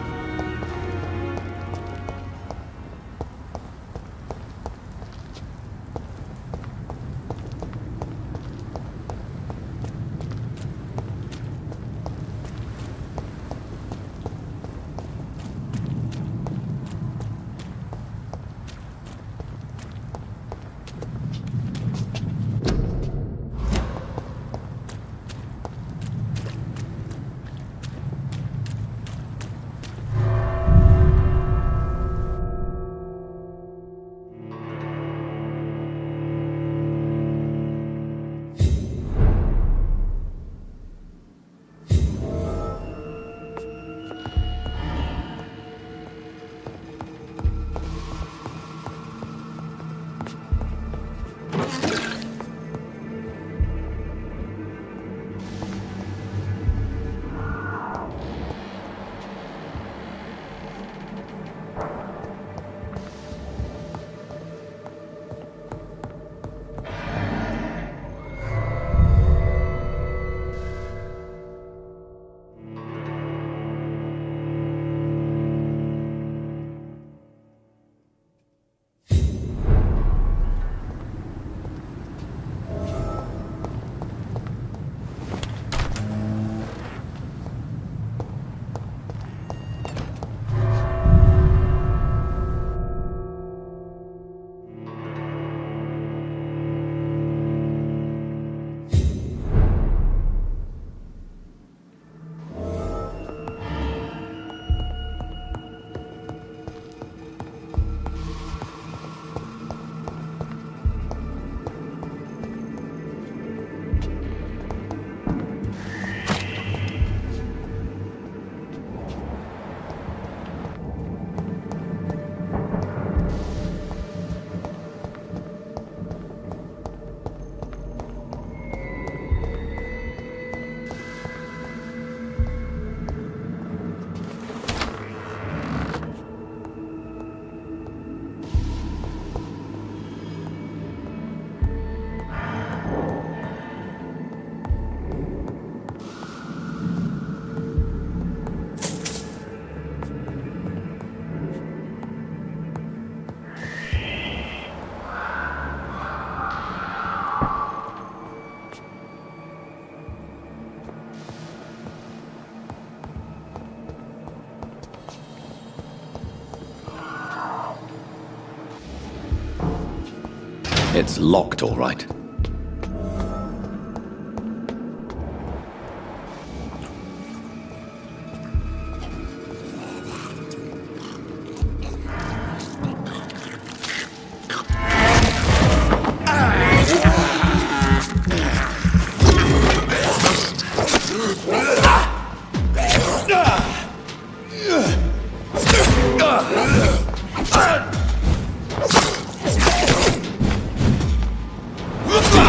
It's locked, all right.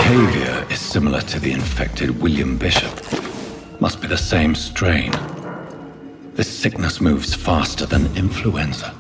Behavior is similar to the infected William Bishop. Must be the same strain. This sickness moves faster than influenza.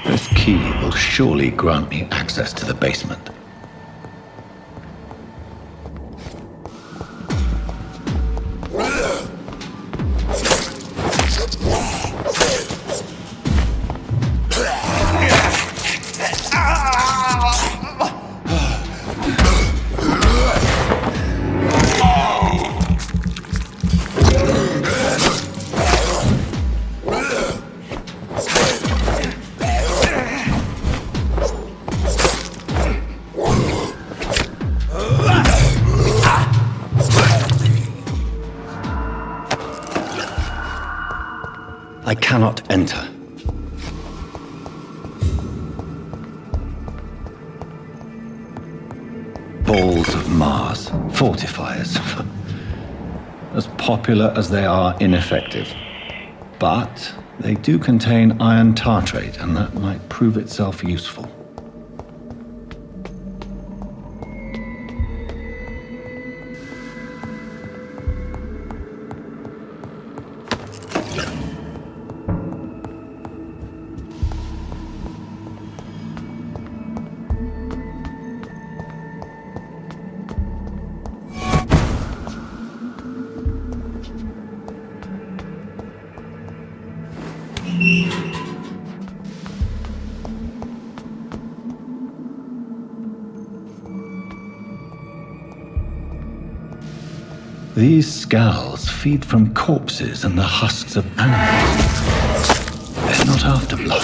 This key will surely grant me access to the basement. I cannot enter. Balls of Mars, fortifiers. As popular as they are ineffective. But they do contain iron tartrate, and that might prove itself useful. These scowls feed from corpses and the husks of animals. They're not after blood.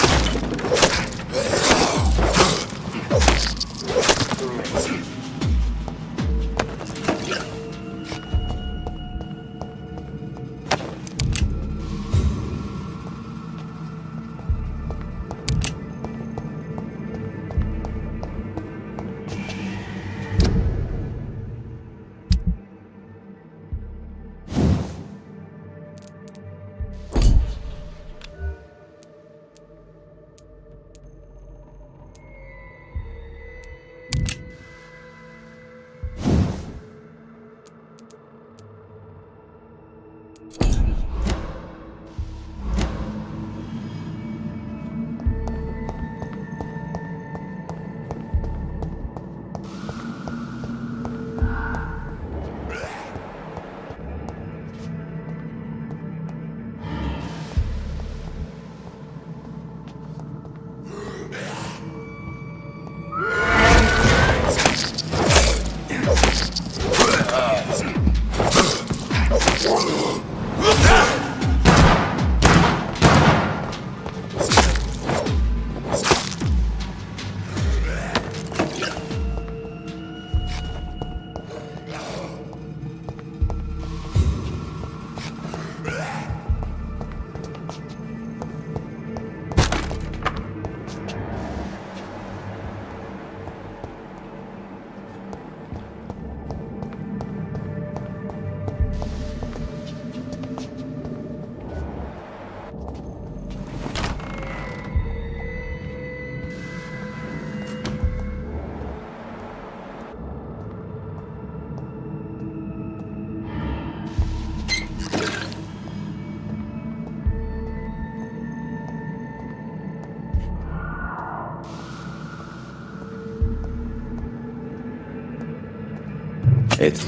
It's...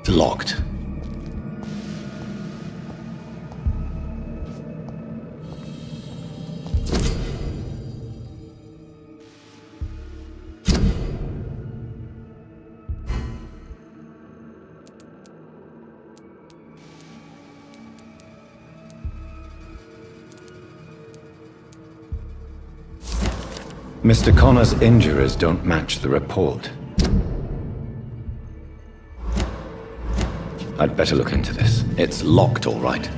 locked. Mr. Connor's injuries don't match the report. I'd better look into this. It's locked, all right.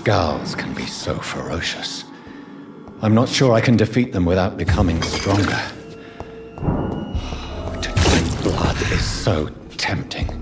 Scowls can be so ferocious. I'm not sure I can defeat them without becoming stronger. To drink blood is so tempting.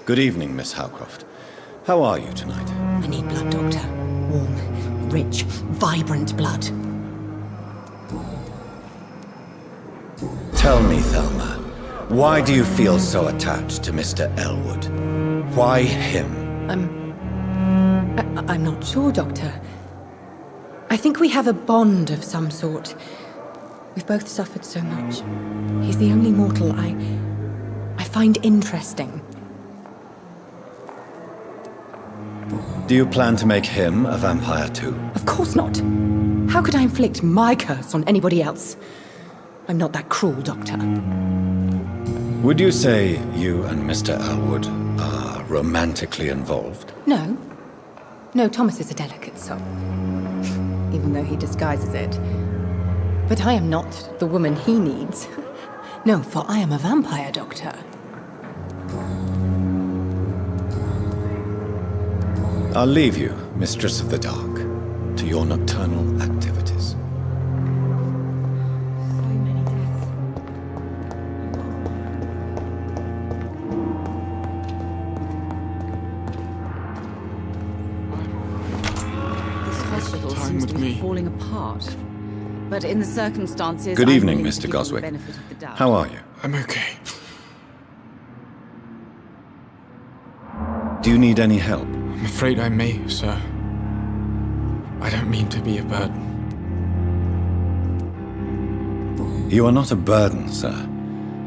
Good evening, Miss Howcroft. How are you tonight? I need blood, Doctor. Warm, rich, vibrant blood. Tell me, Thelma, why do you feel so attached to Mr. Elwood? Why him? I'm not sure, Doctor. I think we have a bond of some sort. We've both suffered so much. He's the only mortal I find interesting. Do you plan to make him a vampire too? Of course not. How could I inflict my curse on anybody else? I'm not that cruel, Doctor. Would you say you and Mr. Elwood are romantically involved? No. No, Thomas is a delicate soul. Even though he disguises it. But I am not the woman he needs. No, for I am a vampire, Doctor. I'll leave you, Mistress of the Dark, to your nocturnal activities. Seems to be falling apart. But in the circumstances... Good evening, I'm willing to Mr. give you the Goswick. benefit of the doubt. How are you? I'm okay. Do you need any help? I'm afraid I may, sir. I don't mean to be a burden. You are not a burden, sir.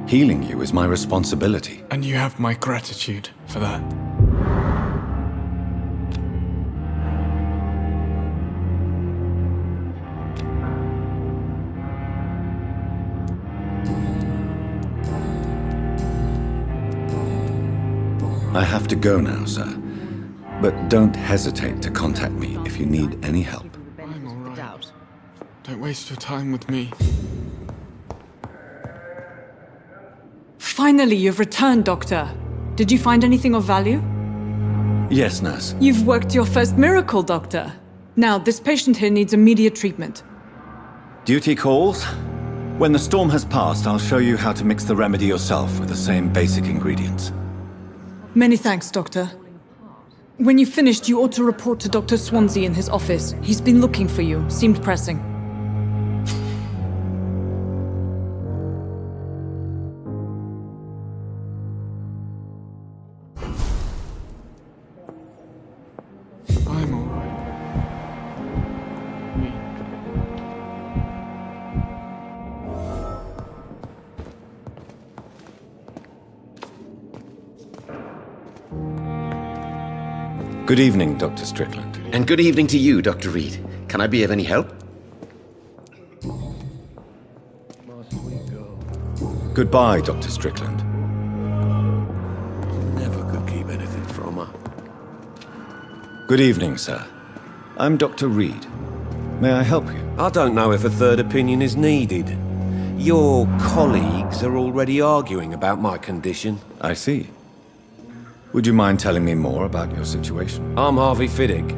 Healing you is my responsibility. And you have my gratitude for that. I have to go now, sir. But don't hesitate to contact me if you need any help. I'm all right. Don't waste your time with me. Finally, you've returned, Doctor. Did you find anything of value? Yes, nurse. You've worked your first miracle, Doctor. Now, this patient here needs immediate treatment. Duty calls. When the storm has passed, I'll show you how to mix the remedy yourself with the same basic ingredients. Many thanks, Doctor. When you've finished, you ought to report to Dr. Swansea in his office. He's been looking for you. Seemed pressing. I'm all right. Good evening, Dr. Strickland. And good evening to you, Dr. Reed. Can I be of any help? Goodbye, Dr. Strickland. Never could keep anything from her. Good evening, sir. I'm Dr. Reed. May I help you? I don't know if a third opinion is needed. Your colleagues are already arguing about my condition. I see. Would you mind telling me more about your situation? I'm Harvey Fiddick.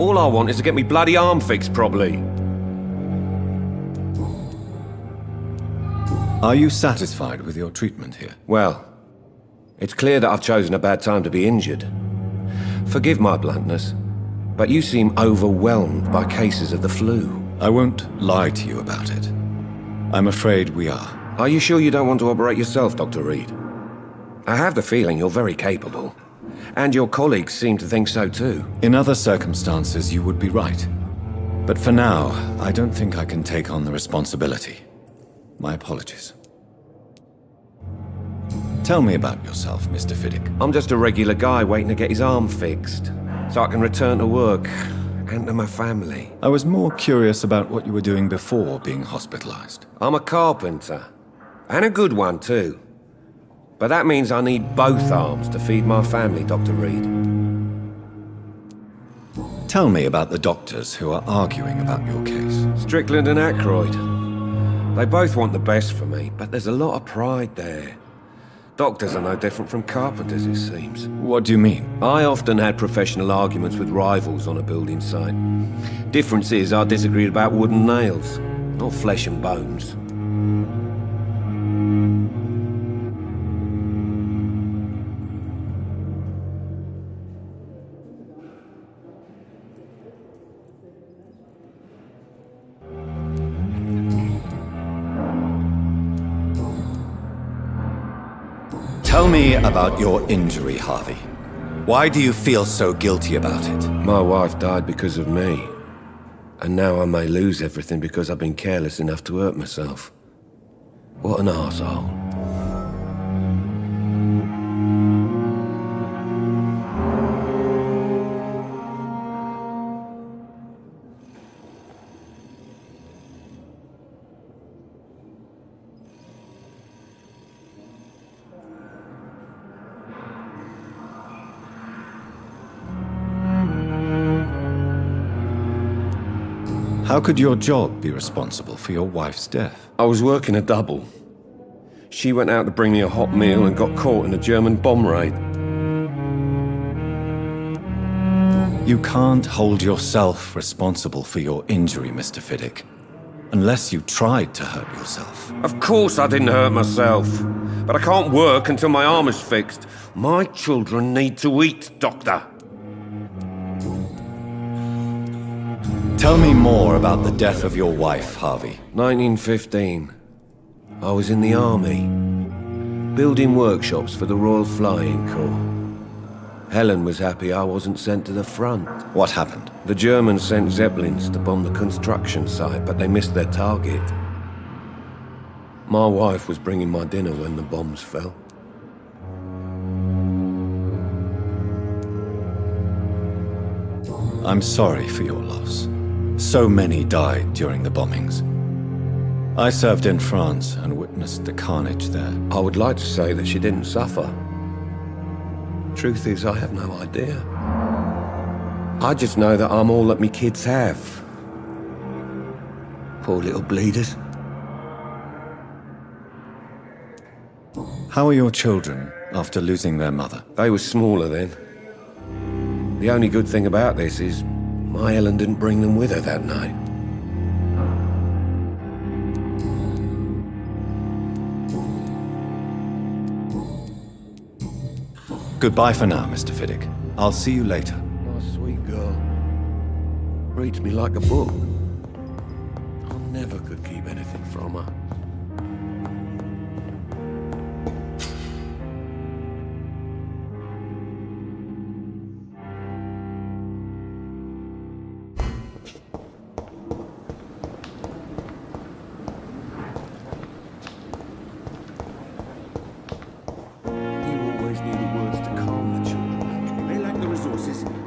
All I want is to get me bloody arm fixed properly. Are you satisfied with your treatment here? Well, it's clear that I've chosen a bad time to be injured. Forgive my bluntness, but you seem overwhelmed by cases of the flu. I won't lie to you about it. I'm afraid we are. Are you sure you don't want to operate yourself, Dr. Reed? I have the feeling you're very capable. And your colleagues seem to think so too. In other circumstances, you would be right. But for now, I don't think I can take on the responsibility. My apologies. Tell me about yourself, Mr. Fiddick. I'm just a regular guy waiting to get his arm fixed, so I can return to work and to my family. I was more curious about what you were doing before being hospitalized. I'm a carpenter, and a good one too. But that means I need both arms to feed my family, Dr. Reed. Tell me about the doctors who are arguing about your case. Strickland and Aykroyd. They both want the best for me, but there's a lot of pride there. Doctors are no different from carpenters, it seems. What do you mean? I often had professional arguments with rivals on a building site. Difference is I disagreed about wooden nails, not flesh and bones. Tell me about your injury, Harvey. Why do you feel so guilty about it? My wife died because of me. And now I may lose everything because I've been careless enough to hurt myself. What an arsehole. How could your job be responsible for your wife's death? I was working a double. She went out to bring me a hot meal and got caught in a German bomb raid. You can't hold yourself responsible for your injury, Mr. Fiddick. Unless you tried to hurt yourself. Of course I didn't hurt myself. But I can't work until my arm is fixed. My children need to eat, Doctor. Tell me more about the death of your wife, Harvey. 1915. I was in the army, building workshops for the Royal Flying Corps. Helen was happy I wasn't sent to the front. What happened? The Germans sent Zeppelins to bomb the construction site, but they missed their target. My wife was bringing my dinner when the bombs fell. I'm sorry for your loss. So many died during the bombings. I served in France and witnessed the carnage there. I would like to say that she didn't suffer. Truth is, I have no idea. I just know that I'm all that me kids have. Poor little bleeders. How are your children after losing their mother? They were smaller then. The only good thing about this is my Helen didn't bring them with her that night. Goodbye for now, Mr. Fiddick. I'll see you later. My sweet girl. Reads me like a book. I never could keep anything from her.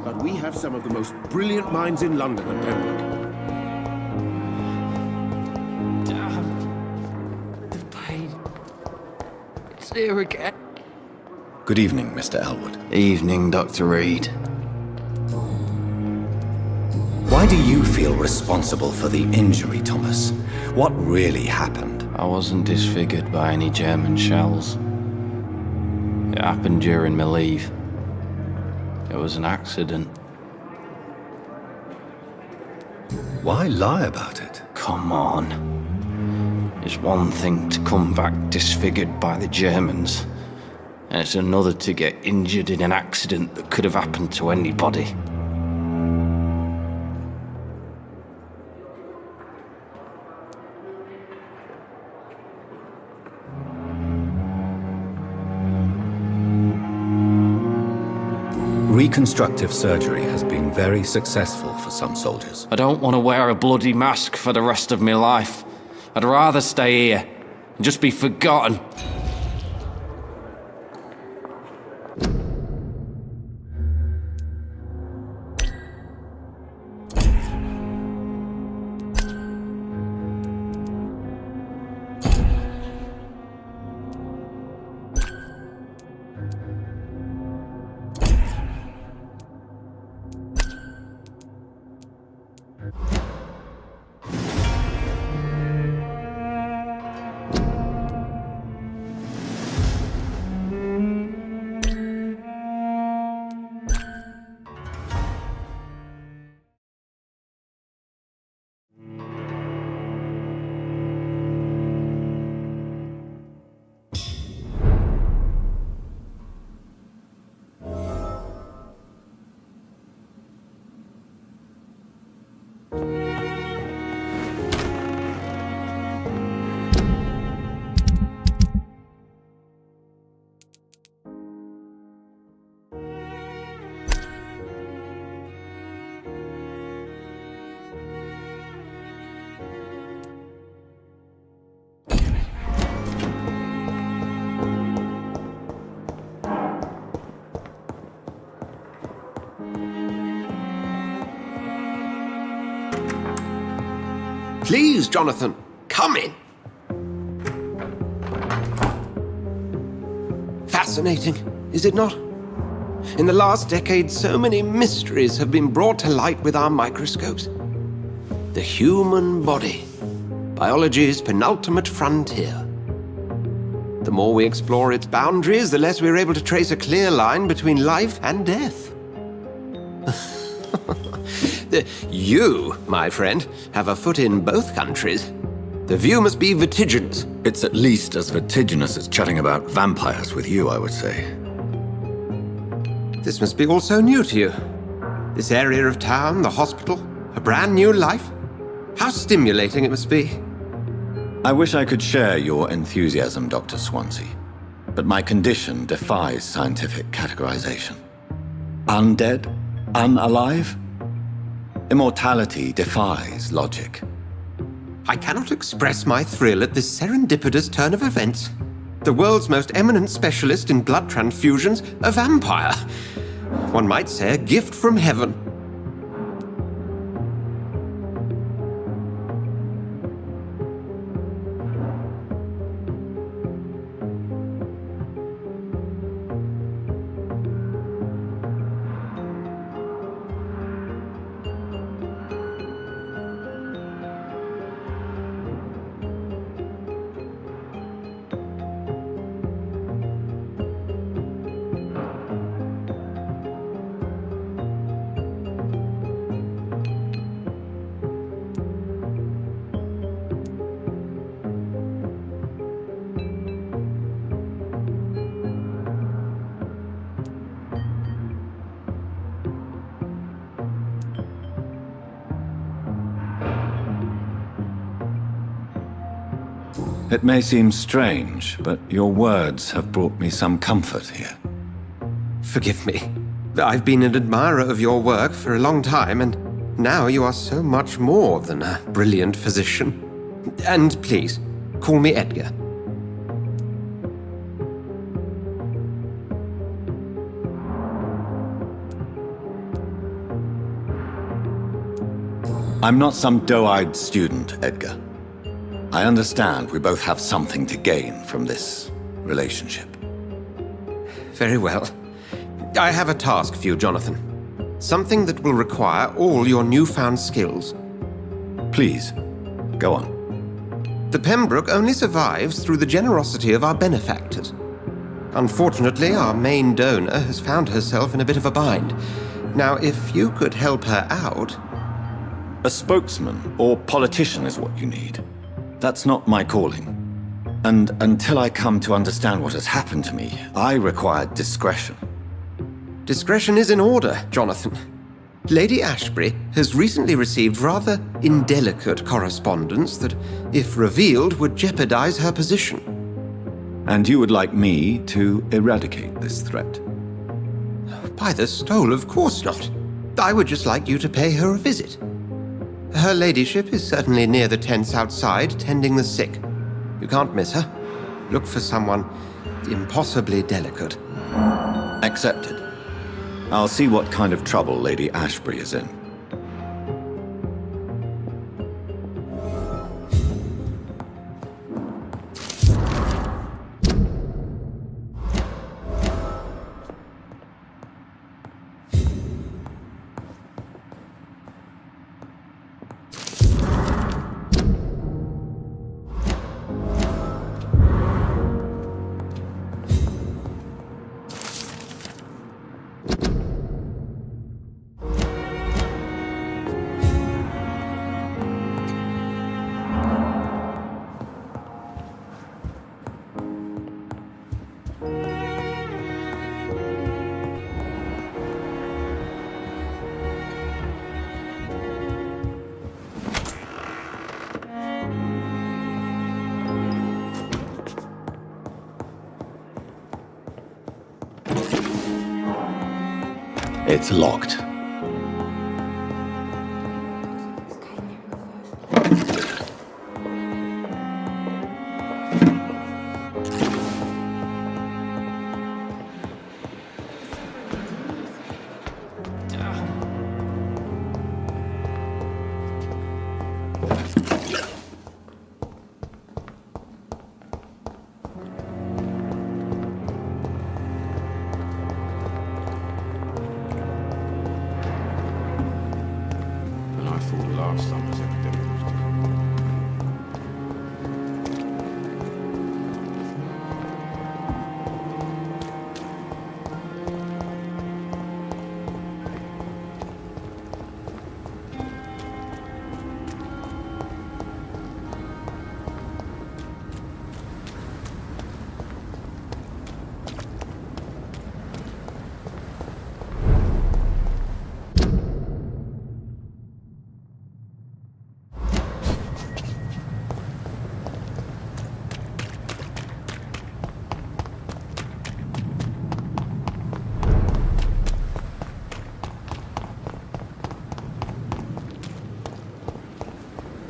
But we have some of the most brilliant minds in London at Pembroke. Damn. The pain. It's here again. Good evening, Mr. Elwood. Evening, Dr. Reed. Why do you feel responsible for the injury, Thomas? What really happened? I wasn't disfigured by any German shells. It happened during my leave. It was an accident. Why lie about it? Come on. It's one thing to come back disfigured by the Germans, and it's another to get injured in an accident that could have happened to anybody. Reconstructive surgery has been very successful for some soldiers. I don't want to wear a bloody mask for the rest of my life. I'd rather stay here and just be forgotten. Please, Jonathan, come in. Fascinating, is it not? In the last decade, so many mysteries have been brought to light with our microscopes. The human body, biology's penultimate frontier. The more we explore its boundaries, the less we're able to trace a clear line between life and death. You, my friend, have a foot in both countries. The view must be vertiginous. It's at least as vertiginous as chatting about vampires with you, I would say. This must be all so new to you. This area of town, the hospital, a brand new life. How stimulating it must be. I wish I could share your enthusiasm, Dr. Swansea, but my condition defies scientific categorization. Undead? Unalive? Immortality defies logic. I cannot express my thrill at this serendipitous turn of events. The world's most eminent specialist in blood transfusions, a vampire. One might say a gift from heaven. It may seem strange, but your words have brought me some comfort here. Forgive me. I've been an admirer of your work for a long time, and now you are so much more than a brilliant physician. And please, call me Edgar. I'm not some doe-eyed student, Edgar. I understand we both have something to gain from this relationship. Very well. I have a task for you, Jonathan. Something that will require all your newfound skills. Please, go on. The Pembroke only survives through the generosity of our benefactors. Unfortunately, our main donor has found herself in a bit of a bind. Now, if you could help her out... A spokesman or politician is what you need. That's not my calling. And until I come to understand what has happened to me, I require discretion. Discretion is in order, Jonathan. Lady Ashbury has recently received rather indelicate correspondence that, if revealed, would jeopardize her position. And you would like me to eradicate this threat? By the stole, of course not. I would just like you to pay her a visit. Her ladyship is certainly near the tents outside, tending the sick. You can't miss her. Look for someone impossibly delicate. Accepted. I'll see what kind of trouble Lady Ashbury is in. It's locked.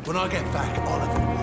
When I get back, I'll have a word.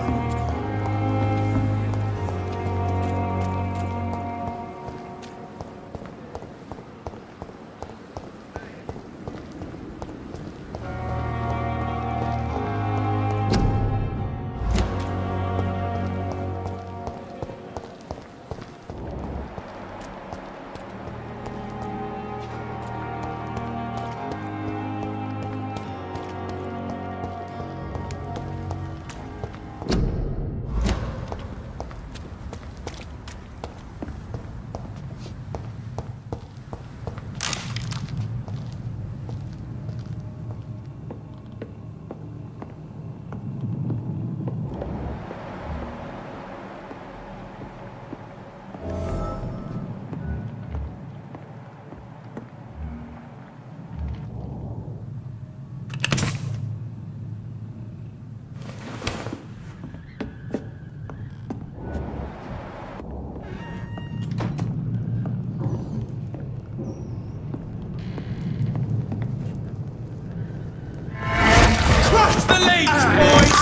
Crush the leech, boys!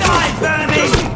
Die, Bernie!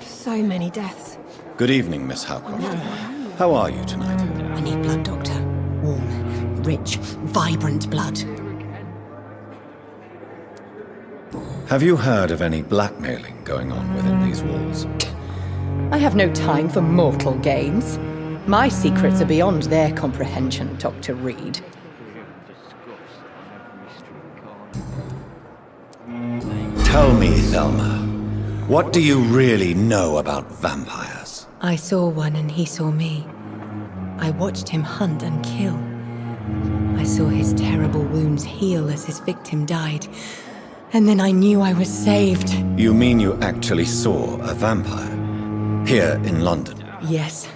So many deaths. Good evening, Miss Howcroft. How are you tonight? I need blood, Doctor. Warm, rich, vibrant blood. Have you heard of any blackmailing going on within these walls? I have no time for mortal games. My secrets are beyond their comprehension, Dr. Reed. Tell me, Thelma, what do you really know about vampires? I saw one and he saw me. I watched him hunt and kill. I saw his terrible wounds heal as his victim died. And then I knew I was saved. You mean you actually saw a vampire? Here in London? Yes.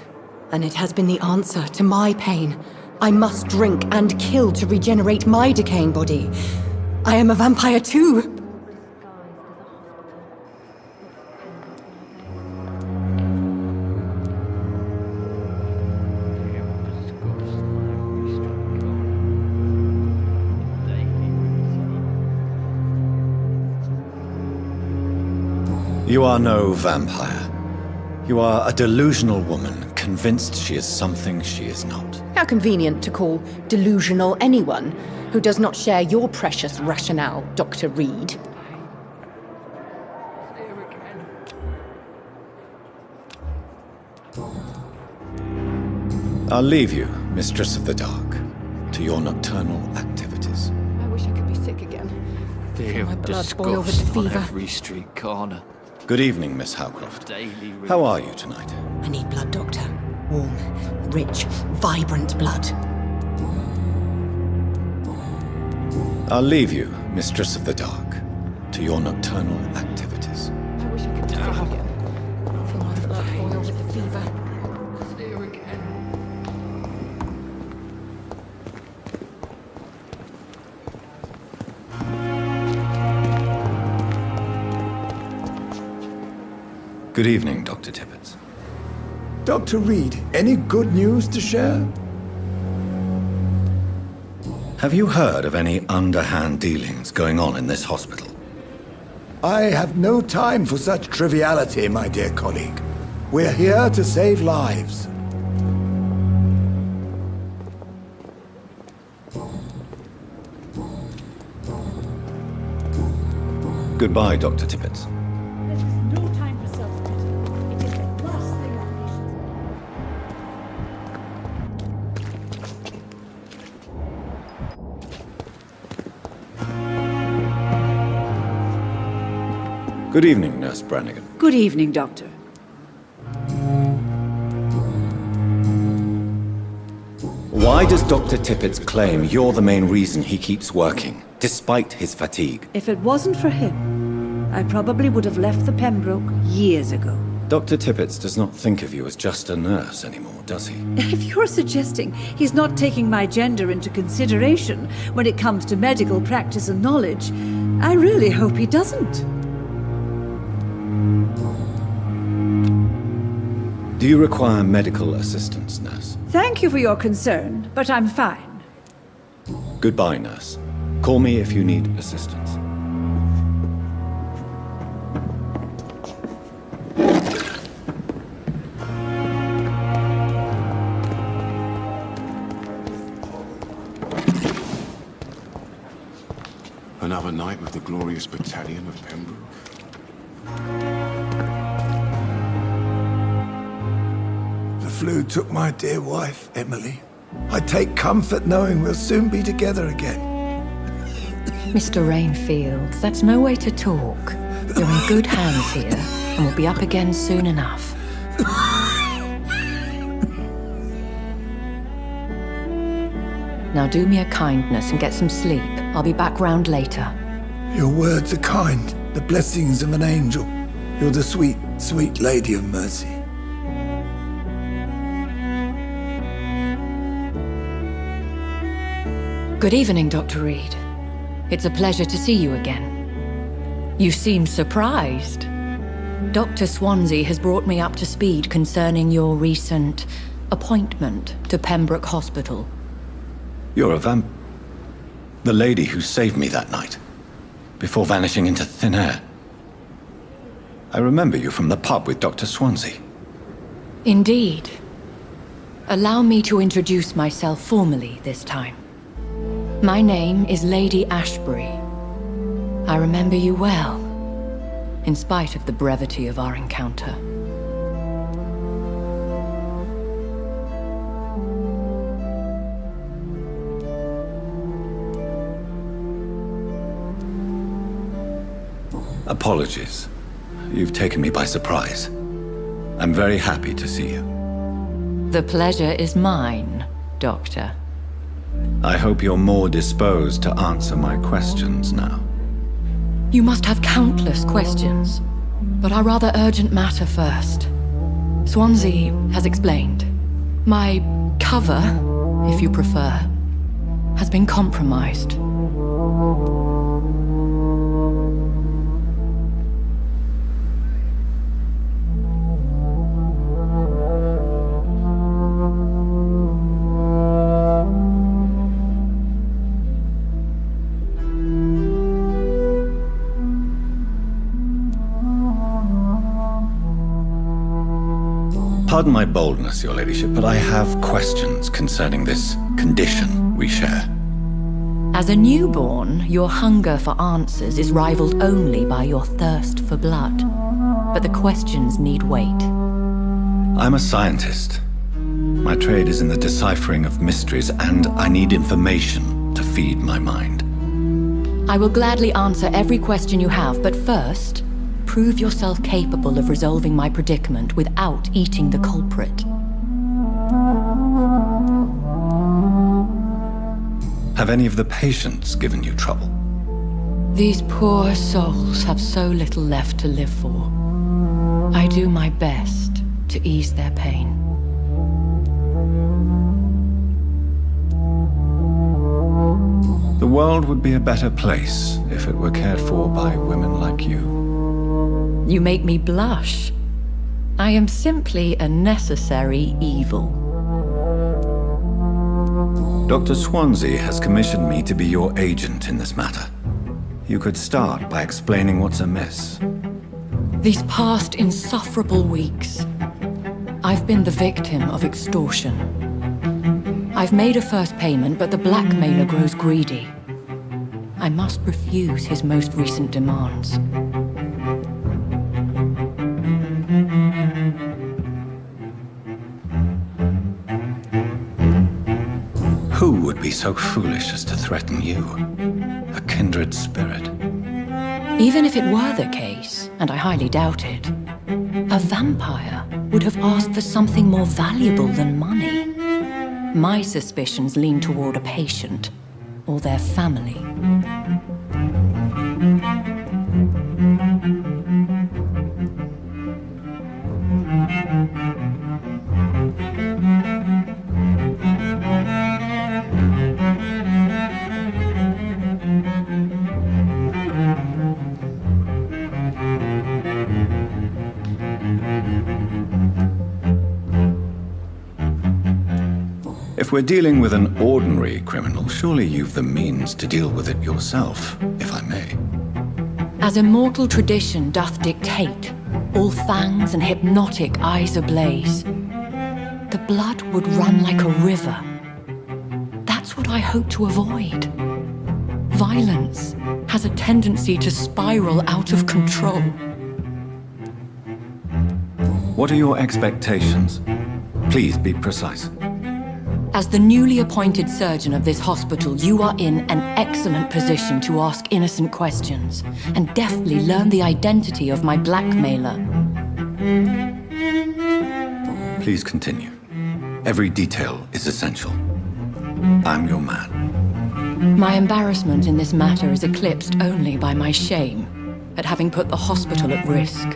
And it has been the answer to my pain. I must drink and kill to regenerate my decaying body. I am a vampire too. You are no vampire. You are a delusional woman, convinced she is something she is not. How convenient to call delusional anyone who does not share your precious rationale, Dr. Reed. I'll leave you, Mistress of the Dark, to your nocturnal activities. I wish I could be sick again. Feel my blood boil with disgust on fever. every street corner. Good evening, Miss Howcroft. How are you tonight? I need blood, Doctor. Warm, rich, vibrant blood. I'll leave you, Mistress of the Dark, to your nocturnal activities. I wish I could be sick again. Feel my blood boil with the fever. Good evening, Dr. Tippett. Dr. Reed, any good news to share? Have you heard of any underhand dealings going on in this hospital? I have no time for such triviality, my dear colleague. We're here to save lives. Goodbye, Dr. Tippett. No time for self-pity. It is the last thing our nations... Good evening, Nurse Brannigan. Good evening, Doctor. Why does Dr. Tippett claim you're the main reason he keeps working, despite his fatigue? If it wasn't for him, I probably would have left the Pembroke years ago. Dr. Tippett does not think of you as just a nurse anymore, does he? If you're suggesting he's not taking my gender into consideration when it comes to medical practice and knowledge, I really hope he doesn't. Do you require medical assistance, nurse? Thank you for your concern, but I'm fine. Goodbye, nurse. Call me if you need assistance. Another night with the glorious battalion of Pembroke. The flu took my dear wife, Emily. I take comfort knowing we'll soon be together again. Mr. Rainfield, that's no way to talk. You're in good hands here, and we'll be up again soon enough. Now do me a kindness and get some sleep. I'll be back round later. Your words are kind, the blessings of an angel. You're the sweet, sweet Lady of Mercy. Good evening, Dr. Reed. It's a pleasure to see you again. You seem surprised. Dr. Swansea has brought me up to speed concerning your recent appointment to Pembroke Hospital. You're a the lady who saved me that night, before vanishing into thin air. I remember you from the pub with Dr. Swansea. Indeed. Allow me to introduce myself formally this time. My name is Lady Ashbury. I remember you well, in spite of the brevity of our encounter. Apologies. You've taken me by surprise. I'm very happy to see you. The pleasure is mine, Doctor. I hope you're more disposed to answer my questions now. You must have countless questions, but our rather urgent matter first. Swansea has explained. My cover, if you prefer, has been compromised. Pardon my boldness, Your Ladyship, but I have questions concerning this condition we share. As a newborn, your hunger for answers is rivaled only by your thirst for blood. But the questions need wait. I'm a scientist. My trade is in the deciphering of mysteries, and I need information to feed my mind. I will gladly answer every question you have, but first, prove yourself capable of resolving my predicament without eating the culprit. Have any of the patients given you trouble? These poor souls have so little left to live for. I do my best to ease their pain. The world would be a better place if it were cared for by women like you. You make me blush. I am simply a necessary evil. Dr. Swansea has commissioned me to be your agent in this matter. You could start by explaining what's amiss. These past insufferable weeks, I've been the victim of extortion. I've made a first payment, but the blackmailer grows greedy. I must refuse his most recent demands. Who would be so foolish as to threaten you? A kindred spirit. Even if it were the case, and I highly doubt it, a vampire would have asked for something more valuable than money. My suspicions lean toward a patient or their family. If we're dealing with an ordinary criminal, surely you've the means to deal with it yourself, if I may. As immortal tradition doth dictate, all fangs and hypnotic eyes ablaze, the blood would run like a river. That's what I hope to avoid. Violence has a tendency to spiral out of control. What are your expectations? Please be precise. As the newly appointed surgeon of this hospital, you are in an excellent position to ask innocent questions and deftly learn the identity of my blackmailer. Please continue. Every detail is essential. I'm your man. My embarrassment in this matter is eclipsed only by my shame at having put the hospital at risk.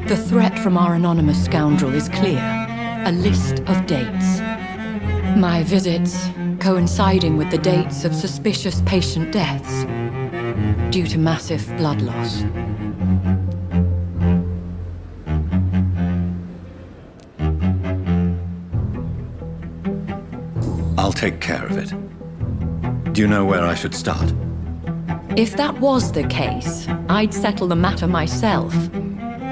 The threat from our anonymous scoundrel is clear. A list of dates. My visits coinciding with the dates of suspicious patient deaths due to massive blood loss. I'll take care of it. Do you know where I should start? If that was the case, I'd settle the matter myself.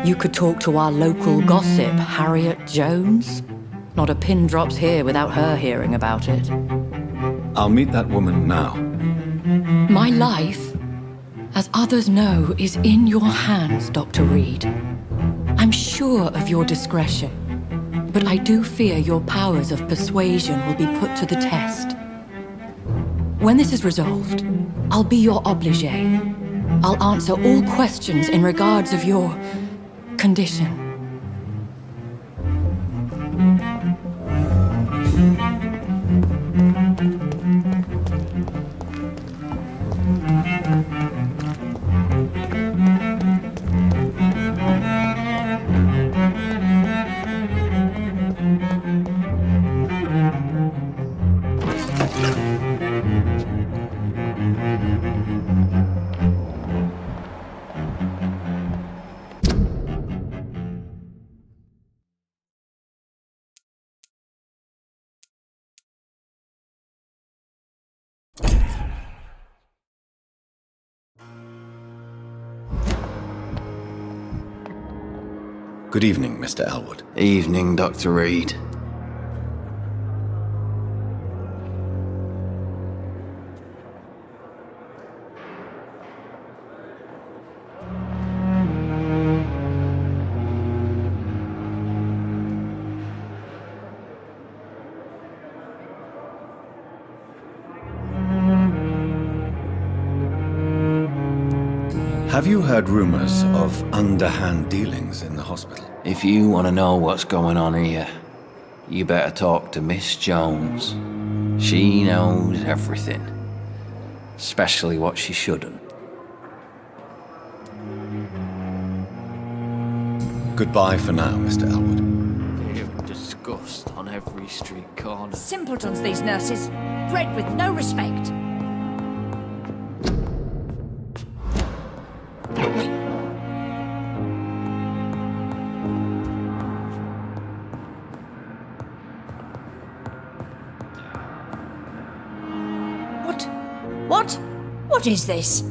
You could talk to our local gossip, Harriet Jones. Not a pin drops here without her hearing about it. I'll meet that woman now. My life, as others know, is in your hands, Dr. Reed. I'm sure of your discretion, but I do fear your powers of persuasion will be put to the test. When this is resolved, I'll be your obligé. I'll answer all questions in regards of your condition. Good evening, Mr. Elwood. Evening, Dr. Reed. Have you heard rumors of underhand dealings in the hospital? If you want to know what's going on here, you better talk to Miss Jones. She knows everything. Especially what she shouldn't. Goodbye for now, Mr. Elwood. Fear and disgust on every street corner. Simpletons, these nurses. Bred with no respect. What is this?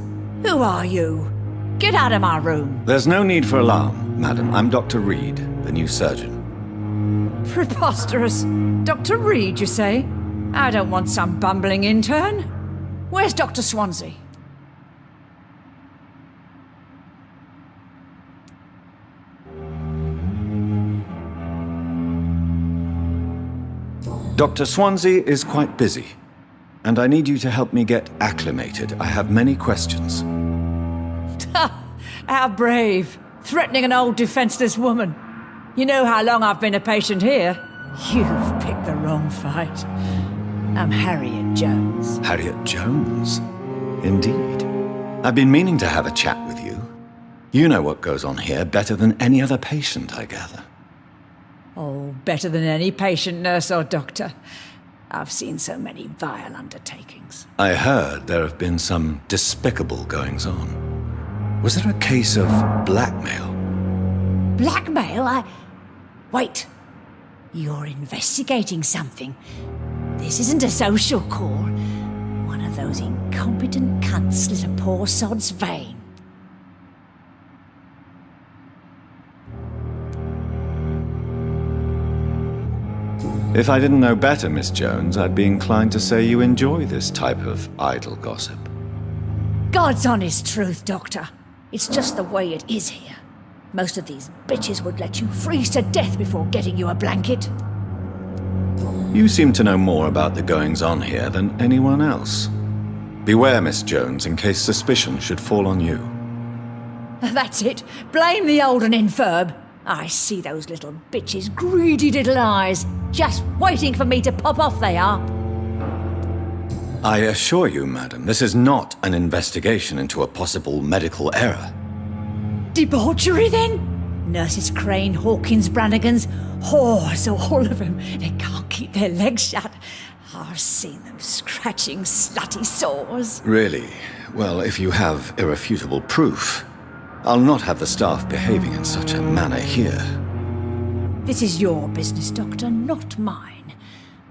Who are you? Get out of my room. There's no need for alarm, madam. I'm Dr. Reed, the new surgeon. Preposterous. Dr. Reed, you say? I don't want some bumbling intern. Where's Dr. Swansea? Dr. Swansea is quite busy, and I need you to help me get acclimated. I have many questions. How brave. Threatening an old defenseless woman. You know how long I've been a patient here? You've picked the wrong fight. I'm Harriet Jones. Harriet Jones? Indeed. I've been meaning to have a chat with you. You know what goes on here better than any other patient, I gather. Oh, better than any patient, nurse or doctor. I've seen so many vile undertakings. I heard there have been some despicable goings-on. Was there a case of blackmail? Blackmail? Wait. You're investigating something. This isn't a social call. One of those incompetent cunts slit a poor sod's vein. If I didn't know better, Miss Jones, I'd be inclined to say you enjoy this type of idle gossip. God's honest truth, Doctor. It's just the way it is here. Most of these bitches would let you freeze to death before getting you a blanket. You seem to know more about the goings-on here than anyone else. Beware, Miss Jones, in case suspicion should fall on you. That's it. Blame the old and infirm. I see those little bitches' greedy little eyes. Just waiting for me to pop off, they are. I assure you, madam, this is not an investigation into a possible medical error. Debauchery, then? Nurses Crane, Hawkins, Brannigans, whores, all of them. They can't keep their legs shut. I've seen them scratching slutty sores. Really? Well, if you have irrefutable proof, I'll not have the staff behaving in such a manner here. This is your business, Doctor, not mine.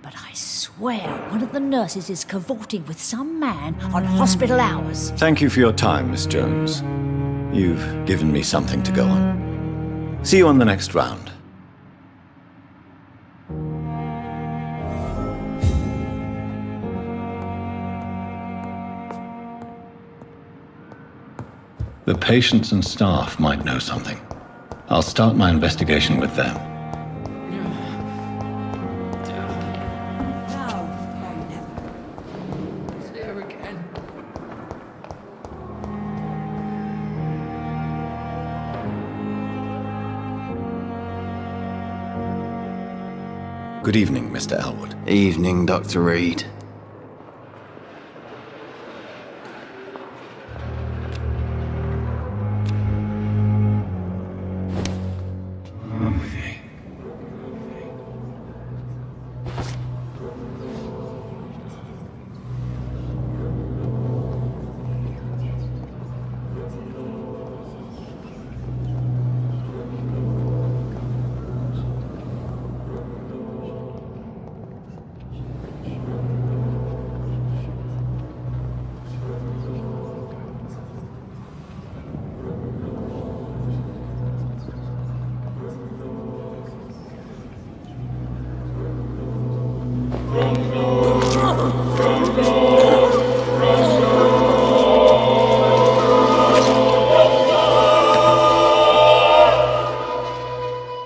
But I swear one of the nurses is cavorting with some man on hospital hours. Thank you for your time, Miss Jones. You've given me something to go on. See you on the next round. The patients and staff might know something. I'll start my investigation with them. Good evening, Mr. Elwood. Evening, Dr. Reed.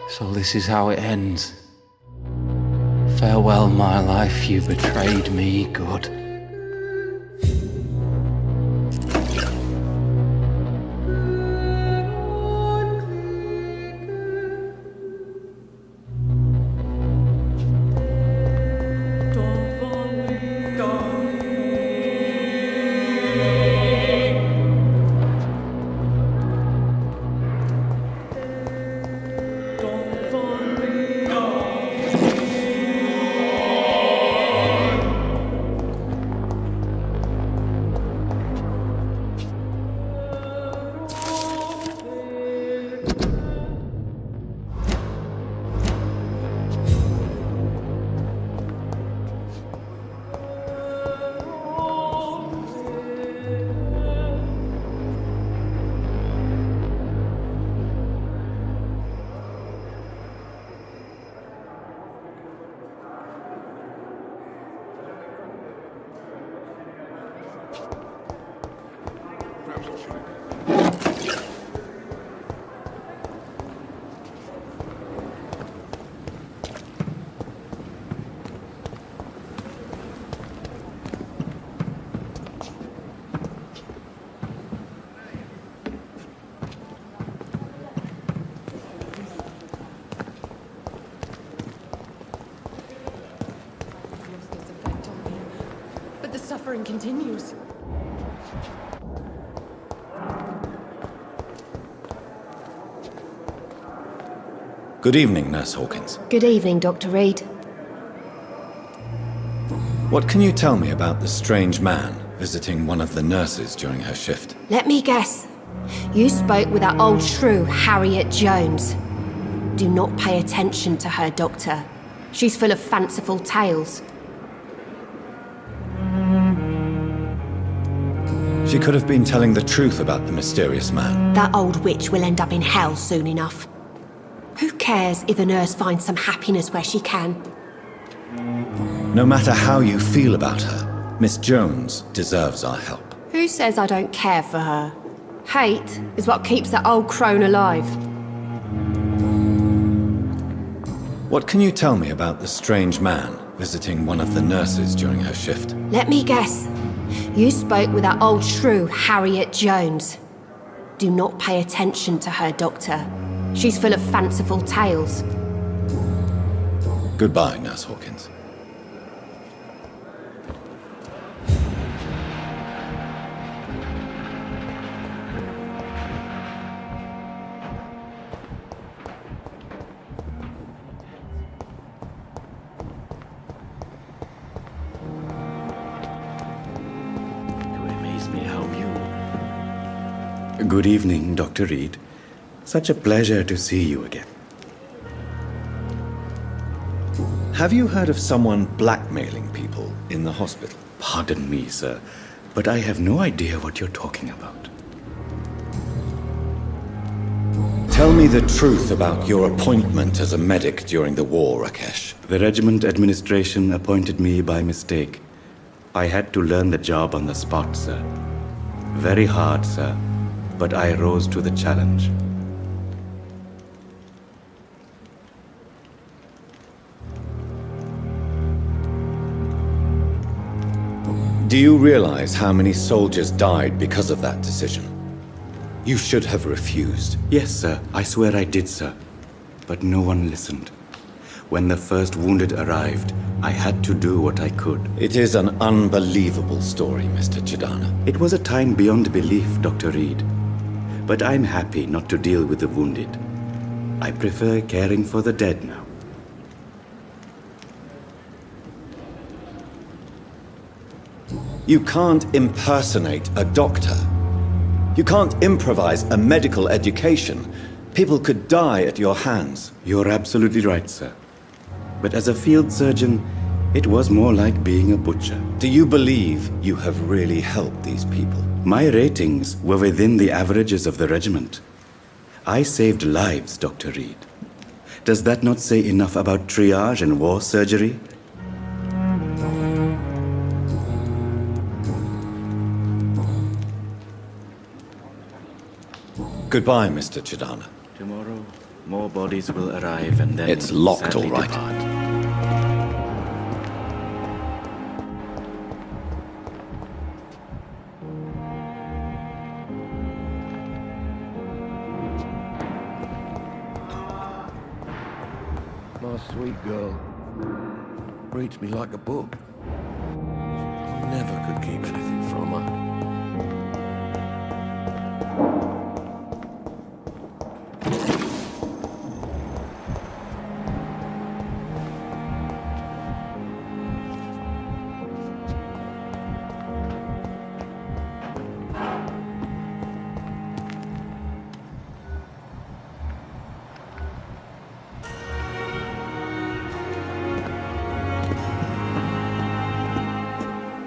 So this is how it ends. Farewell, my life, you betrayed me, good. But the suffering continues. Good evening, Nurse Hawkins. Good evening, Dr. Reed. What can you tell me about the strange man visiting one of the nurses during her shift? Let me guess. You spoke with that old shrew, Harriet Jones. Do not pay attention to her, Doctor. She's full of fanciful tales. She could have been telling the truth about the mysterious man. That old witch will end up in hell soon enough. Who cares if a nurse finds some happiness where she can? No matter how you feel about her, Miss Jones deserves our help. Who says I don't care for her? Hate is what keeps that old crone alive. What can you tell me about the strange man visiting one of the nurses during her shift? Let me guess. You spoke with that old shrew, Harriet Jones. Do not pay attention to her, Doctor. She's full of fanciful tales. Goodbye, Nurse Hawkins. Good evening, Dr. Reed. Such a pleasure to see you again. Have you heard of someone blackmailing people in the hospital? Pardon me, sir, but I have no idea what you're talking about. Tell me the truth about your appointment as a medic during the war, Rakesh. The regiment administration appointed me by mistake. I had to learn the job on the spot, sir. Very hard, sir, but I rose to the challenge. Do you realize how many soldiers died because of that decision? You should have refused. Yes, sir. I swear I did, sir. But no one listened. When the first wounded arrived, I had to do what I could. It is an unbelievable story, Mr. Chidana. It was a time beyond belief, Dr. Reed. But I'm happy not to deal with the wounded. I prefer caring for the dead now. You can't impersonate a doctor. You can't improvise a medical education. People could die at your hands. You're absolutely right, sir. But as a field surgeon, it was more like being a butcher. Do you believe you have really helped these people? My ratings were within the averages of the regiment. I saved lives, Dr. Reed. Does that not say enough about triage and war surgery? Goodbye, Mr. Chidana. Tomorrow, more bodies will arrive and then... It's locked, sadly all right. depart. My sweet girl. Reads me like a book. Never could keep anything from her.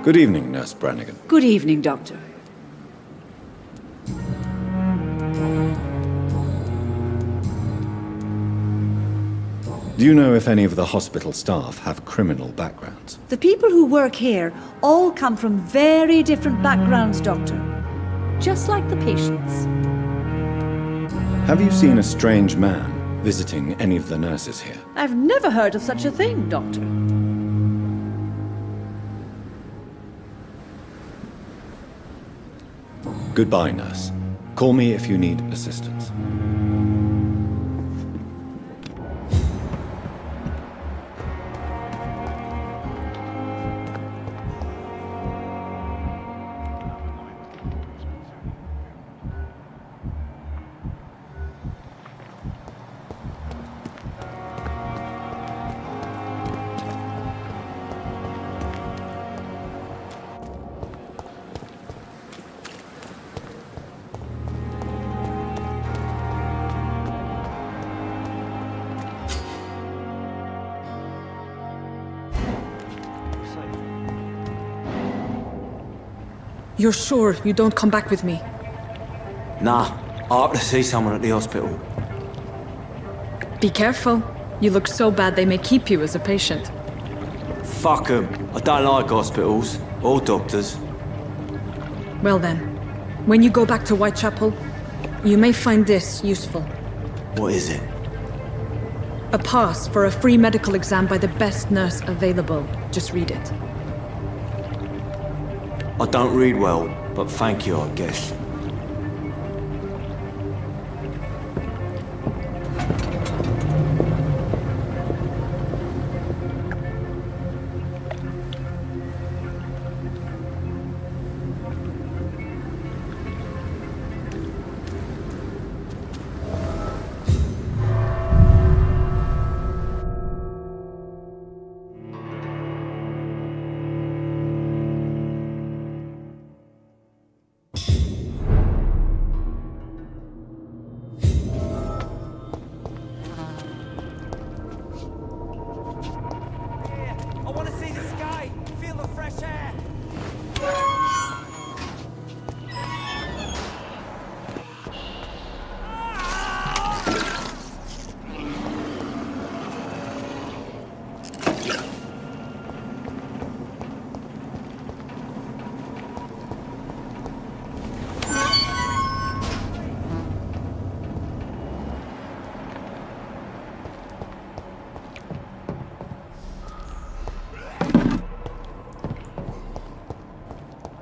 Good evening, Nurse Brannigan. Good evening, Doctor. Do you know if any of the hospital staff have criminal backgrounds? The people who work here all come from very different backgrounds, Doctor. Just like the patients. Have you seen a strange man visiting any of the nurses here? I've never heard of such a thing, Doctor. Goodbye, nurse. Call me if you need assistance. You're sure you don't come back with me? Nah, I have to see someone at the hospital. Be careful. You look so bad they may keep you as a patient. Fuck 'em. I don't like hospitals. Or doctors. Well then, when you go back to Whitechapel, you may find this useful. What is it? A pass for a free medical exam by the best nurse available. Just read it. I don't read well, but thank you, I guess.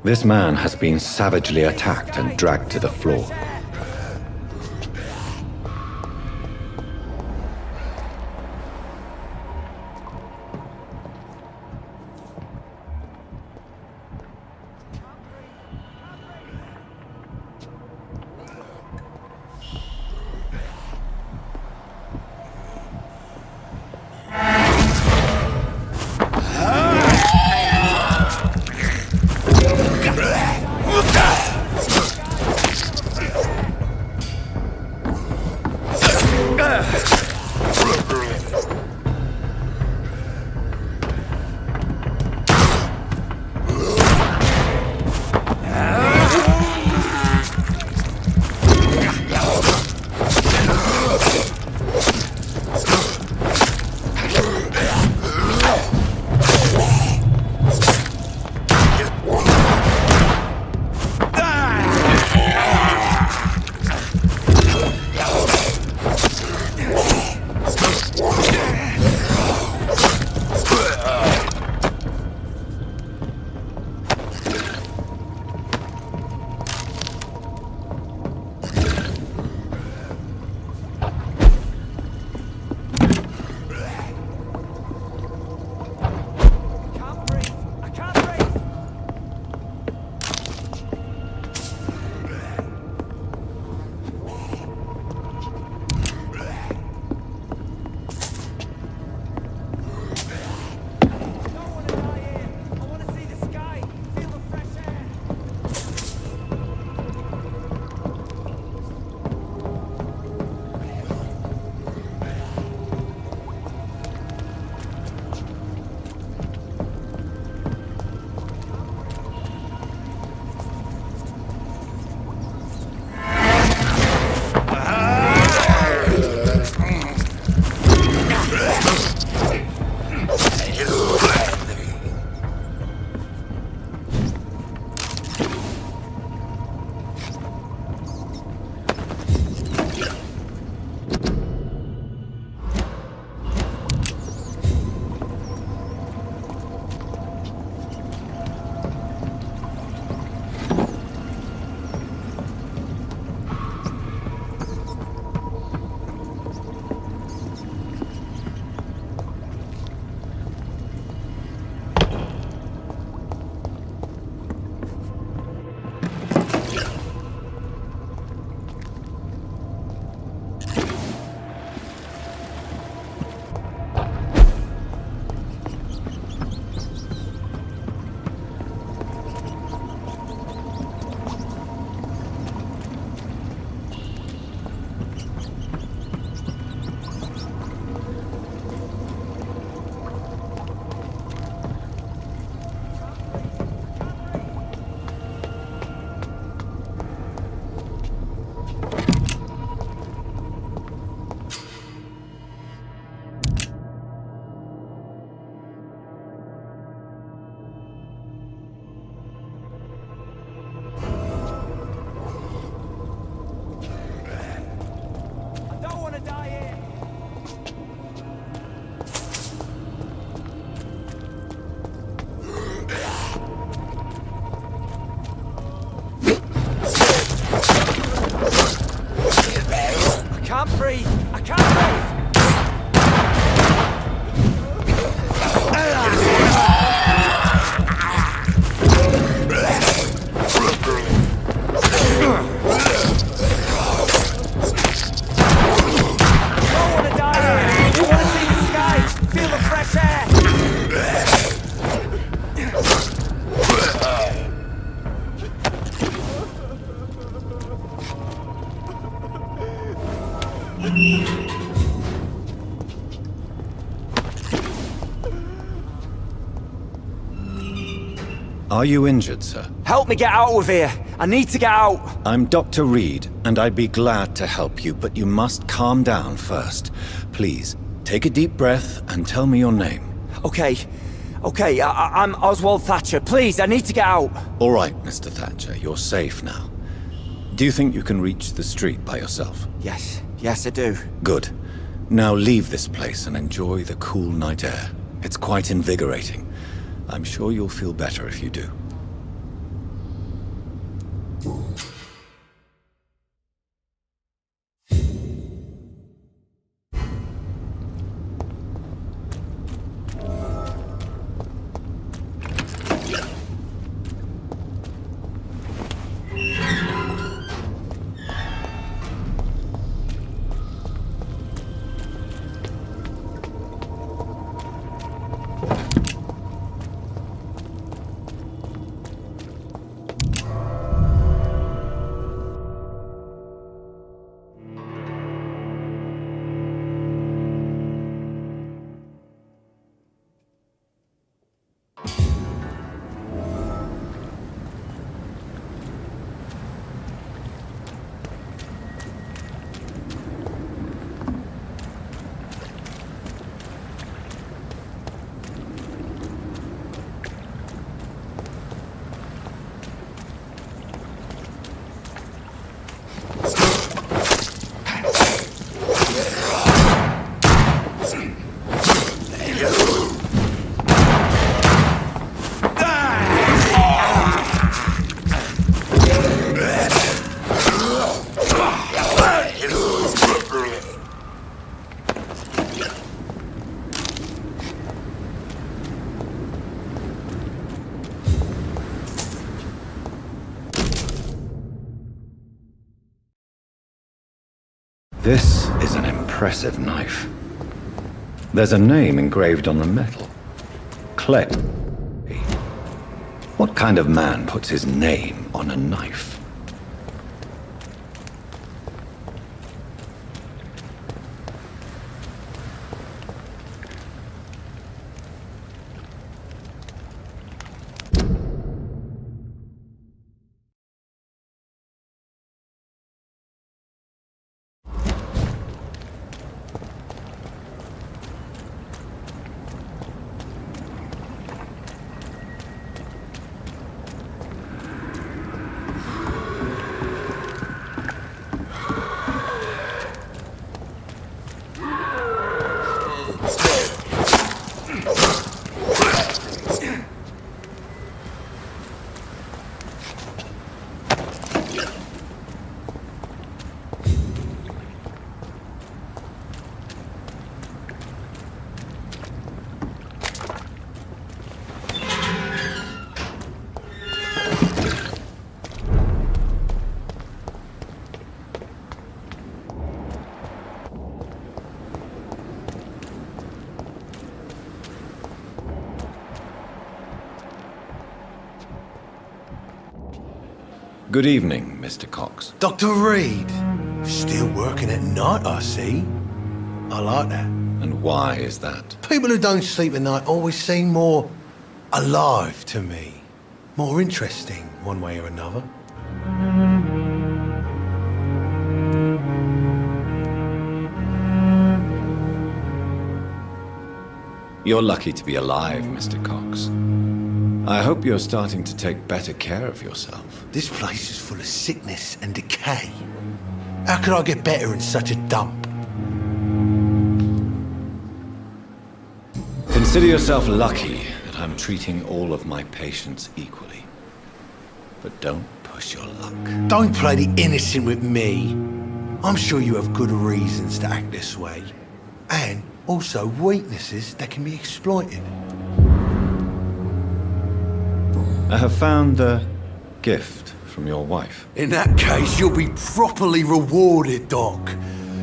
This man has been savagely attacked and dragged to the floor. Are you injured, sir? Help me get out of here. I need to get out. I'm Dr. Reed, and I'd be glad to help you, but you must calm down first. Please, take a deep breath and tell me your name. Okay, I'm Oswald Thatcher. Please, I need to get out. All right, Mr. Thatcher, you're safe now. Do you think you can reach the street by yourself? Yes, I do. Good. Now leave this place and enjoy the cool night air. It's quite invigorating. I'm sure you'll feel better if you do. This is an impressive knife. There's a name engraved on the metal. Clay. What kind of man puts his name on a knife? Good evening, Mr. Cox. Dr. Reed. Still working at night, I see. I like that. And why is that? People who don't sleep at night always seem more alive to me. More interesting, one way or another. You're lucky to be alive, Mr. Cox. I hope you're starting to take better care of yourself. This place is full of sickness and decay. How could I get better in such a dump? Consider yourself lucky that I'm treating all of my patients equally. But don't push your luck. Don't play the innocent with me. I'm sure you have good reasons to act this way. And also weaknesses that can be exploited. I have found a gift from your wife. In that case, you'll be properly rewarded, Doc.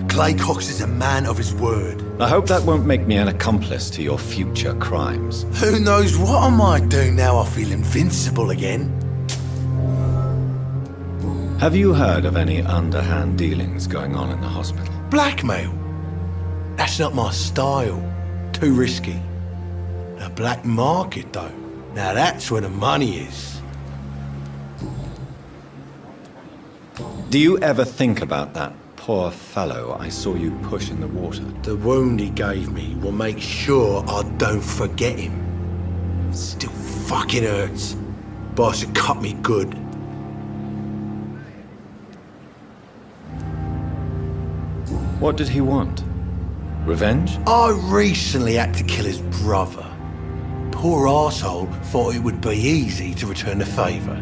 Clay Cox is a man of his word. I hope that won't make me an accomplice to your future crimes. Who knows what I might do now I feel invincible again? Have you heard of any underhand dealings going on in the hospital? Blackmail? That's not my style. Too risky. A black market, though. Now that's where the money is. Do you ever think about that poor fellow I saw you push in the water? The wound he gave me will make sure I don't forget him. Still fucking hurts. Boss had cut me good. What did he want? Revenge? I recently had to kill his brother. Poor arsehole thought it would be easy to return the favour.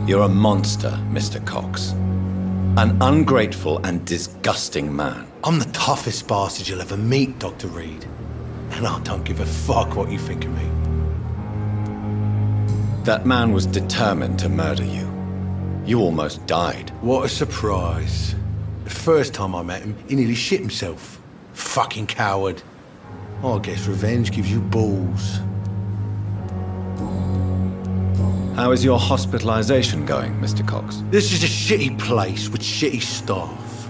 You're a monster, Mr. Cox. An ungrateful and disgusting man. I'm the toughest bastard you'll ever meet, Dr. Reed. And I don't give a fuck what you think of me. That man was determined to murder you. You almost died. What a surprise. The first time I met him, he nearly shit himself. Fucking coward. I guess revenge gives you balls. How is your hospitalization going, Mr. Cox? This is a shitty place with shitty staff.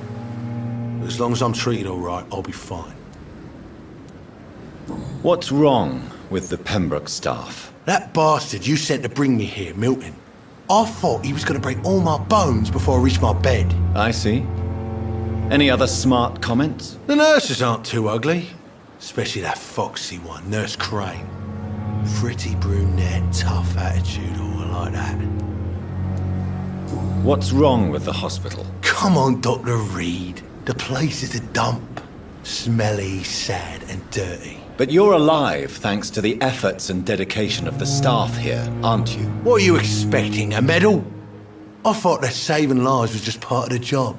As long as I'm treated all right, I'll be fine. What's wrong with the Pembroke staff? That bastard you sent to bring me here, Milton. I thought he was going to break all my bones before I reached my bed. I see. Any other smart comments? The nurses aren't too ugly. Especially that foxy one, Nurse Crane. Pretty brunette, tough attitude, all like that. What's wrong with the hospital? Come on, Dr. Reed. The place is a dump. Smelly, sad and dirty. But you're alive thanks to the efforts and dedication of the staff here, aren't you? What are you expecting, a medal? I thought that saving lives was just part of the job.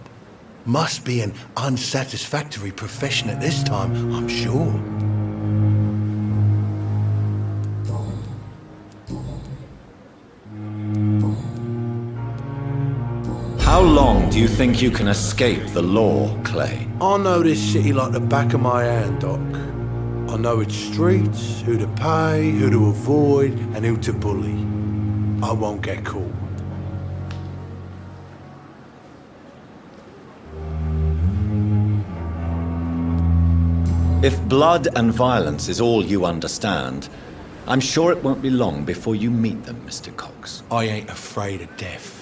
Must be an unsatisfactory profession at this time, I'm sure. How long do you think you can escape the law, Clay? I know this city like the back of my hand, Doc. I know its streets, who to pay, who to avoid, and who to bully. I won't get caught. If blood and violence is all you understand, I'm sure it won't be long before you meet them, Mr. Cox. I ain't afraid of death.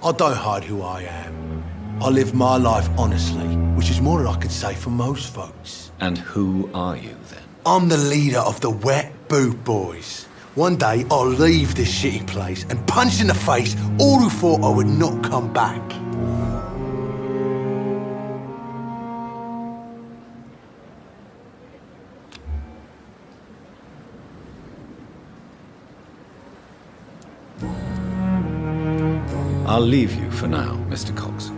I don't hide who I am. I live my life honestly, which is more than I can say for most folks. And who are you, then? I'm the leader of the Wet Boot Boys. One day, I'll leave this shitty place and punch in the face all who thought I would not come back. I'll leave you for now, Mr. Cox.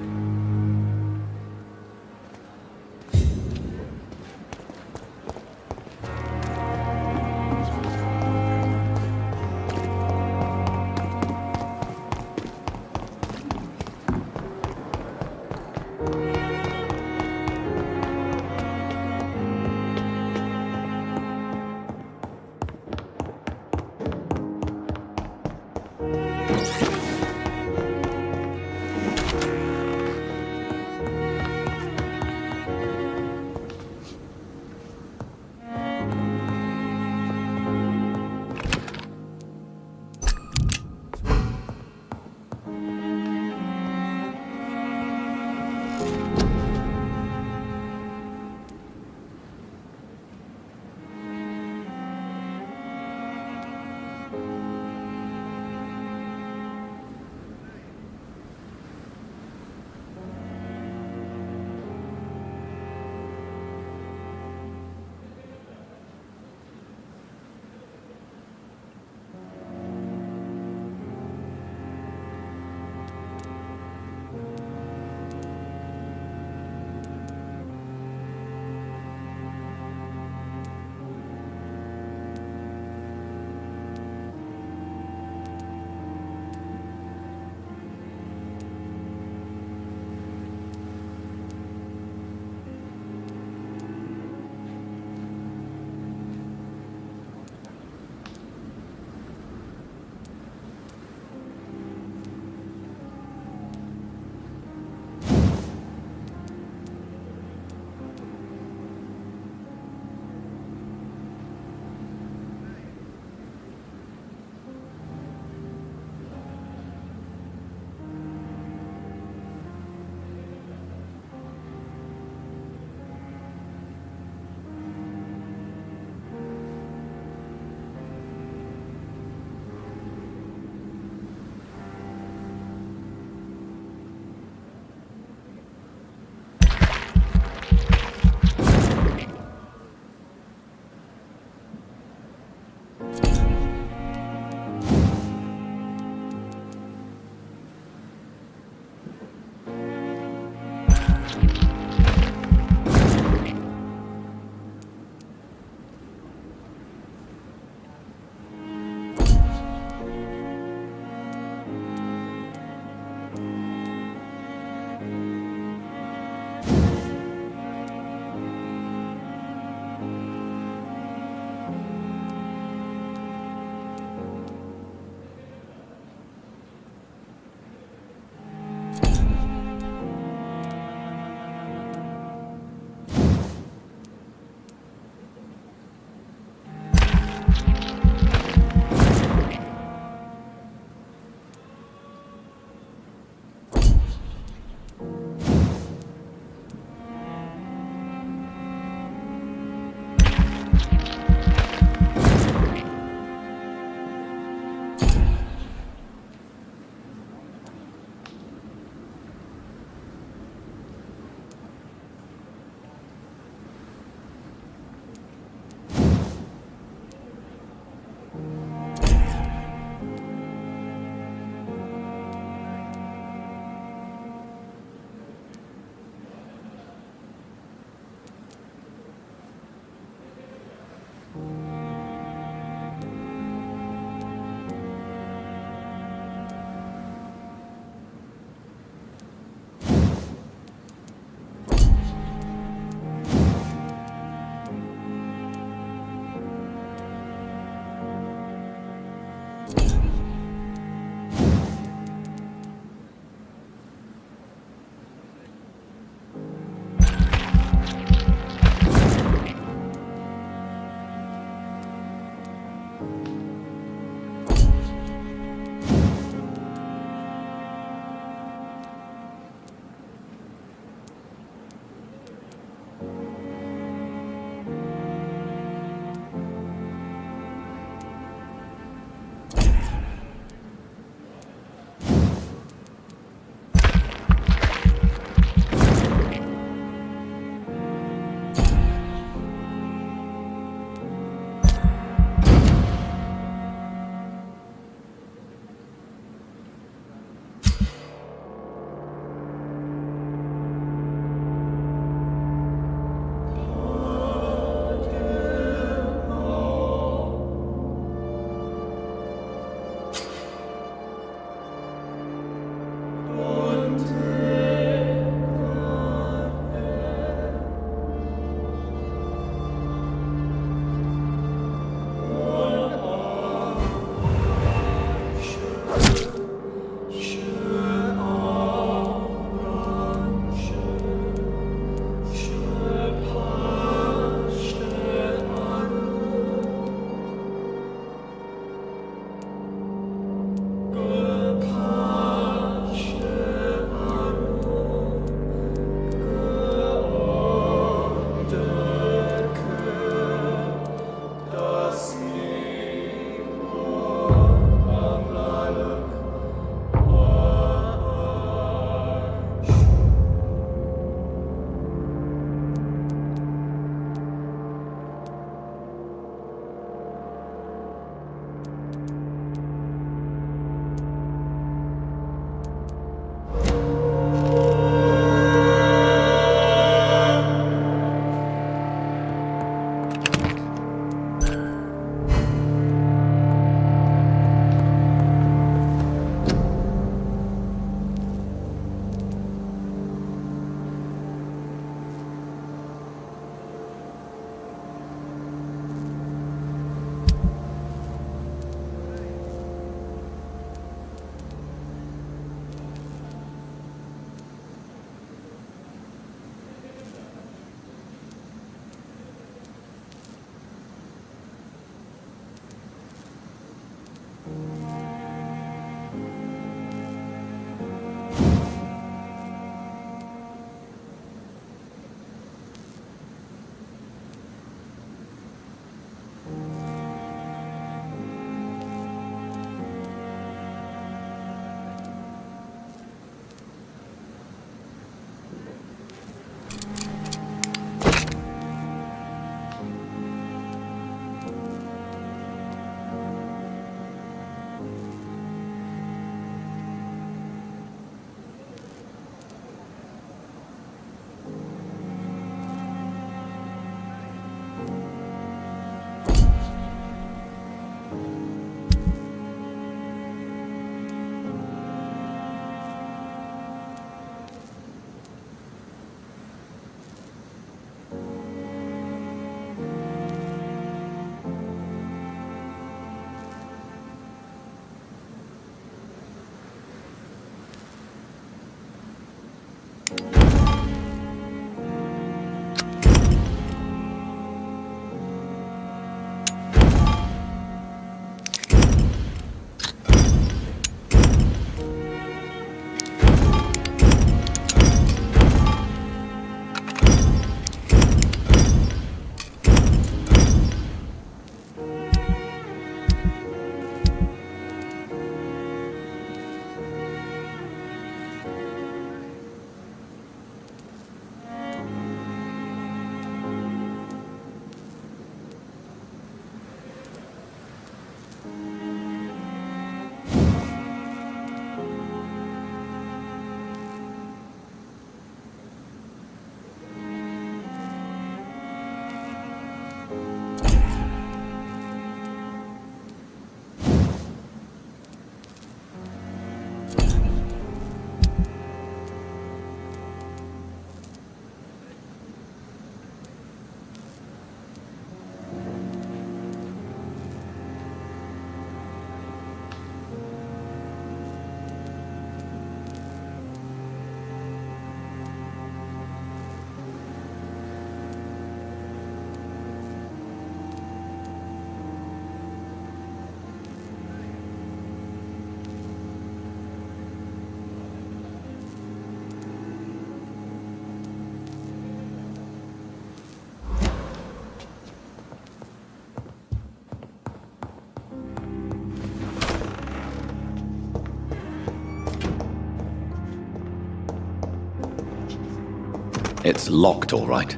It's locked, all right.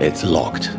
It's locked.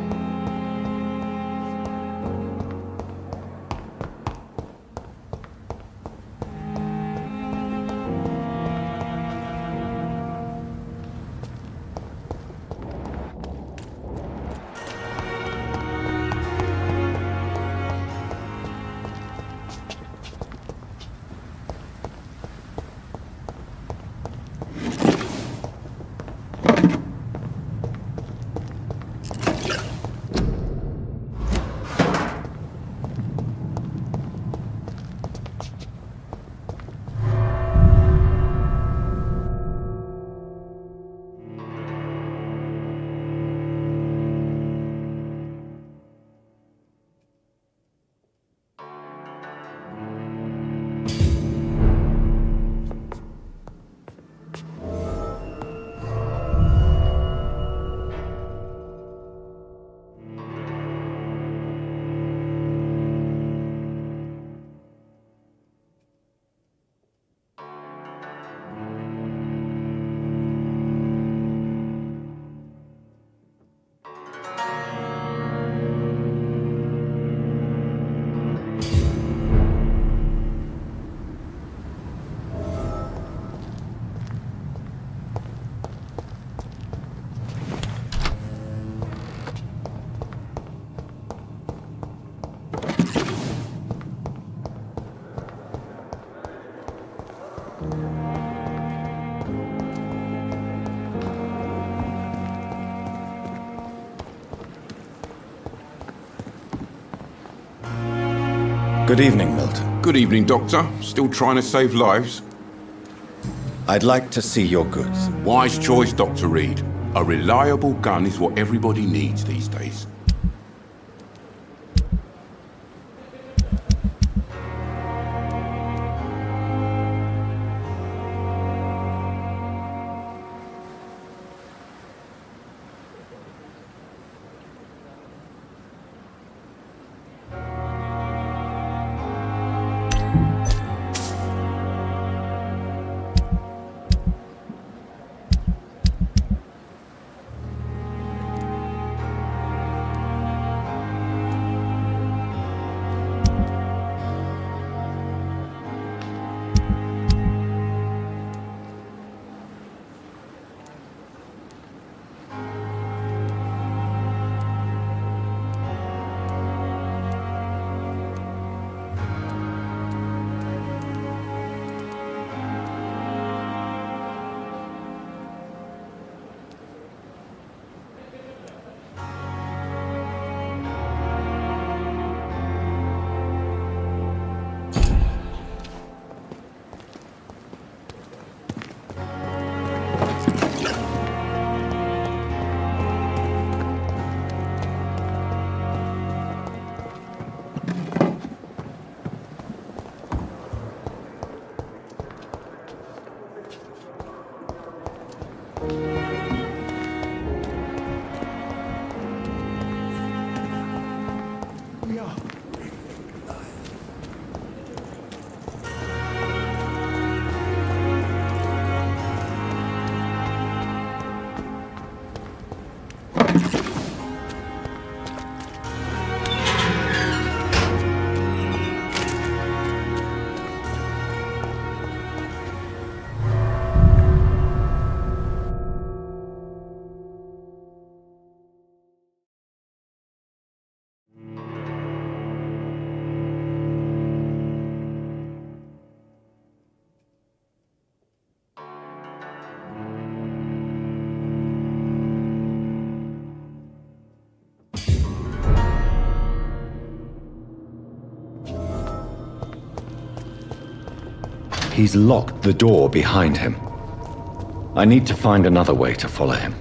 Good evening, Milton. Good evening, Doctor. Still trying to save lives? I'd like to see your goods. Wise choice, Dr. Reed. A reliable gun is what everybody needs these days. he's locked the door behind him. I need to find another way to follow him.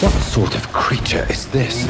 What sort of creature is this?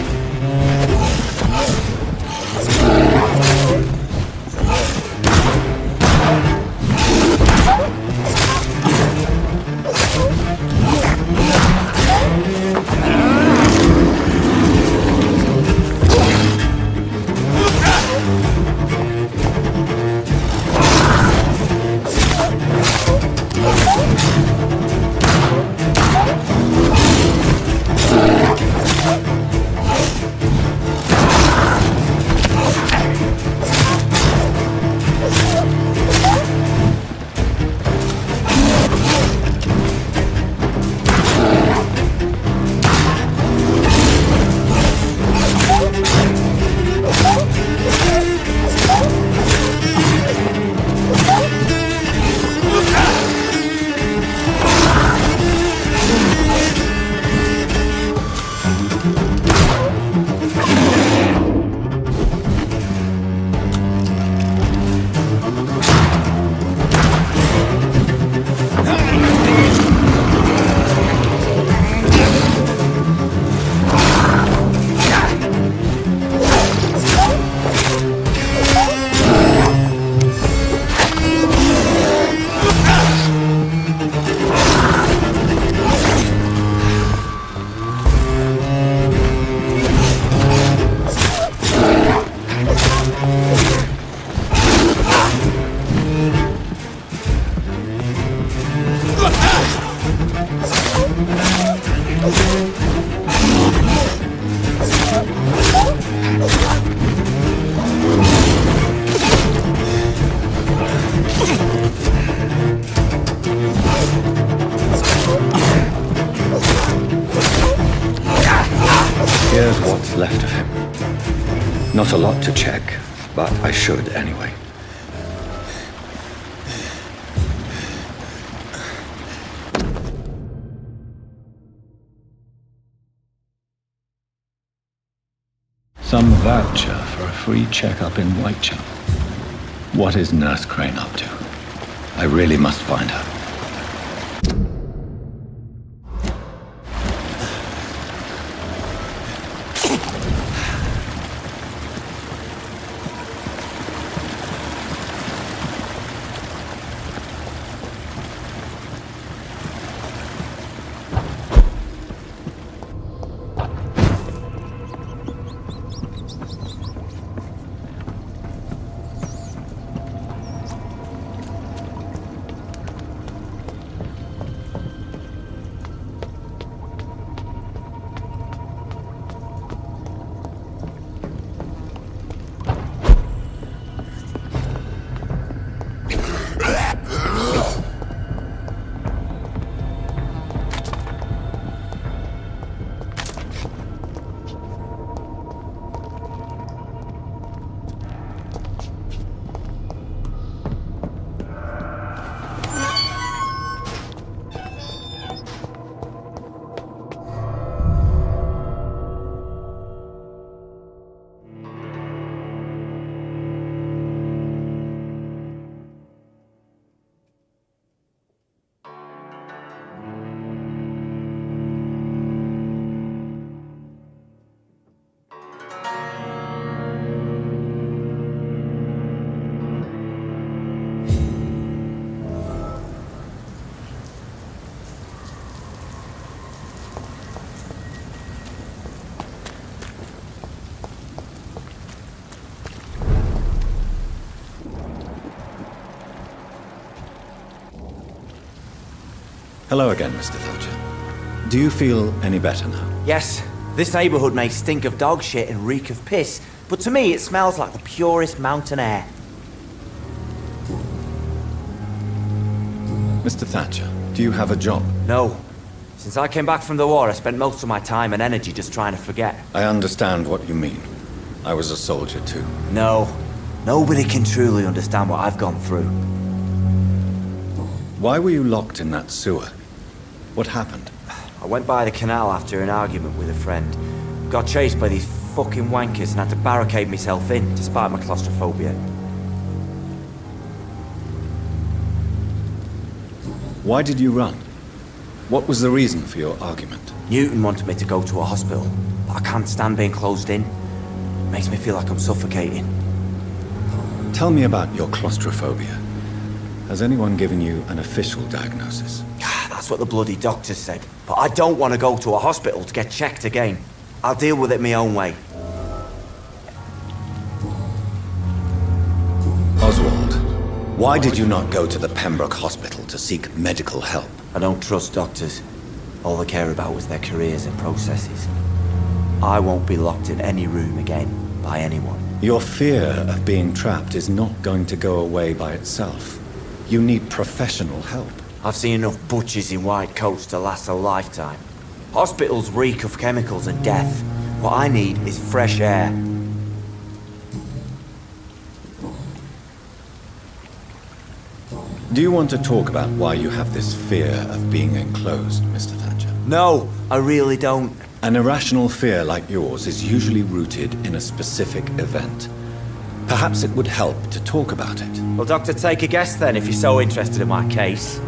Here's what's left of him. Not a lot to check, but I should anyway. Some voucher for a free checkup in Whitechapel. What is Nurse Crane up to? I really must find her. Hello again, Mr. Thatcher. Do you feel any better now? Yes, this neighborhood may stink of dog shit and reek of piss, but to me it smells like the purest mountain air. Mr. Thatcher, do you have a job? No. Since I came back from the war, I spent most of my time and energy just trying to forget. I understand what you mean. I was a soldier too. No. Nobody can truly understand what I've gone through. Why were you locked in that sewer? What happened? I went by the canal after an argument with a friend. Got chased by these fucking wankers and had to barricade myself in, despite my claustrophobia. Why did you run? What was the reason for your argument? Newton wanted me to go to a hospital, but I can't stand being closed in. Makes me feel like I'm suffocating. Tell me about your claustrophobia. Has anyone given you an official diagnosis? That's what the bloody doctor said. But I don't want to go to a hospital to get checked again. I'll deal with it my own way. Oswald, why did you not go to the Pembroke Hospital to seek medical help? I don't trust doctors. All they care about was their careers and processes. I won't be locked in any room again by anyone. Your fear of being trapped is not going to go away by itself. You need professional help. I've seen enough butchers in white coats to last a lifetime. Hospitals reek of chemicals and death. What I need is fresh air. Do you want to talk about why you have this fear of being enclosed, Mr. Thatcher? No, I really don't. An irrational fear like yours is usually rooted in a specific event. Perhaps it would help to talk about it. Well, Doctor, take a guess then, if you're so interested in my case.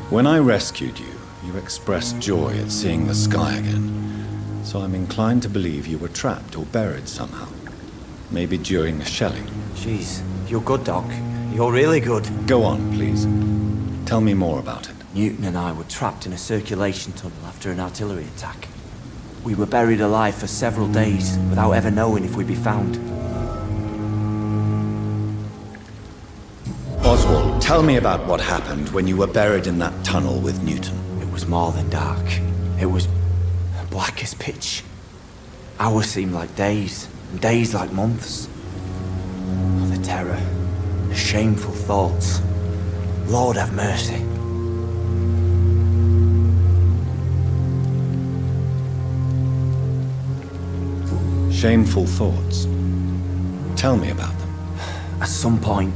When I rescued you, you expressed joy at seeing the sky again. So I'm inclined to believe you were trapped or buried somehow. Maybe during a shelling. Jeez, you're good, Doc. You're really good. Go on, please. Tell me more about it. Newton and I were trapped in a circulation tunnel after an artillery attack. We were buried alive for several days without ever knowing if we'd be found. Oswald, tell me about what happened when you were buried in that tunnel with Newton. It was more than dark. It was black as pitch. Hours seemed like days, and days like months. Oh, the terror, the shameful thoughts. Lord have mercy. Shameful thoughts. Tell me about them. At some point,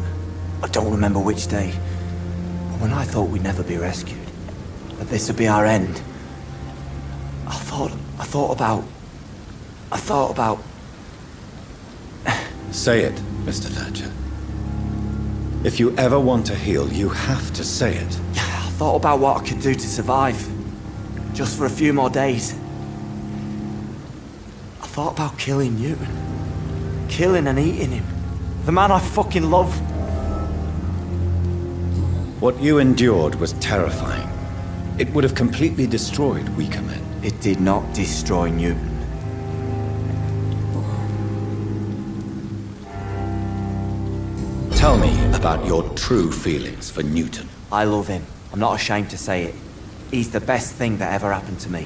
I don't remember which day, but when I thought we'd never be rescued, that this would be our end, I thought about... Say it, Mr. Thatcher. If you ever want to heal, you have to say it. I thought about what I could do to survive, just for a few more days. I thought about killing Newton. Killing and eating him. The man I fucking love. What you endured was terrifying. It would have completely destroyed weaker men. It did not destroy Newton. Tell me about your true feelings for Newton. I love him. I'm not ashamed to say it. He's the best thing that ever happened to me.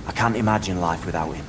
I can't imagine life without him.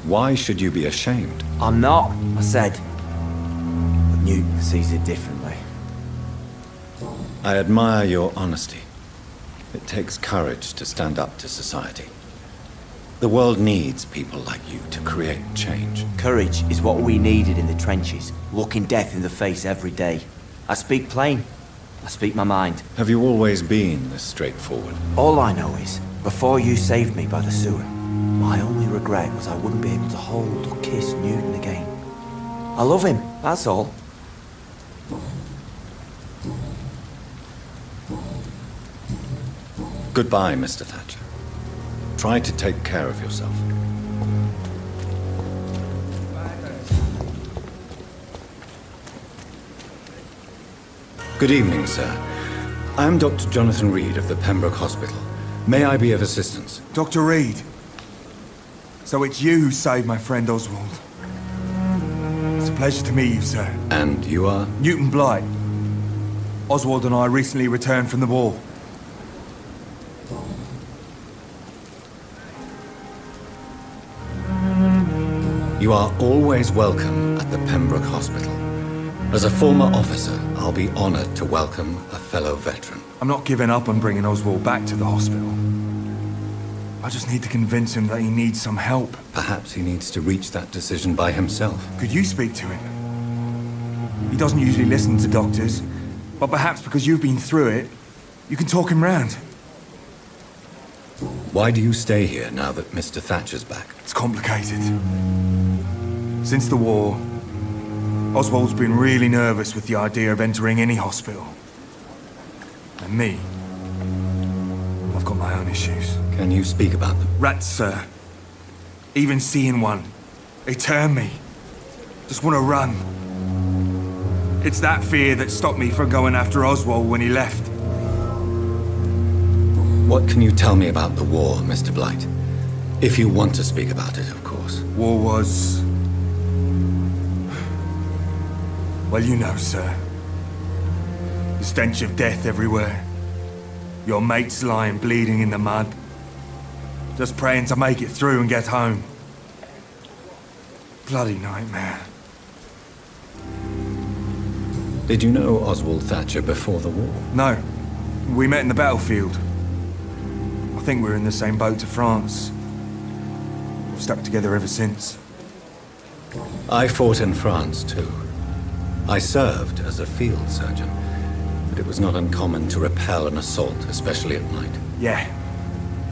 Why should you be ashamed? I'm not, I said. But Newton sees it differently. I admire your honesty. It takes courage to stand up to society. The world needs people like you to create change. Courage is what we needed in the trenches, looking death in the face every day. I speak plain. I speak my mind. Have you always been this straightforward? All I know is, before you saved me by the sewer, my only regret was I wouldn't be able to hold or kiss Newton again. I love him, that's all. Goodbye, Mr. Thatcher. Try to take care of yourself. Good evening, sir. I'm Dr. Jonathan Reed of the Pembroke Hospital. May I be of assistance? Dr. Reed. So it's you who saved my friend Oswald. It's a pleasure to meet you, sir. And you are? Newton Blight. Oswald and I recently returned from the war. You are always welcome at the Pembroke Hospital. As a former officer, I'll be honored to welcome a fellow veteran. I'm not giving up on bringing Oswald back to the hospital. I just need to convince him that he needs some help. Perhaps he needs to reach that decision by himself. Could you speak to him? He doesn't usually listen to doctors, but perhaps because you've been through it, you can talk him round. Why do you stay here now that Mr. Thatcher's back? It's complicated. Since the war, Oswald's been really nervous with the idea of entering any hospital. And me, I've got my own issues. Can you speak about them? Rats, sir. Even seeing one, they turn me. Just want to run. It's that fear that stopped me from going after Oswald when he left. What can you tell me about the war, Mr. Blight? If you want to speak about it, of course. War was... well, you know, sir. The stench of death everywhere. Your mates lying bleeding in the mud. Just praying to make it through and get home. Bloody nightmare. Did you know Oswald Thatcher before the war? No. We met in the battlefield. I think we're in the same boat to France. We've stuck together ever since. I fought in France, too. I served as a field surgeon, but it was not uncommon to repel an assault, especially at night. Yeah.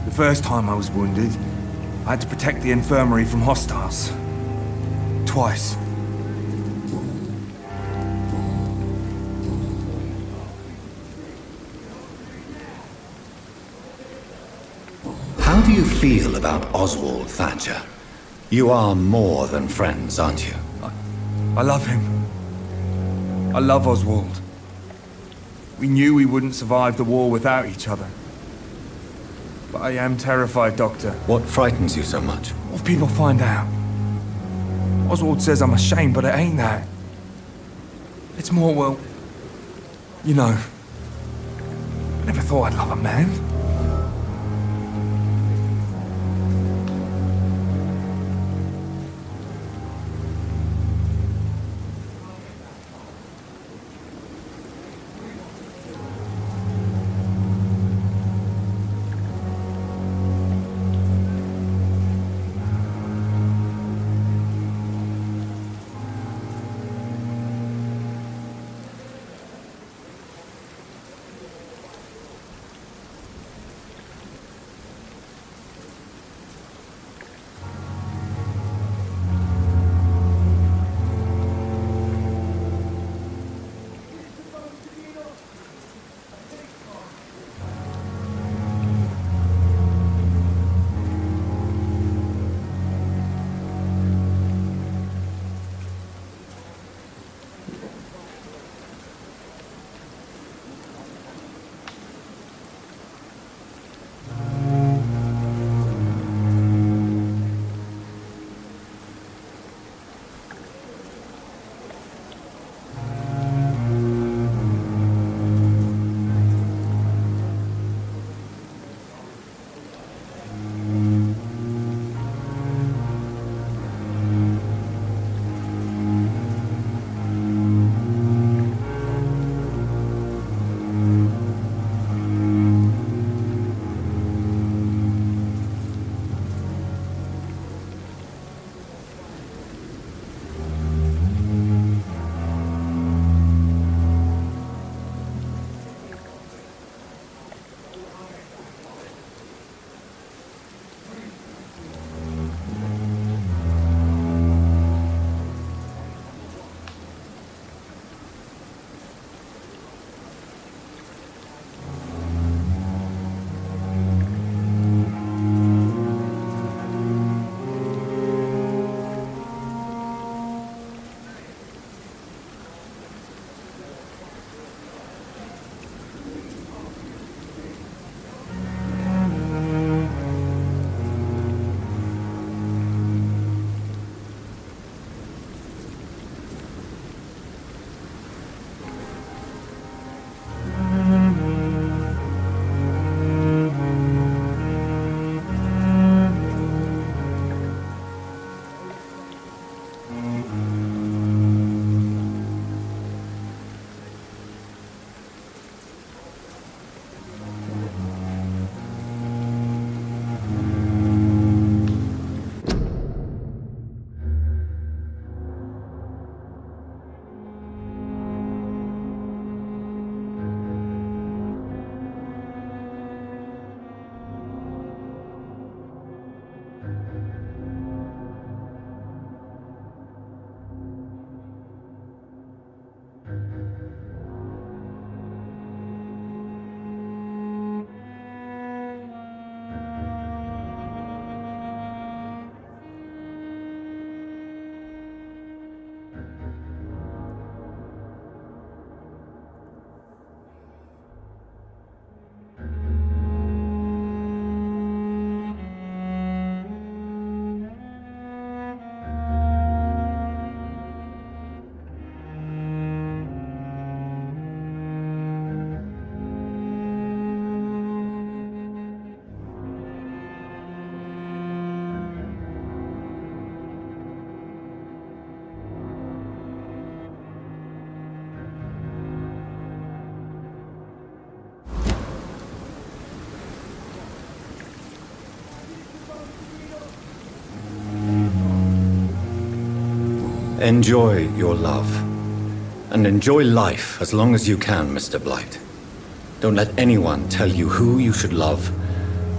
The first time I was wounded, I had to protect the infirmary from hostiles. Twice. How do you feel about Oswald Thatcher? You are more than friends, aren't you? I love him. I love Oswald. We knew we wouldn't survive the war without each other. But I am terrified, Doctor. What frightens you so much? What if people find out? Oswald says I'm ashamed, but it ain't that. It's more, well, you know, I never thought I'd love a man. Enjoy your love. And enjoy life as long as you can, Mr. Blight. Don't let anyone tell you who you should love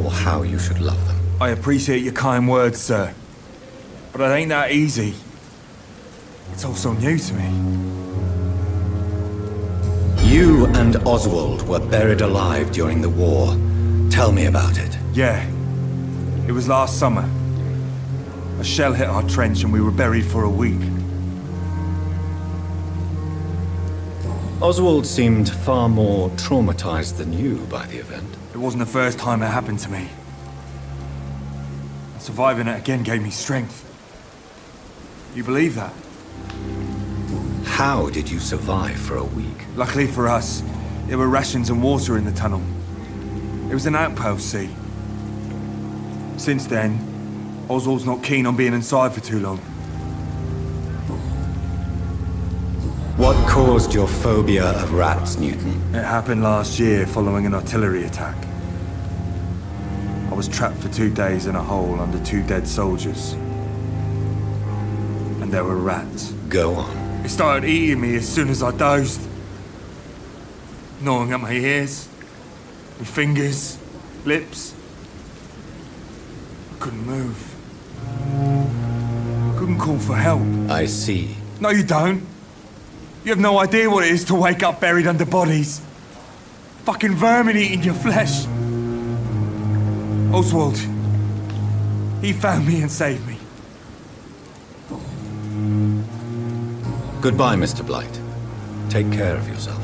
or how you should love them. I appreciate your kind words, sir. But it ain't that easy. It's all so new to me. You and Oswald were buried alive during the war. Tell me about it. Yeah. It was last summer. A shell hit our trench and we were buried for a week. Oswald seemed far more traumatized than you by the event. It wasn't the first time it happened to me. Surviving it again gave me strength. You believe that? How did you survive for a week? Luckily for us, there were rations and water in the tunnel. It was an outpost, see? Since then, Oswald's not keen on being inside for too long. What caused your phobia of rats, Newton? It happened last year following an artillery attack. I was trapped for 2 days in a hole under 2 dead soldiers. And there were rats. Go on. They started eating me as soon as I dozed. Gnawing at my ears, my fingers, lips. I couldn't move. Couldn't call for help. I see. No, you don't. You have no idea what it is to wake up buried under bodies. Fucking vermin eating your flesh. Oswald. He found me and saved me. Goodbye, Mr. Blight. Take care of yourself.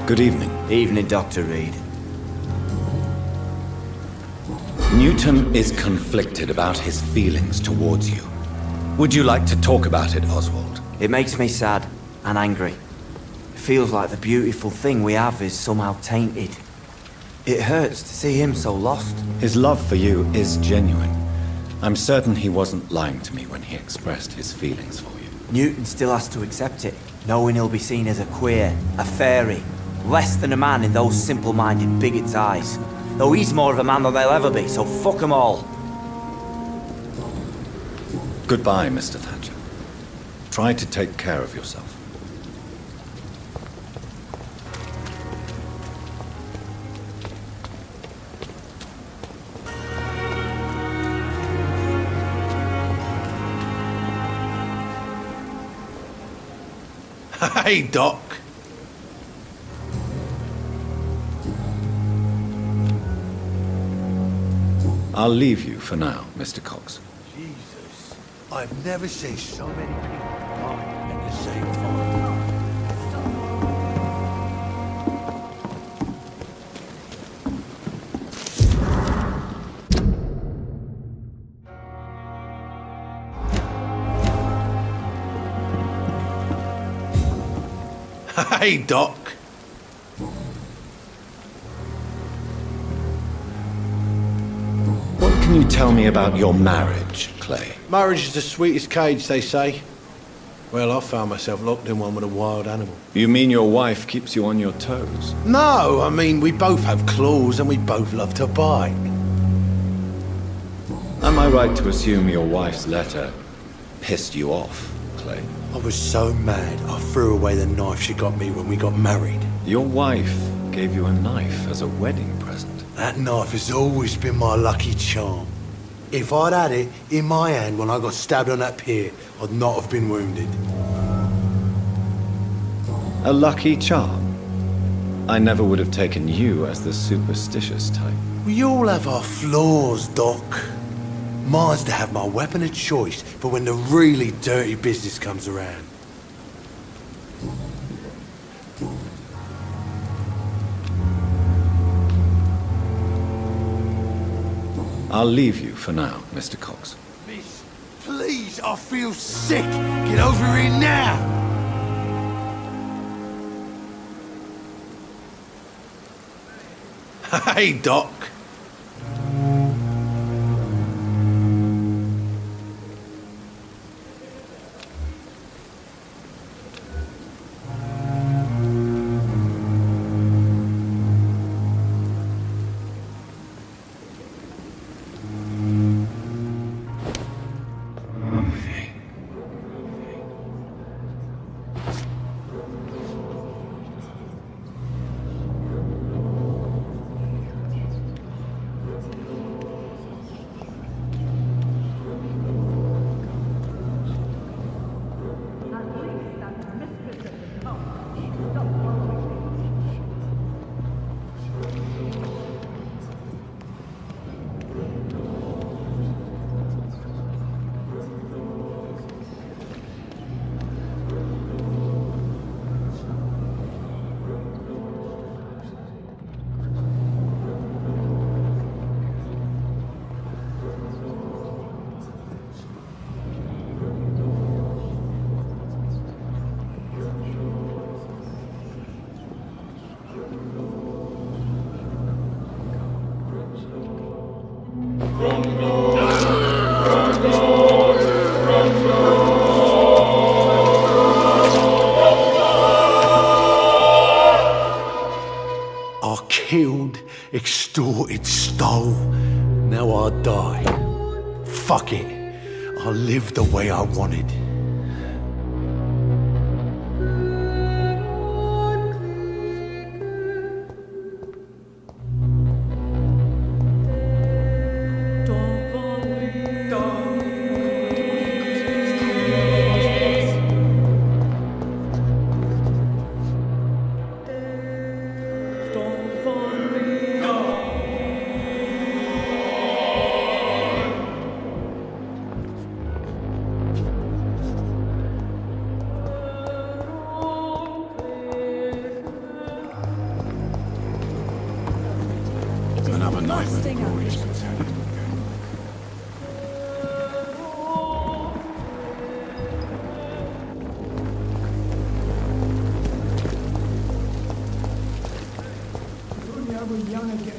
Good evening. Evening, Dr. Reed. Newton is conflicted about his feelings towards you. Would you like to talk about it, Oswald? It makes me sad and angry. It feels like the beautiful thing we have is somehow tainted. It hurts to see him so lost. His love for you is genuine. I'm certain he wasn't lying to me when he expressed his feelings for you. Newton still has to accept it, knowing he'll be seen as a queer, a fairy, less than a man in those simple-minded bigots' eyes. Though he's more of a man than they'll ever be, so fuck 'em all. Goodbye, Mr. Thatcher. Try to take care of yourself. Hey, Doc. I'll leave you for now, Mr. Cox. Jesus, I've never seen so many people dying at the same time. Hey, Doc. What can you tell me about your marriage, Clay? Marriage is the sweetest cage, they say. Well, I found myself locked in one with a wild animal. You mean your wife keeps you on your toes? No, I mean, we both have claws and we both love to bite. Am I right to assume your wife's letter pissed you off, Clay? I was so mad, I threw away the knife she got me when we got married. Your wife gave you a knife as a wedding present. That knife has always been my lucky charm. If I'd had it in my hand when I got stabbed on that pier, I'd not have been wounded. A lucky charm? I never would have taken you as the superstitious type. We all have our flaws, Doc. Mine's to have my weapon of choice for when the really dirty business comes around. I'll leave you for now, Mr. Cox. Miss, please, I feel sick. Get over here now. Hey, Doc. I killed, extorted, stole. Now I die. Fuck it. I lived the way I wanted. Another night with the glorious battalion. If only I were young again.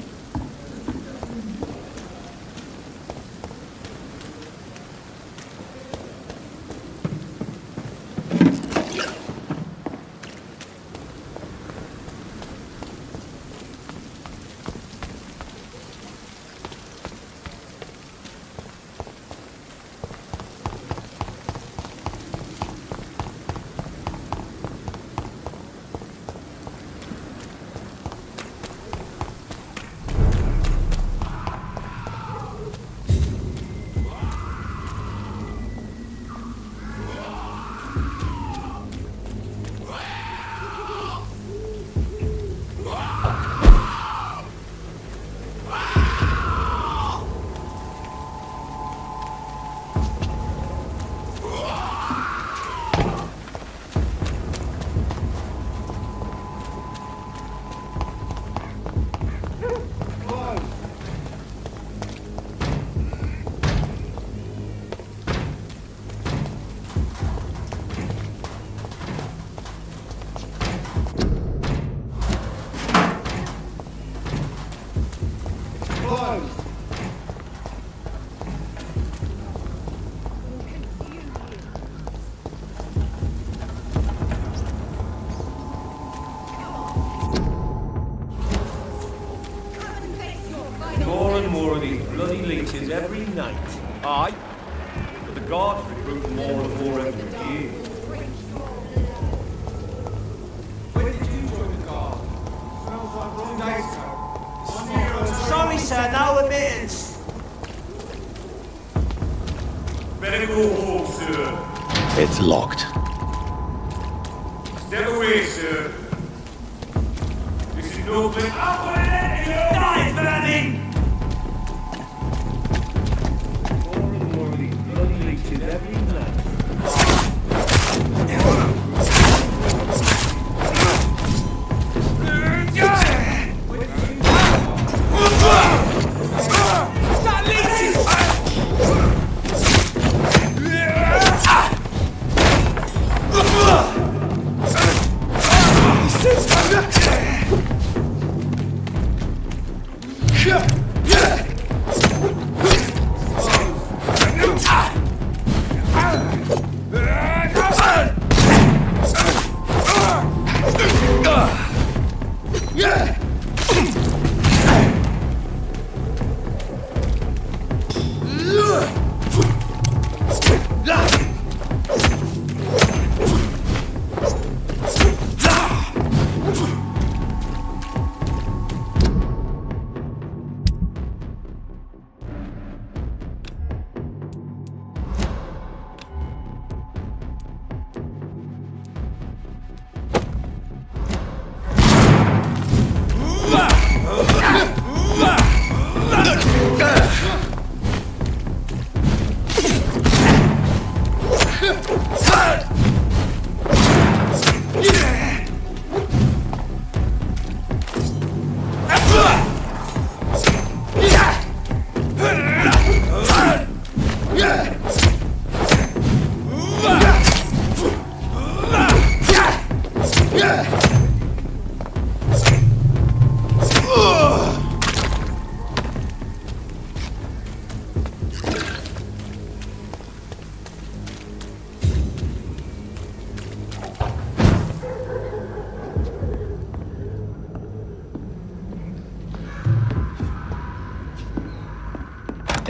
More and more of these bloody leeches every night. Aye. But the guards recruit more and more every year. When did you join the guard? Smells like wrong days. Sorry, sir, no admittance. Medical hall, sir. It's locked. Step away, sir. This is no place. Die, burning! More and more of these bloody leeches every night.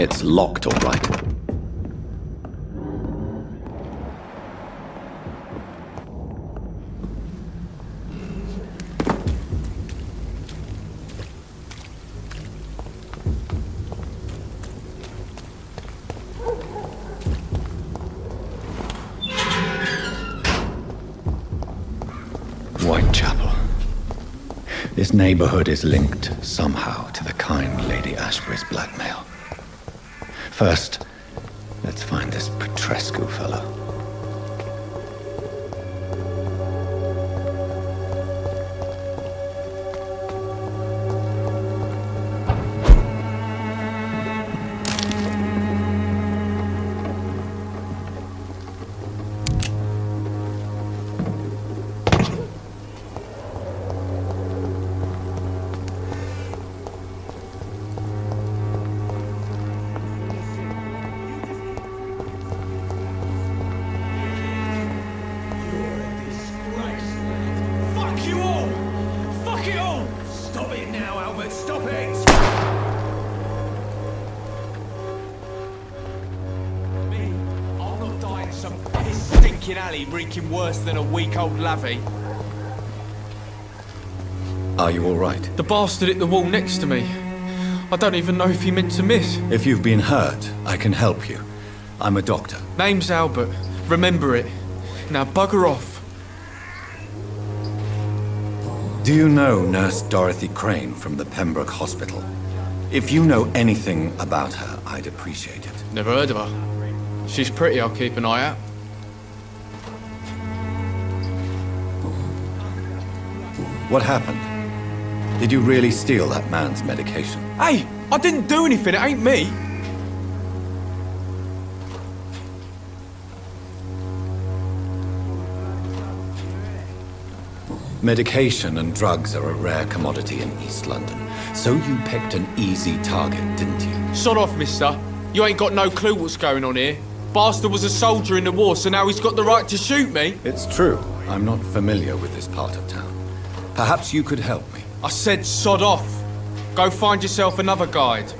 It's locked, all right. Whitechapel. This neighborhood is linked somehow to the kind Lady Ashbury's blackmail. First, let's find this Petrescu fellow. Fuck you all! Fuck it all! Stop it now, Albert, stop it! Me? I'll not die in some piss-stinking alley reeking worse than a week-old lavvy. Are you all right? The bastard hit the wall next to me. I don't even know if he meant to miss. If you've been hurt, I can help you. I'm a doctor. Name's Albert. Remember it. Now bugger off. Do you know Nurse Dorothy Crane from the Pembroke Hospital? If you know anything about her, I'd appreciate it. Never heard of her. She's pretty, I'll keep an eye out. What happened? Did you really steal that man's medication? Hey, I didn't do anything, it ain't me. Medication and drugs are a rare commodity in East London. So you picked an easy target, didn't you? Sod off, mister. You ain't got no clue what's going on here. Bastard was a soldier in the war, so now he's got the right to shoot me. It's true. I'm not familiar with this part of town. Perhaps you could help me. I said sod off. Go find yourself another guide.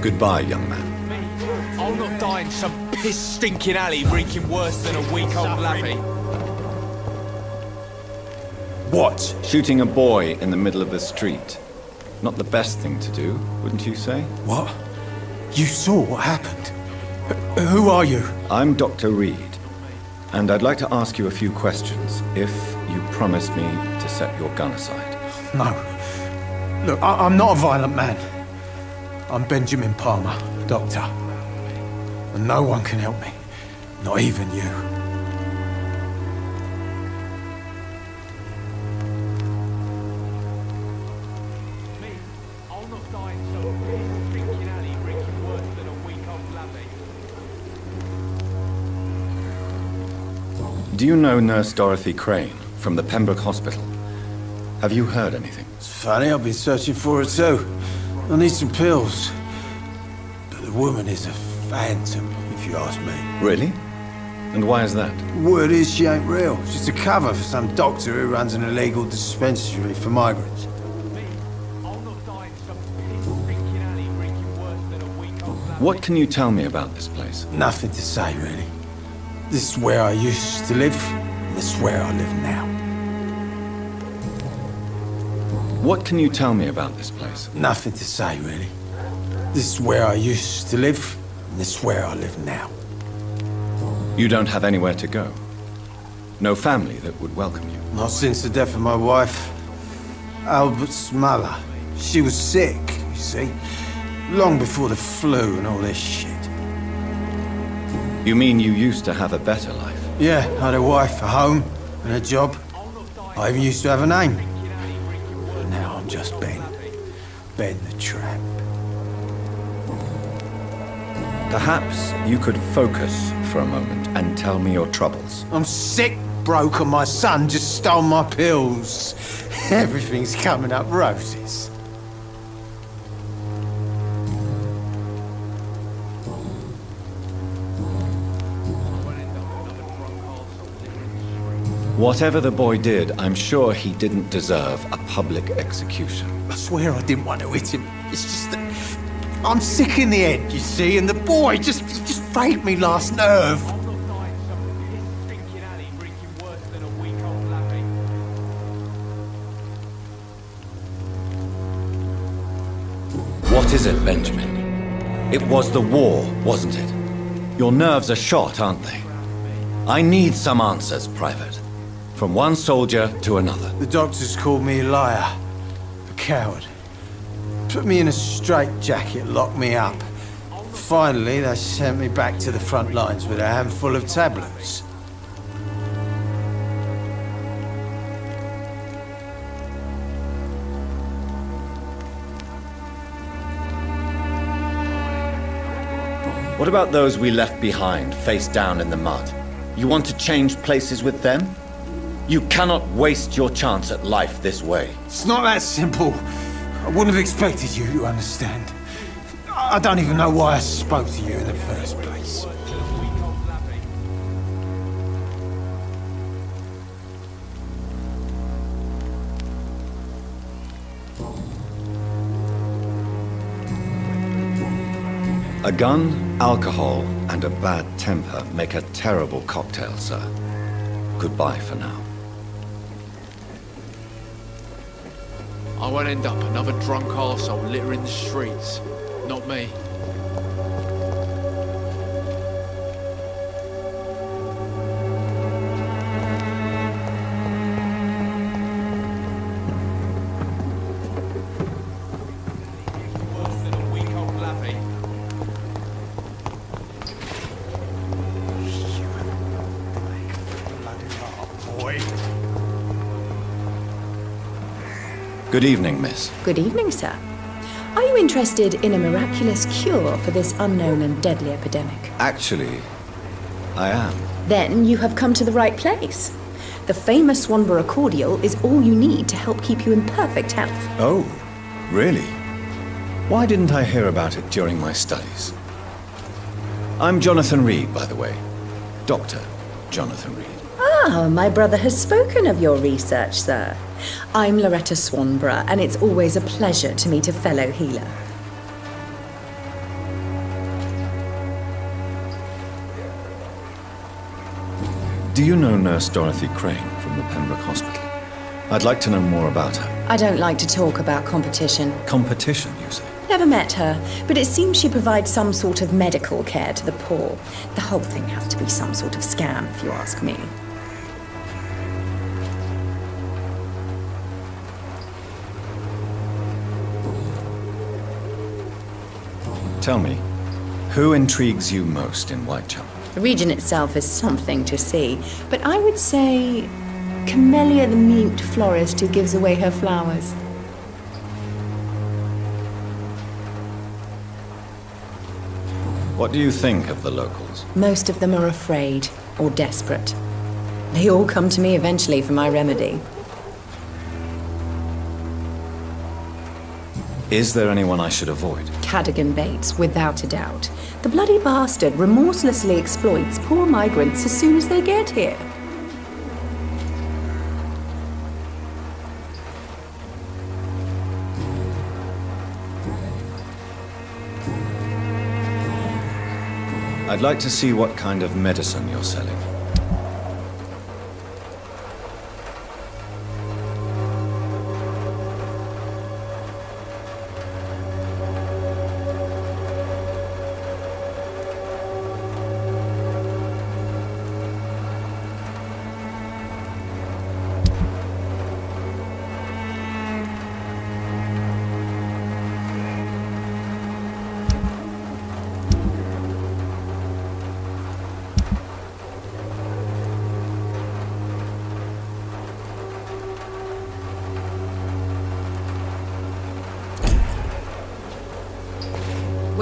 Goodbye, young man. I'll not die in some piss-stinking alley reeking worse than a week-old lavvy. What? Shooting a boy in the middle of the street. Not the best thing to do, wouldn't you say? What? You saw what happened? Who are you? I'm Dr. Reed, and I'd like to ask you a few questions, if you promise me to set your gun aside. No. Look, I'm not a violent man. I'm Benjamin Palmer, doctor. And no one can help me. Not even you. Do you know Nurse Dorothy Crane from the Pembroke Hospital? Have you heard anything? It's funny, I've been searching for her too. I need some pills. But the woman is a phantom, if you ask me. Really? And why is that? Word is she ain't real. She's a cover for some doctor who runs an illegal dispensary for migrants. What can you tell me about this place? Nothing to say, really. This is where I used to live, and this is where I live now. What can you tell me about this place? Nothing to say, really. This is where I used to live, and this is where I live now. You don't have anywhere to go? No family that would welcome you? Not since the death of my wife, Albert's mother. She was sick, you see. Long before the flu and all this shit. You mean you used to have a better life? Yeah, I had a wife, a home, and a job. I even used to have a name. But now I'm just Ben. Ben the Tramp. Perhaps you could focus for a moment and tell me your troubles. I'm sick, broke, and my son just stole my pills. Everything's coming up roses. Whatever the boy did, I'm sure he didn't deserve a public execution. I swear I didn't want to hit him. It's just that I'm sick in the head, you see, and the boy just frayed me last nerve. What is it, Benjamin? It was the war, wasn't it? Your nerves are shot, aren't they? I need some answers, Private. From one soldier to another. The doctors called me a liar, a coward. Put me in a straitjacket, locked me up. Finally, they sent me back to the front lines with a handful of tablets. What about those we left behind, face down in the mud? You want to change places with them? You cannot waste your chance at life this way. It's not that simple. I wouldn't have expected you to understand. I don't even know why I spoke to you in the first place. A gun, alcohol, and a bad temper make a terrible cocktail, sir. Goodbye for now. I won't end up another drunk arsehole littering the streets. Not me. Good evening, miss. Good evening, sir. Are you interested in a miraculous cure for this unknown and deadly epidemic? Actually, I am. Then you have come to the right place. The famous Swanborough cordial is all you need to help keep you in perfect health. Oh, really? Why didn't I hear about it during my studies? I'm Jonathan Reed, by the way. Dr. Jonathan Reed. Ah, my brother has spoken of your research, sir. I'm Loretta Swanborough, and it's always a pleasure to meet a fellow healer. Do you know Nurse Dorothy Crane from the Pembroke Hospital? I'd like to know more about her. I don't like to talk about competition. Competition, you say? Never met her, but it seems she provides some sort of medical care to the poor. The whole thing has to be some sort of scam, if you ask me. Tell me, who intrigues you most in Whitechapel? The region itself is something to see, but I would say Camellia the mute florist who gives away her flowers. What do you think of the locals? Most of them are afraid or desperate. They all come to me eventually for my remedy. Is there anyone I should avoid? Cadogan Bates, without a doubt. The bloody bastard remorselessly exploits poor migrants as soon as they get here. I'd like to see what kind of medicine you're selling.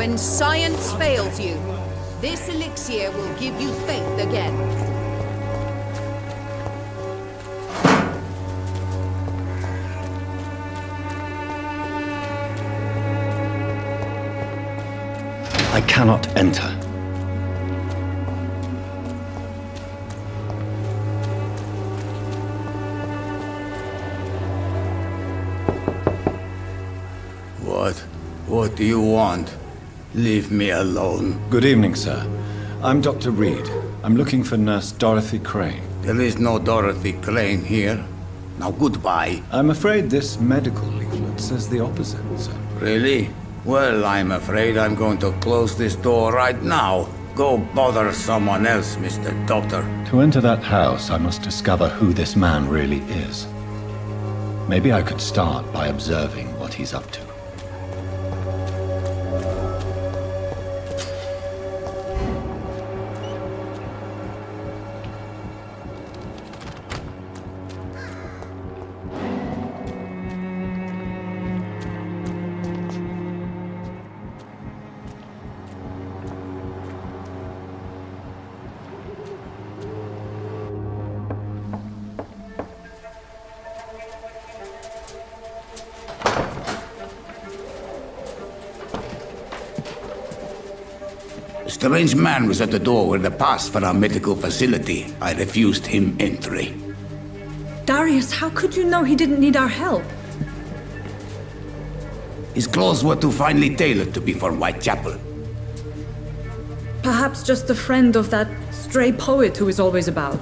When science fails you, this elixir will give you faith again. I cannot enter. What do you want? Leave me alone. Good evening, sir. I'm Dr. Reed. I'm looking for Nurse Dorothy Crane. There is no Dorothy Crane here. Now goodbye. I'm afraid this medical leaflet says the opposite, sir. Really? Well, I'm afraid I'm going to close this door right now. Go bother someone else, Mr. Doctor. To enter that house, I must discover who this man really is. Maybe I could start by observing what he's up to. A strange man was at the door with a pass for our medical facility. I refused him entry. Darius, how could you know he didn't need our help? His clothes were too finely tailored to be for Whitechapel. Perhaps just a friend of that stray poet who is always about.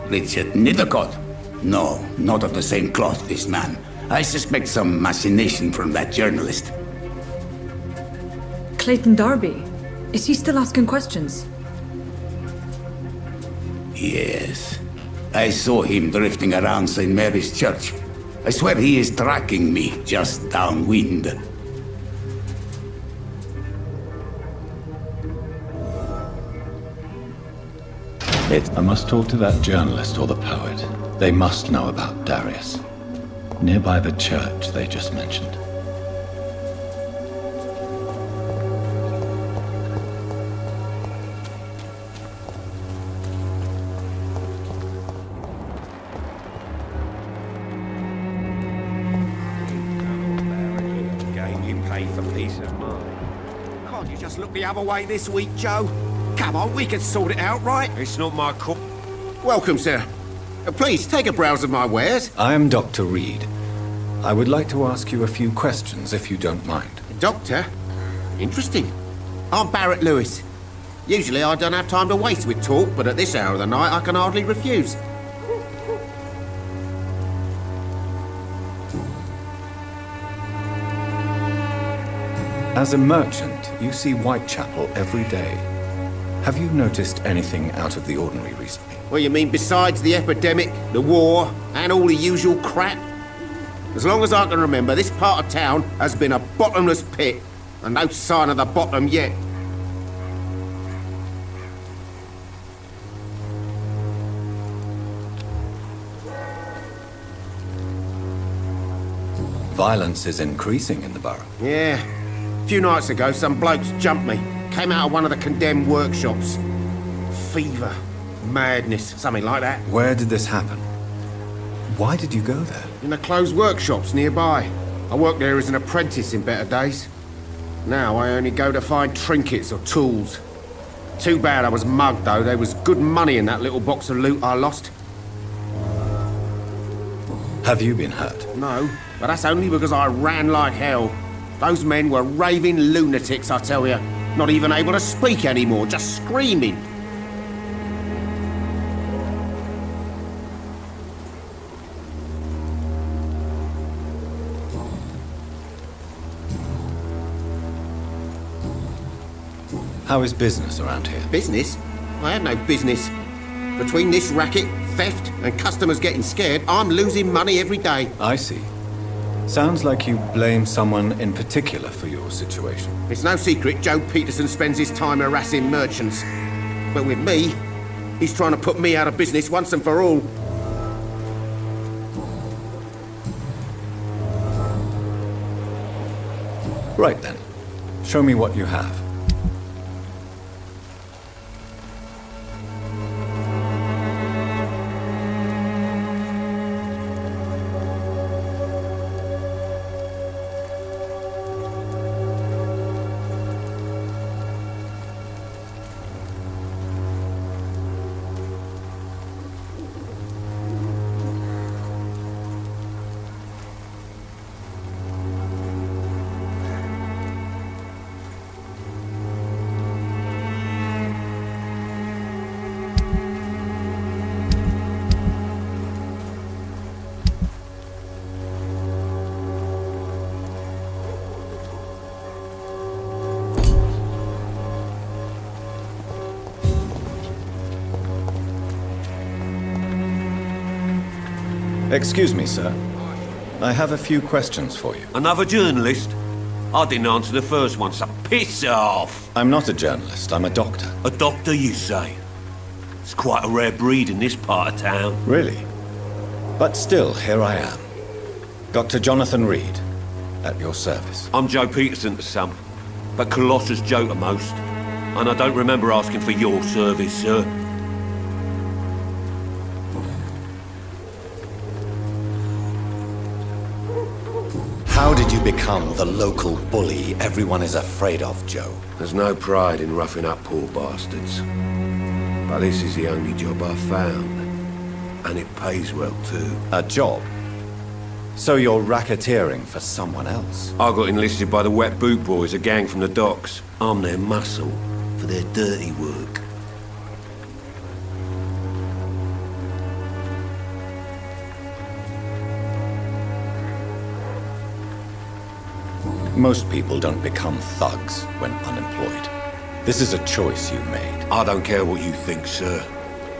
Richard Nethercott? No, not of the same cloth, this man. I suspect some machination from that journalist. Clayton Darby. Is he still asking questions? Yes. I saw him drifting around St. Mary's Church. I swear he is tracking me just downwind. I must talk to that journalist or the poet. They must know about Darius. Nearby the church they just mentioned. Can't you just look the other way this week, Joe? Come on, we can sort it out, right? It's not my call. Welcome, sir. Please, take a browse of my wares. I am Dr. Reed. I would like to ask you a few questions, if you don't mind. Doctor? Interesting. I'm Barrett Lewis. Usually I don't have time to waste with talk, but at this hour of the night I can hardly refuse. As a merchant, you see Whitechapel every day. Have you noticed anything out of the ordinary recently? Well, you mean besides the epidemic, the war, and all the usual crap? As long as I can remember, this part of town has been a bottomless pit, and no sign of the bottom yet. Violence is increasing in the borough. Yeah. A few nights ago, some blokes jumped me. Came out of one of the condemned workshops. Fever, madness, something like that. Where did this happen? Why did you go there? In the closed workshops nearby. I worked there as an apprentice in better days. Now I only go to find trinkets or tools. Too bad I was mugged, though. There was good money in that little box of loot I lost. Have you been hurt? No, but that's only because I ran like hell. Those men were raving lunatics, I tell you. Not even able to speak anymore, just screaming. How is business around here? Business? I have no business. Between this racket, theft, and customers getting scared, I'm losing money every day. I see. Sounds like you blame someone in particular for your situation. It's no secret Joe Peterson spends his time harassing merchants. But with me, he's trying to put me out of business once and for all. Right then. Show me what you have. Excuse me, sir. I have a few questions for you. Another journalist? I didn't answer the first one, so piss off! I'm not a journalist, I'm a doctor. A doctor, you say? It's quite a rare breed in this part of town. Really? But still, here I am. Dr. Jonathan Reed, at your service. I'm Joe Peterson to some, but Colossus Joe to most. And I don't remember asking for your service, sir. How did you become the local bully everyone is afraid of, Joe? There's no pride in roughing up poor bastards. But this is the only job I've found. And it pays well, too. A job? So you're racketeering for someone else? I got enlisted by the Wet Boot Boys, a gang from the docks. I'm their muscle for their dirty work. Most people don't become thugs when unemployed. This is a choice you made. I don't care what you think, sir.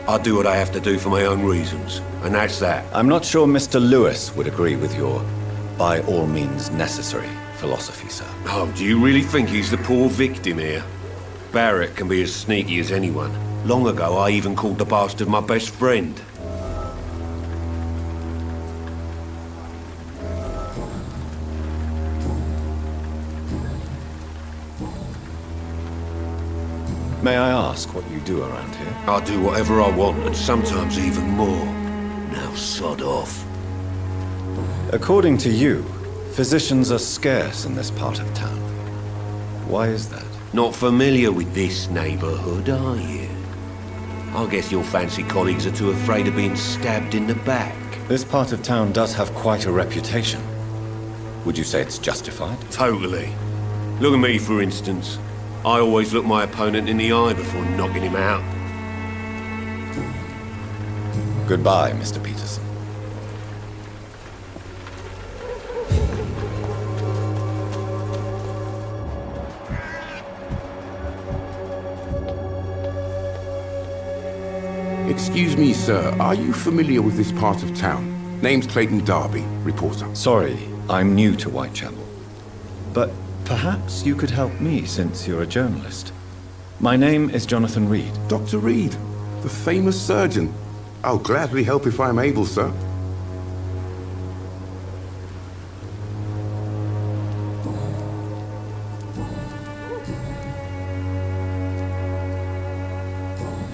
I do what I have to do for my own reasons, and that's that. I'm not sure Mr. Lewis would agree with your by all means necessary philosophy, sir. Oh, do you really think he's the poor victim here? Barrett can be as sneaky as anyone. Long ago, I even called the bastard my best friend. May I ask what you do around here? I do whatever I want, and sometimes even more. Now sod off. According to you, physicians are scarce in this part of town. Why is that? Not familiar with this neighborhood, are you? I guess your fancy colleagues are too afraid of being stabbed in the back. This part of town does have quite a reputation. Would you say it's justified? Totally. Look at me, for instance. I always look my opponent in the eye before knocking him out. Goodbye, Mr. Peterson. Excuse me, sir. Are you familiar with this part of town? Name's Clayton Darby, reporter. Sorry, I'm new to Whitechapel. But perhaps you could help me since you're a journalist. My name is Jonathan Reed. Dr. Reed, the famous surgeon. I'll gladly help if I'm able, sir.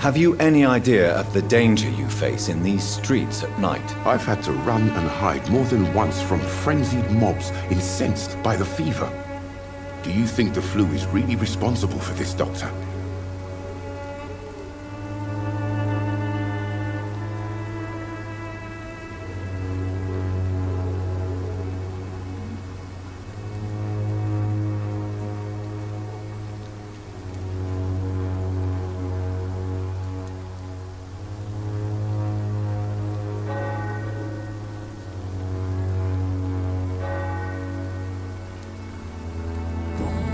Have you any idea of the danger you face in these streets at night? I've had to run and hide more than once from frenzied mobs incensed by the fever. Do you think the flu is really responsible for this, Doctor?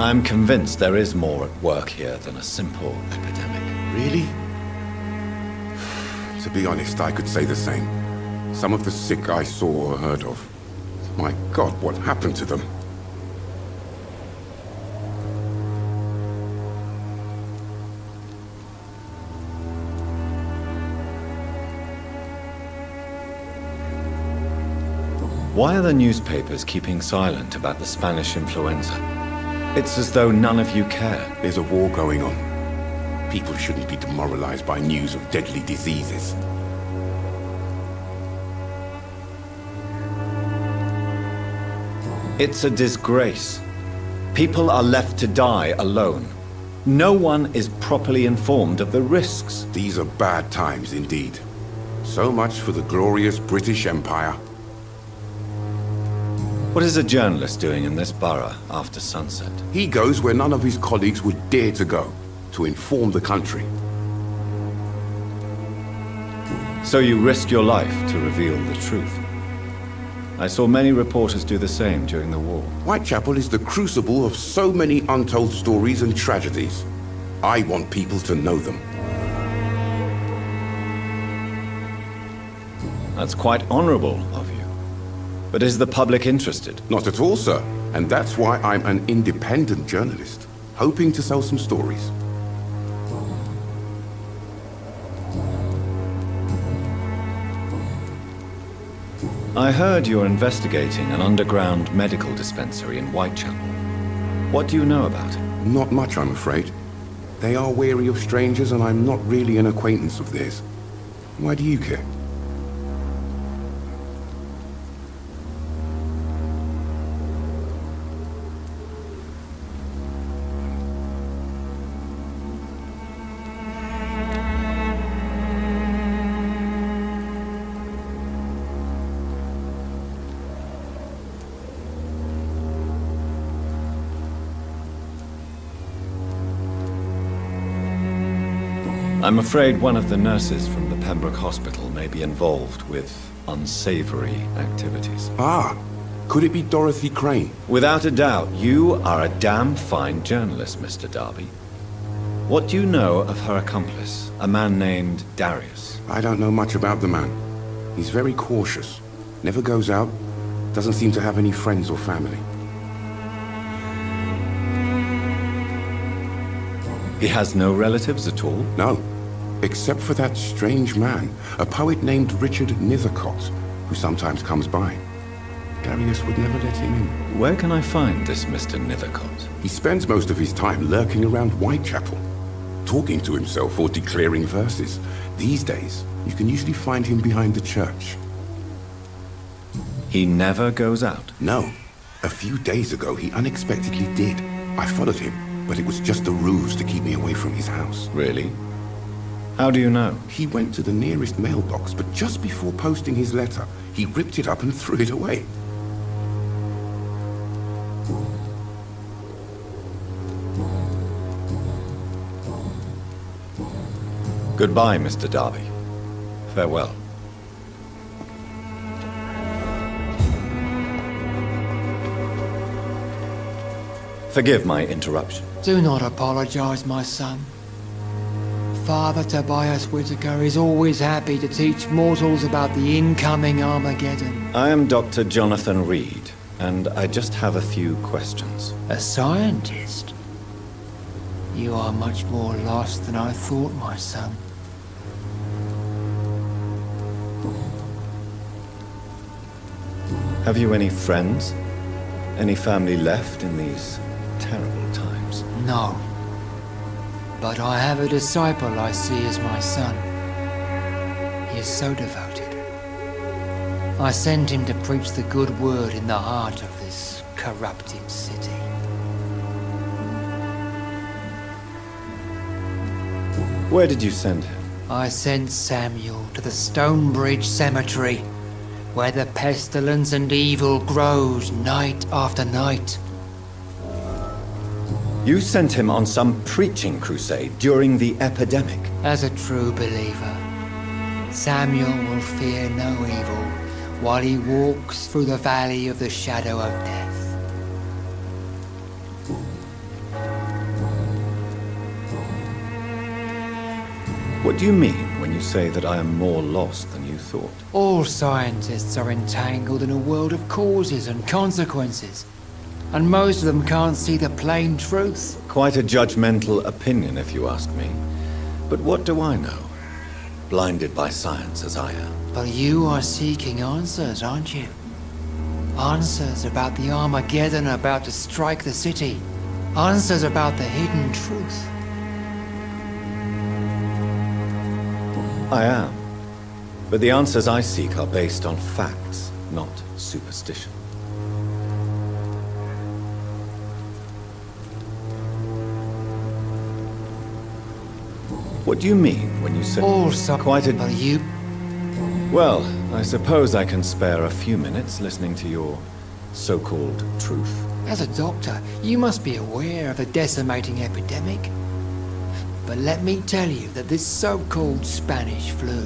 I'm convinced there is more at work here than a simple epidemic. Really? To be honest, I could say the same. Some of the sick I saw or heard of. My God, what happened to them? Why are the newspapers keeping silent about the Spanish influenza? It's as though none of you care. There's a war going on. People shouldn't be demoralized by news of deadly diseases. It's a disgrace. People are left to die alone. No one is properly informed of the risks. These are bad times indeed. So much for the glorious British Empire. What is a journalist doing in this borough after sunset? He goes where none of his colleagues would dare to go, to inform the country. So you risk your life to reveal the truth. I saw many reporters do the same during the war. Whitechapel is the crucible of so many untold stories and tragedies. I want people to know them. That's quite honorable of you. But is the public interested? Not at all, sir. And that's why I'm an independent journalist, hoping to sell some stories. I heard you're investigating an underground medical dispensary in Whitechapel. What do you know about it? Not much, I'm afraid. They are wary of strangers, and I'm not really an acquaintance of theirs. Why do you care? I'm afraid one of the nurses from the Pembroke Hospital may be involved with unsavory activities. Ah, could it be Dorothy Crane? Without a doubt, you are a damn fine journalist, Mr. Darby. What do you know of her accomplice, a man named Darius? I don't know much about the man. He's very cautious, never goes out, doesn't seem to have any friends or family. He has no relatives at all? No. Except for that strange man, a poet named Richard Nethercott, who sometimes comes by. Darius would never let him in. Where can I find this Mr. Nethercott? He spends most of his time lurking around Whitechapel, talking to himself or declaring verses. These days, you can usually find him behind the church. He never goes out? No. A few days ago, he unexpectedly did. I followed him, but it was just a ruse to keep me away from his house. Really? How do you know? He went to the nearest mailbox, but just before posting his letter, he ripped it up and threw it away. Goodbye, Mr. Darby. Farewell. Forgive my interruption. Do not apologize, my son. Father Tobias Whitaker is always happy to teach mortals about the incoming Armageddon. I am Dr. Jonathan Reed, and I just have a few questions. A scientist? You are much more lost than I thought, my son. Have you any friends? Any family left in these terrible times? No. But I have a disciple I see as my son. He is so devoted. I send him to preach the good word in the heart of this corrupted city. Where did you send him? I sent Samuel to the Stonebridge Cemetery, where the pestilence and evil grows night after night. You sent him on some preaching crusade during the epidemic. As a true believer, Samuel will fear no evil while he walks through the valley of the shadow of death. What do you mean when you say that I am more lost than you thought? All scientists are entangled in a world of causes and consequences, and most of them can't see the plain truth. Quite a judgmental opinion, if you ask me. But what do I know? Blinded by science as I am. But you are seeking answers, aren't you? Answers about the Armageddon about to strike the city. Answers about the hidden truth. I am. But the answers I seek are based on facts, not superstition. What do you mean when you say... Also, quite a... But you... Well, I suppose I can spare a few minutes listening to your so-called truth. As a doctor, you must be aware of the decimating epidemic. But let me tell you that this so-called Spanish flu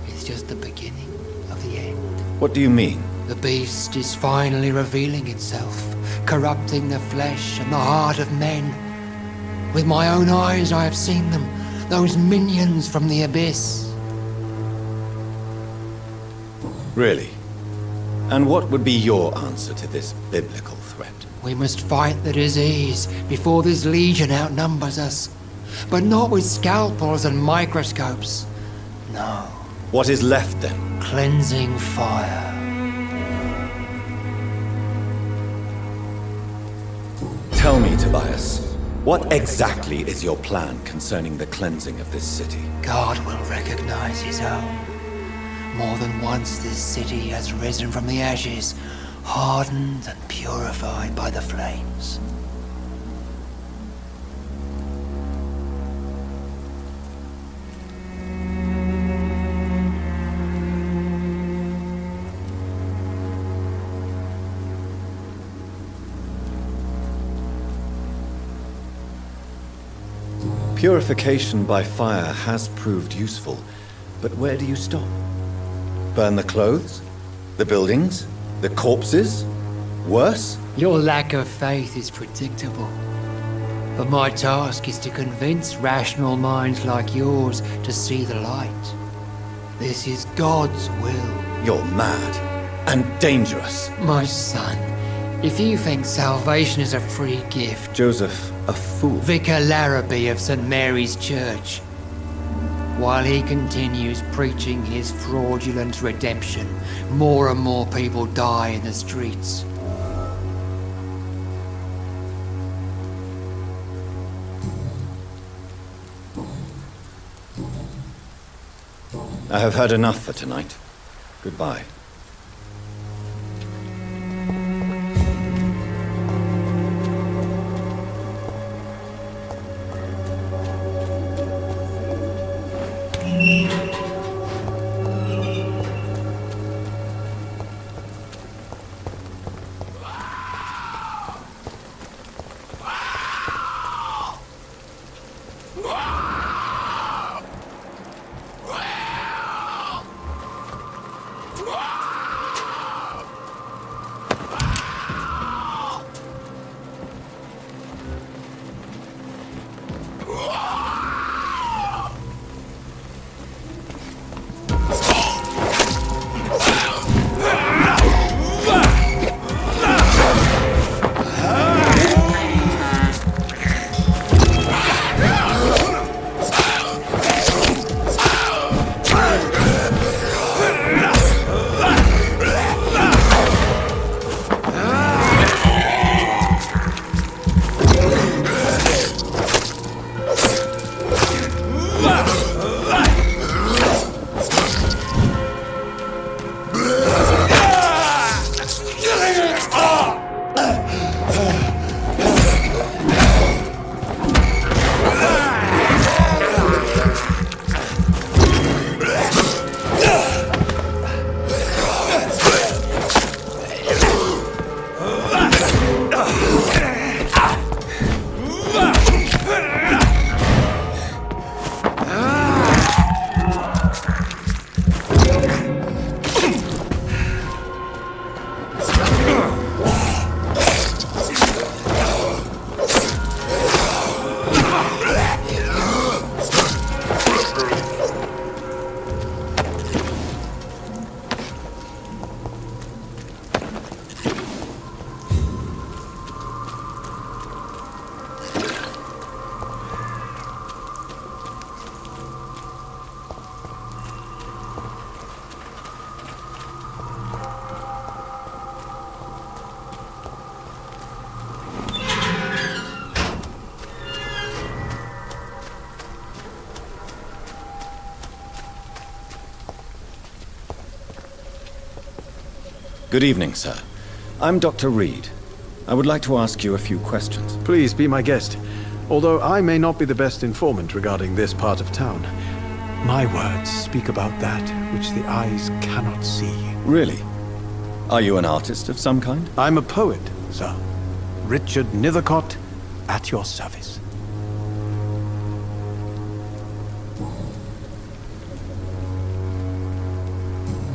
is just the beginning of the end. What do you mean? The beast is finally revealing itself, corrupting the flesh and the heart of men. With my own eyes I have seen them, those minions from the abyss. Really? And what would be your answer to this biblical threat? We must fight the disease before this legion outnumbers us. But not with scalpels and microscopes. No. What is left then? Cleansing fire. Tell me, Tobias, what exactly is your plan concerning the cleansing of this city? God will recognize his own. More than once this city has risen from the ashes, hardened and purified by the flames. Purification by fire has proved useful, but where do you stop? Burn the clothes? The buildings? The corpses? Worse? Your lack of faith is predictable. But my task is to convince rational minds like yours to see the light. This is God's will. You're mad and dangerous. My son, if you think salvation is a free gift... Joseph, a fool. Vicar Larrabee of St. Mary's Church. While he continues preaching his fraudulent redemption, more and more people die in the streets. I have heard enough for tonight. Goodbye. Good evening, sir. I'm Dr. Reed. I would like to ask you a few questions. Please be my guest. Although I may not be the best informant regarding this part of town, my words speak about that which the eyes cannot see. Really? Are you an artist of some kind? I'm a poet, sir. Richard Nethercott, at your service.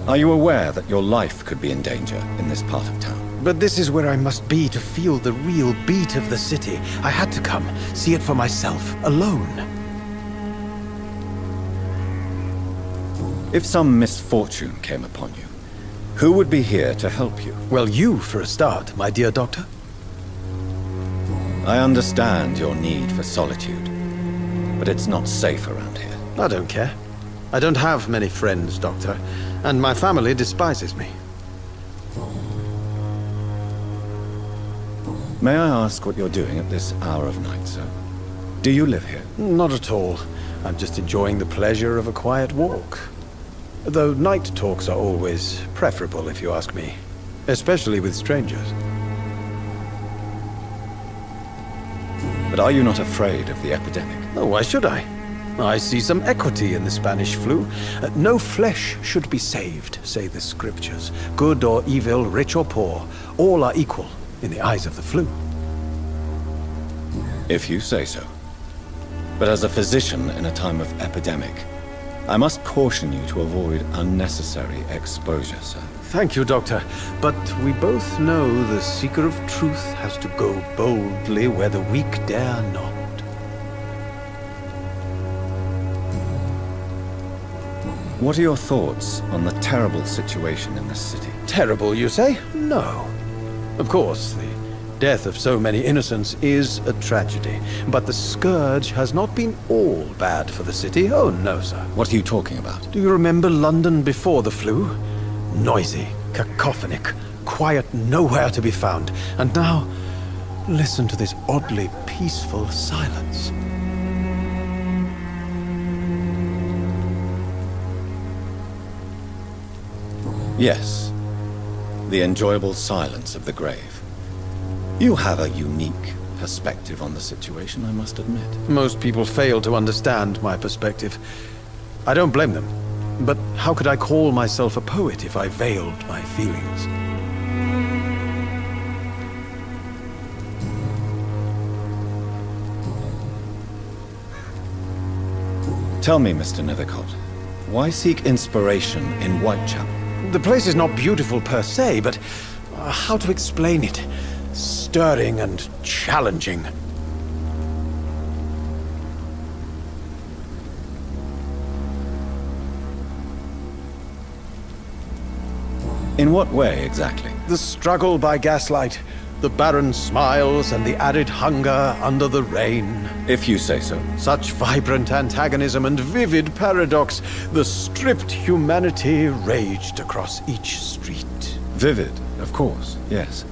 Are you aware that your life could be in danger in this part of town? But this is where I must be to feel the real beat of the city. I had to come, see it for myself, alone. If some misfortune came upon you, Who would be here to help you? Well, you for a start, my dear doctor. I understand your need for solitude, but it's not safe around here. I don't care. I don't have many friends, Doctor, and my family despises me. May I ask what you're doing at this hour of night, sir? Do you live here? Not at all. I'm just enjoying the pleasure of a quiet walk. Though night talks are always preferable, if you ask me. Especially with strangers. But are you not afraid of the epidemic? Oh, why should I? I see some equity in the Spanish flu. No flesh should be saved, say the scriptures. Good or evil, rich or poor, all are equal in the eyes of the flu. If you say so. But as a physician in a time of epidemic, I must caution you to avoid unnecessary exposure, sir. Thank you, Doctor. But we both know the seeker of truth has to go boldly where the weak dare not. What are your thoughts on the terrible situation in this city? Terrible, you say? No. Of course, the death of so many innocents is a tragedy. But the scourge has not been all bad for the city. Oh, no, sir. What are you talking about? Do you remember London before the flu? Noisy, cacophonic, quiet nowhere to be found. And now, listen to this oddly peaceful silence. Yes. The enjoyable silence of the grave. You have a unique perspective on the situation, I must admit. Most people fail to understand my perspective. I don't blame them. But how could I call myself a poet if I veiled my feelings? Tell me, Mr. Nethercott, why seek inspiration in Whitechapel? The place is not beautiful per se, but how to explain it? Stirring and challenging. In what way, exactly? The struggle by gaslight, the barren smiles and the added hunger under the rain. If you say so. Such vibrant antagonism and vivid paradox, the stripped humanity raged across each street. Vivid, of course, yes.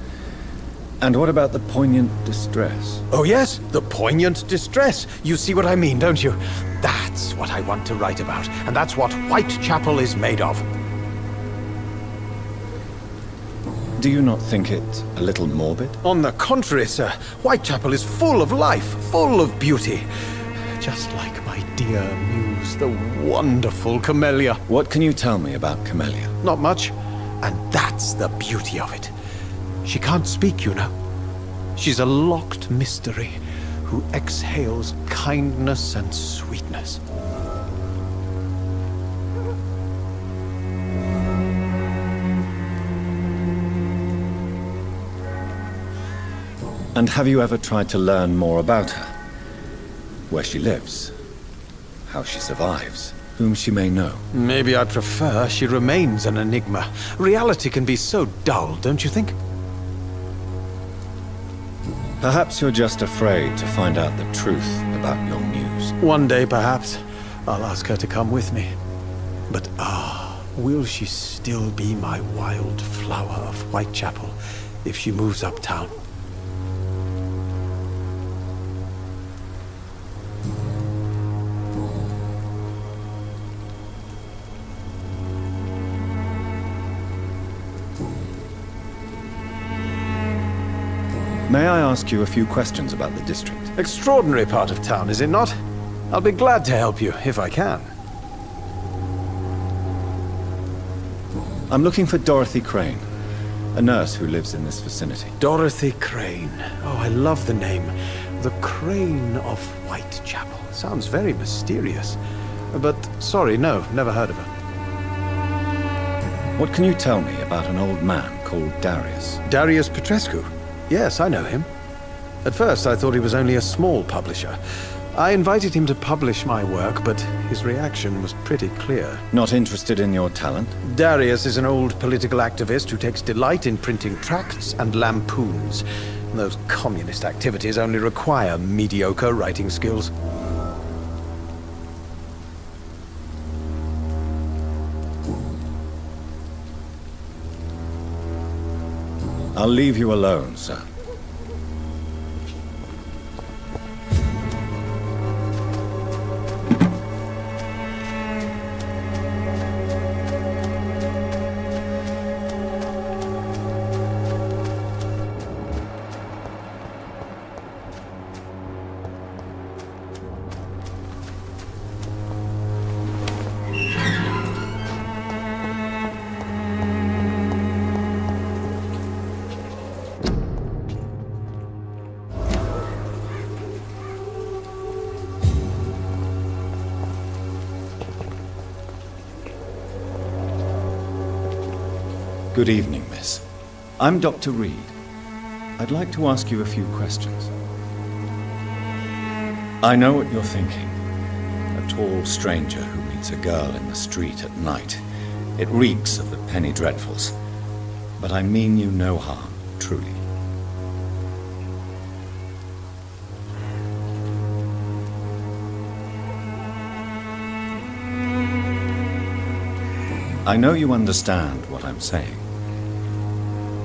And what about the poignant distress? Oh yes, the poignant distress. You see what I mean, don't you? That's what I want to write about, and that's what Whitechapel is made of. Do you not think it a little morbid? On the contrary, sir. Whitechapel is full of life, full of beauty. Just like my dear muse, the wonderful Camellia. What can you tell me about Camellia? Not much. And that's the beauty of it. She can't speak, you know. She's a locked mystery who exhales kindness and sweetness. And have you ever tried to learn more about her? Where she lives? How she survives? Whom she may know? Maybe I prefer she remains an enigma. Reality can be so dull, don't you think? Perhaps you're just afraid to find out the truth about your muse. One day, perhaps, I'll ask her to come with me. But will she still be my wild flower of Whitechapel if she moves uptown? May I ask you a few questions about the district? Extraordinary part of town, is it not? I'll be glad to help you, if I can. I'm looking for Dorothy Crane, a nurse who lives in this vicinity. Dorothy Crane. Oh, I love the name. The Crane of Whitechapel. Sounds very mysterious. But, sorry, no, never heard of her. What can you tell me about an old man called Darius? Darius Petrescu? Yes, I know him. At first, I thought he was only a small publisher, I invited him to publish my work, but his reaction was pretty clear. Not interested in your talent? Darius is an old political activist who takes delight in printing tracts and lampoons. Those communist activities only require mediocre writing skills. I'll leave you alone, sir. Good evening, miss. I'm Dr. Reed. I'd like to ask you a few questions. I know what you're thinking. A tall stranger who meets a girl in the street at night. It reeks of the penny dreadfuls. But I mean you no harm, truly. I know you understand what I'm saying.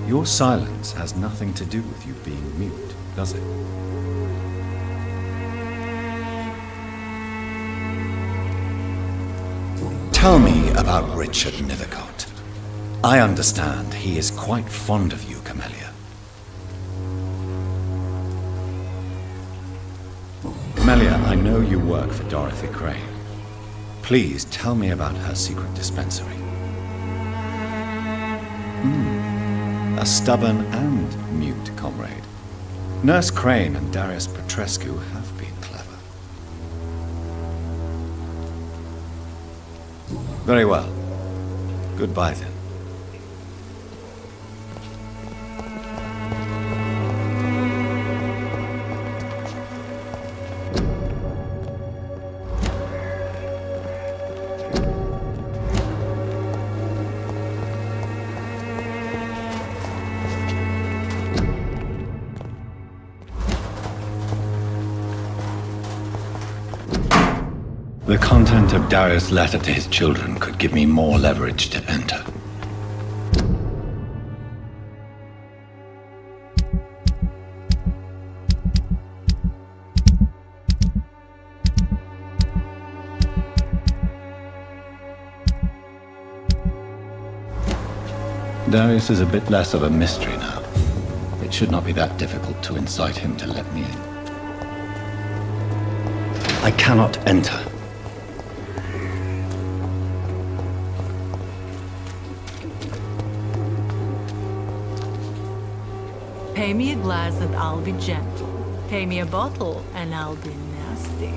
Your silence has nothing to do with you being mute, does it? Tell me about Richard Nivicott. I understand he is quite fond of you, Camellia. Camellia, I know you work for Dorothy Crane. Please tell me about her secret dispensary. A stubborn and mute comrade. Nurse Crane and Darius Petrescu have been clever. Very well. Goodbye then. The content of Darius' letter to his children could give me more leverage to enter. Darius is a bit less of a mystery now. It should not be that difficult to incite him to let me in. I cannot enter. Pay me a glass and I'll be gentle. Pay me a bottle and I'll be nasty.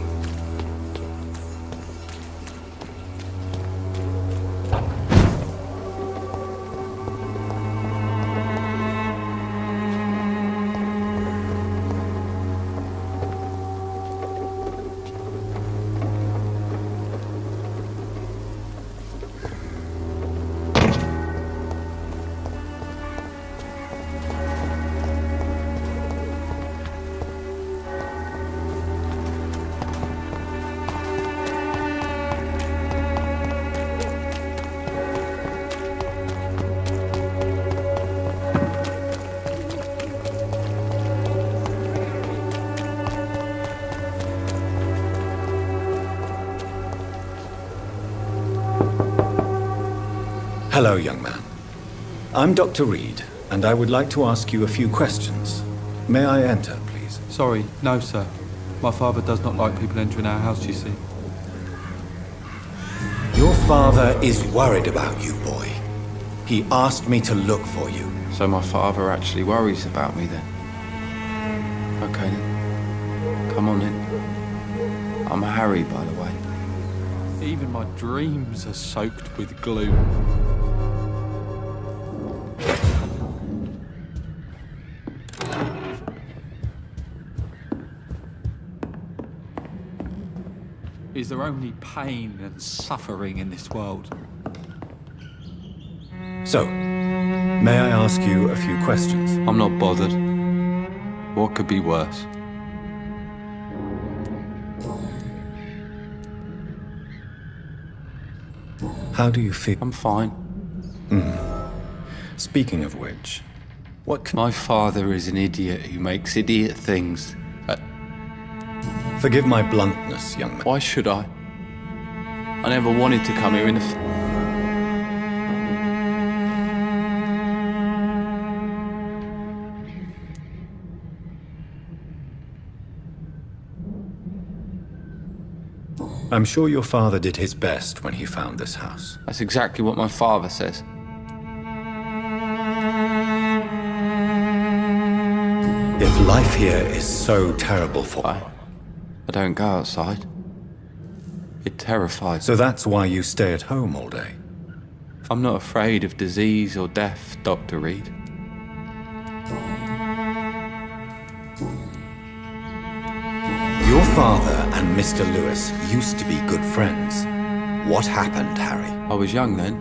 Hello, young man. I'm Dr. Reed, and I would like to ask you a few questions. May I enter, please? Sorry, no, sir. My father does not like people entering our house, you see. Your father is worried about you, boy. He asked me to look for you. So my father actually worries about me, then? Okay, then. Come on, in. I'm Harry, by the way. Even my dreams are soaked with gloom. Is there only pain and suffering in this world? So, may I ask you a few questions? I'm not bothered. What could be worse? How do you feel? I'm fine. Speaking of which, My father is an idiot who makes idiot things. Forgive my bluntness, young man. Why should I? I never wanted to come here in the... I'm sure your father did his best when he found this house. That's exactly what my father says. If life here is so terrible for you... I don't go outside. It terrifies. So that's why you stay at home all day? I'm not afraid of disease or death, Dr. Reed. Your father and Mr. Lewis used to be good friends. What happened, Harry? I was young then.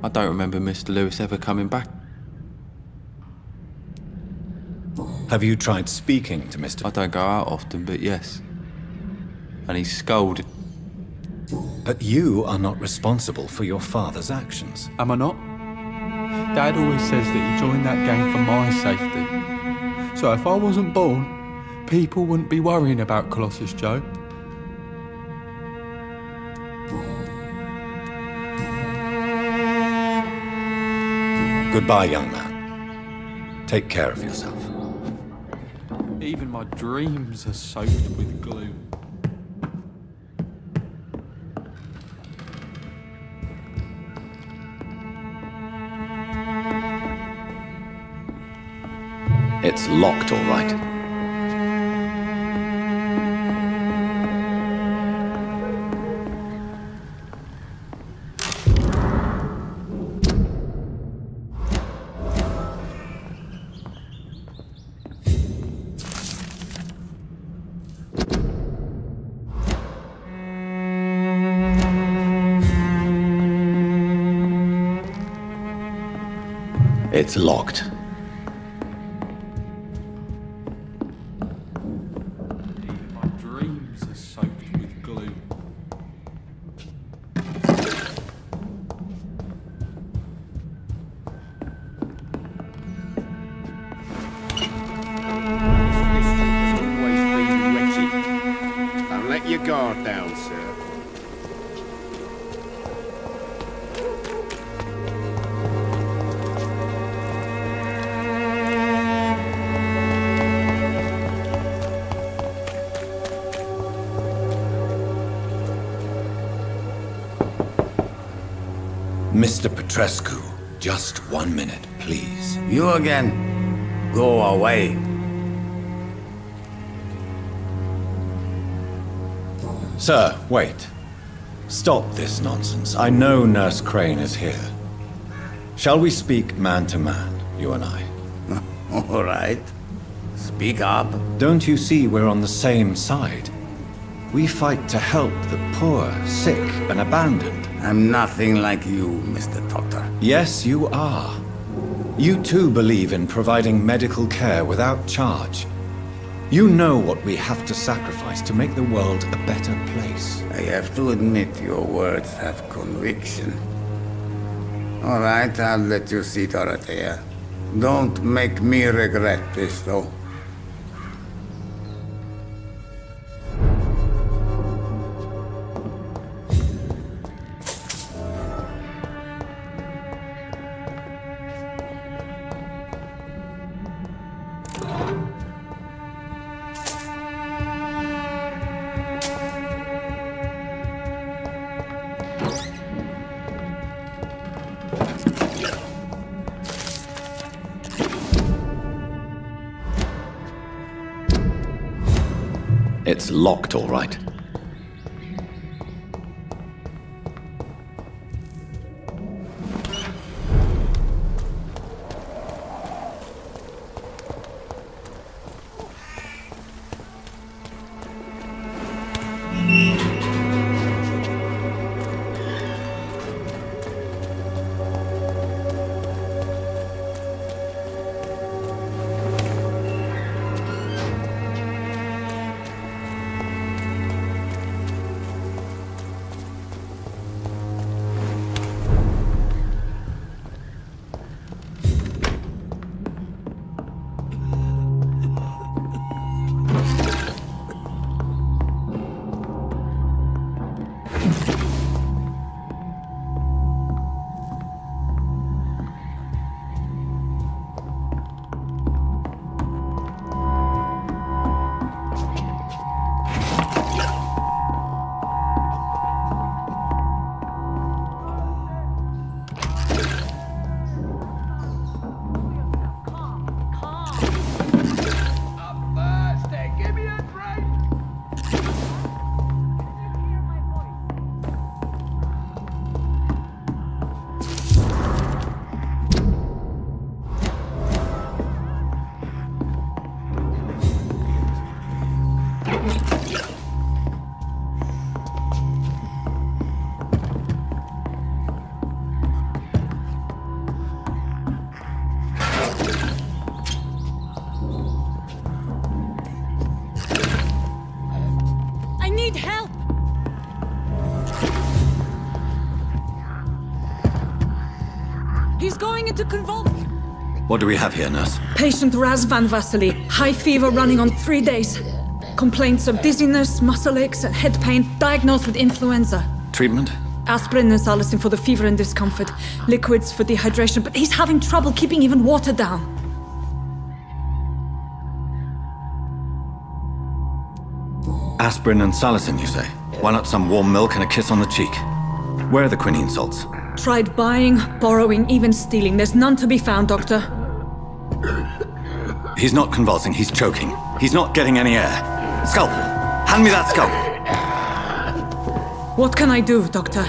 I don't remember Mr. Lewis ever coming back. Have you tried speaking to Mr. I don't go out often, but yes. And he scolded. But you are not responsible for your father's actions. Am I not? Dad always says that he joined that gang for my safety. So if I wasn't born, people wouldn't be worrying about Colossus Joe. Goodbye, young man. Take care of yourself. Even my dreams are soaked with gloom. It's locked, all right. It's locked. My dreams are soaked with gloom. Don't let your guard down, sir. Mr. Petrescu, just 1 minute, please. You again. Go away. Sir, wait. Stop this nonsense. I know Nurse Crane is here. Shall we speak man to man, you and I? All right. Speak up. Don't you see we're on the same side? We fight to help the poor, sick, and abandoned. I'm nothing like you, Mr. Doctor. Yes, you are. You too believe in providing medical care without charge. You know what we have to sacrifice to make the world a better place. I have to admit your words have conviction. All right, I'll let you see Dorothea. Don't make me regret this, though. It's locked, all right. to convulse. What do we have here, nurse? Patient Razvan Vasily. High fever running on 3 days. Complaints of dizziness, muscle aches, and head pain. Diagnosed with influenza. Treatment? Aspirin and salicin for the fever and discomfort. Liquids for dehydration, but he's having trouble keeping even water down. Aspirin and salicin, you say? Why not some warm milk and a kiss on the cheek? Where are the quinine salts? Tried buying, borrowing, even stealing. There's none to be found, Doctor. He's not convulsing, he's choking. He's not getting any air. Scalpel! Hand me that scalpel! What can I do, Doctor?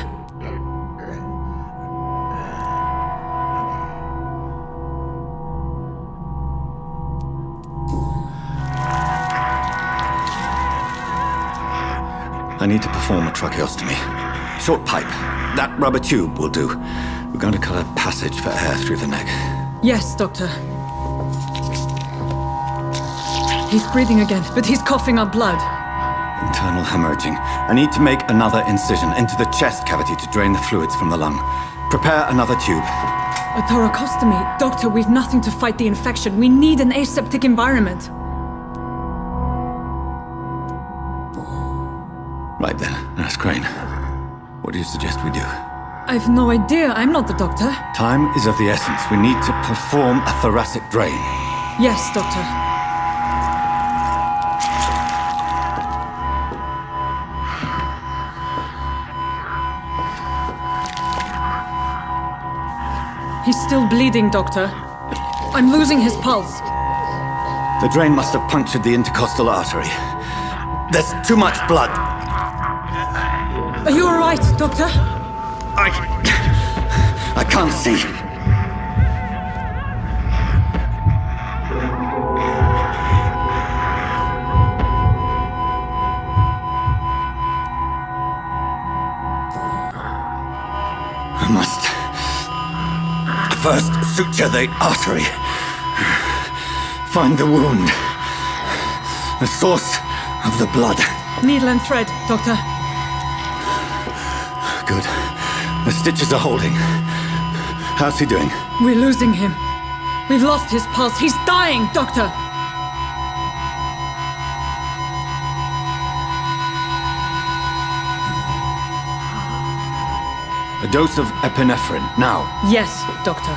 I need to perform a tracheostomy. Short pipe. That rubber tube will do. We're going to cut a passage for air through the neck. Yes, Doctor. He's breathing again, but he's coughing up blood. Internal hemorrhaging. I need to make another incision into the chest cavity to drain the fluids from the lung. Prepare another tube. A thoracostomy? Doctor, we've nothing to fight the infection. We need an aseptic environment. Right then, Nurse Crane. What do you suggest we do? I've no idea. I'm not the doctor. Time is of the essence. We need to perform a thoracic drain. Yes, Doctor. He's still bleeding, Doctor. I'm losing his pulse. The drain must have punctured the intercostal artery. There's too much blood. Are you all right, Doctor? I can't see. I must first suture the artery. Find the wound. The source of the blood. Needle and thread, Doctor. Good. The stitches are holding. How's he doing? We're losing him. We've lost his pulse. He's dying, Doctor! A dose of epinephrine, now. Yes, Doctor.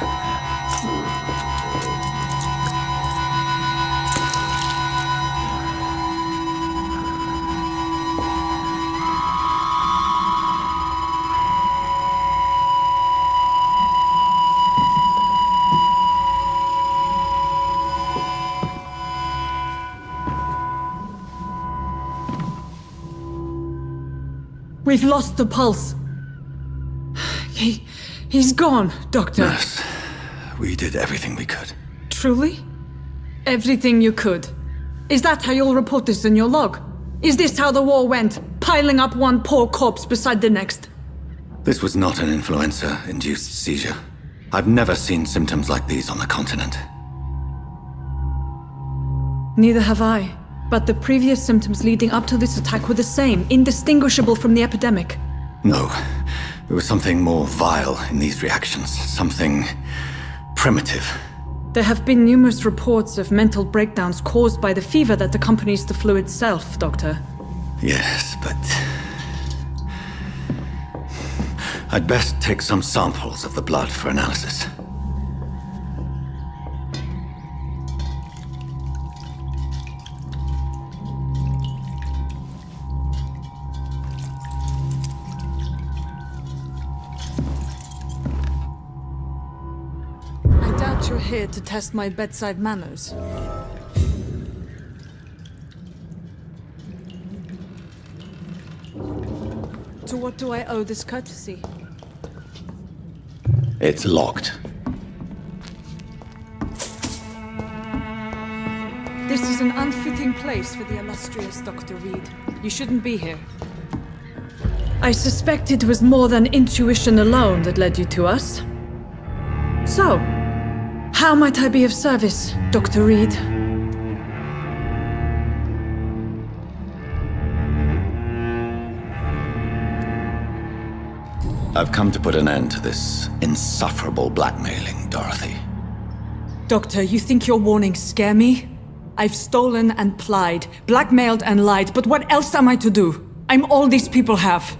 We've lost the pulse. He's gone, Doctor. Nurse, we did everything we could. Truly? Everything you could. Is that how you'll report this in your log? Is this how the war went? Piling up one poor corpse beside the next? This was not an influenza-induced seizure. I've never seen symptoms like these on the continent. Neither have I. But the previous symptoms leading up to this attack were the same, indistinguishable from the epidemic. No. There was something more vile in these reactions. Something primitive. There have been numerous reports of mental breakdowns caused by the fever that accompanies the flu itself, Doctor. Yes, but... I'd best take some samples of the blood for analysis. You're here to test my bedside manners. To what do I owe this courtesy? It's locked. This is an unfitting place for the illustrious Dr. Reed. You shouldn't be here. I suspect it was more than intuition alone that led you to us. So, how might I be of service, Dr. Reed? I've come to put an end to this insufferable blackmailing, Dorothy. Doctor, you think your warnings scare me? I've stolen and plied, blackmailed and lied, but what else am I to do? I'm all these people have.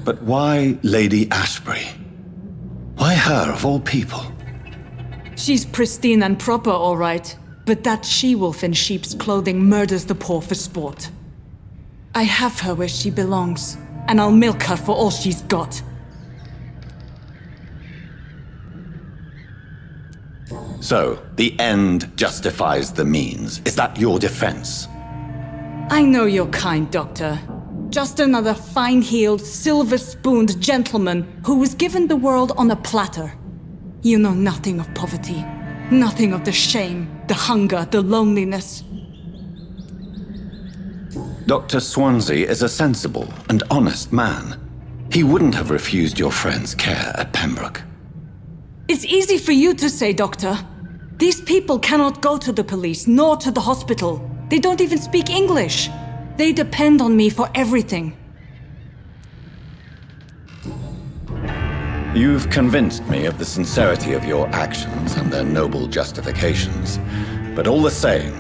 But why Lady Ashbury? Why her, of all people? She's pristine and proper, all right. But that she-wolf in sheep's clothing murders the poor for sport. I have her where she belongs, and I'll milk her for all she's got. So, the end justifies the means. Is that your defense? I know you're kind, Doctor. Just another fine-heeled, silver-spooned gentleman who was given the world on a platter. You know nothing of poverty, nothing of the shame, the hunger, the loneliness. Dr. Swansea is a sensible and honest man. He wouldn't have refused your friend's care at Pembroke. It's easy for you to say, Doctor. These people cannot go to the police, nor to the hospital. They don't even speak English. They depend on me for everything. You've convinced me of the sincerity of your actions and their noble justifications. But all the same,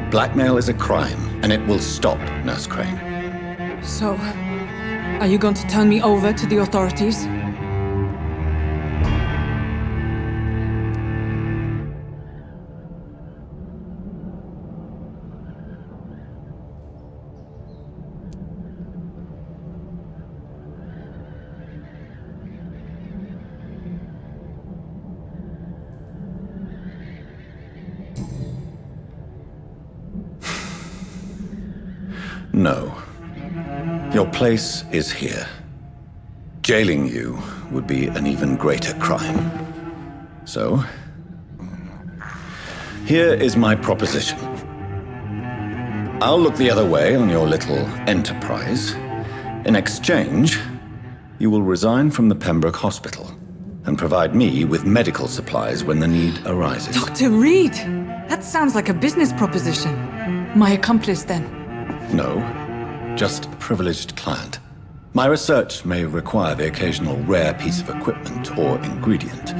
blackmail is a crime, and it will stop, Nurse Crane. So, are you going to turn me over to the authorities? No. Your place is here. Jailing you would be an even greater crime. So, here is my proposition. I'll look the other way on your little enterprise. In exchange, you will resign from the Pembroke Hospital and provide me with medical supplies when the need arises. Dr. Reed! That sounds like a business proposition. My accomplice, then? No, just a privileged client. My research may require the occasional rare piece of equipment or ingredient.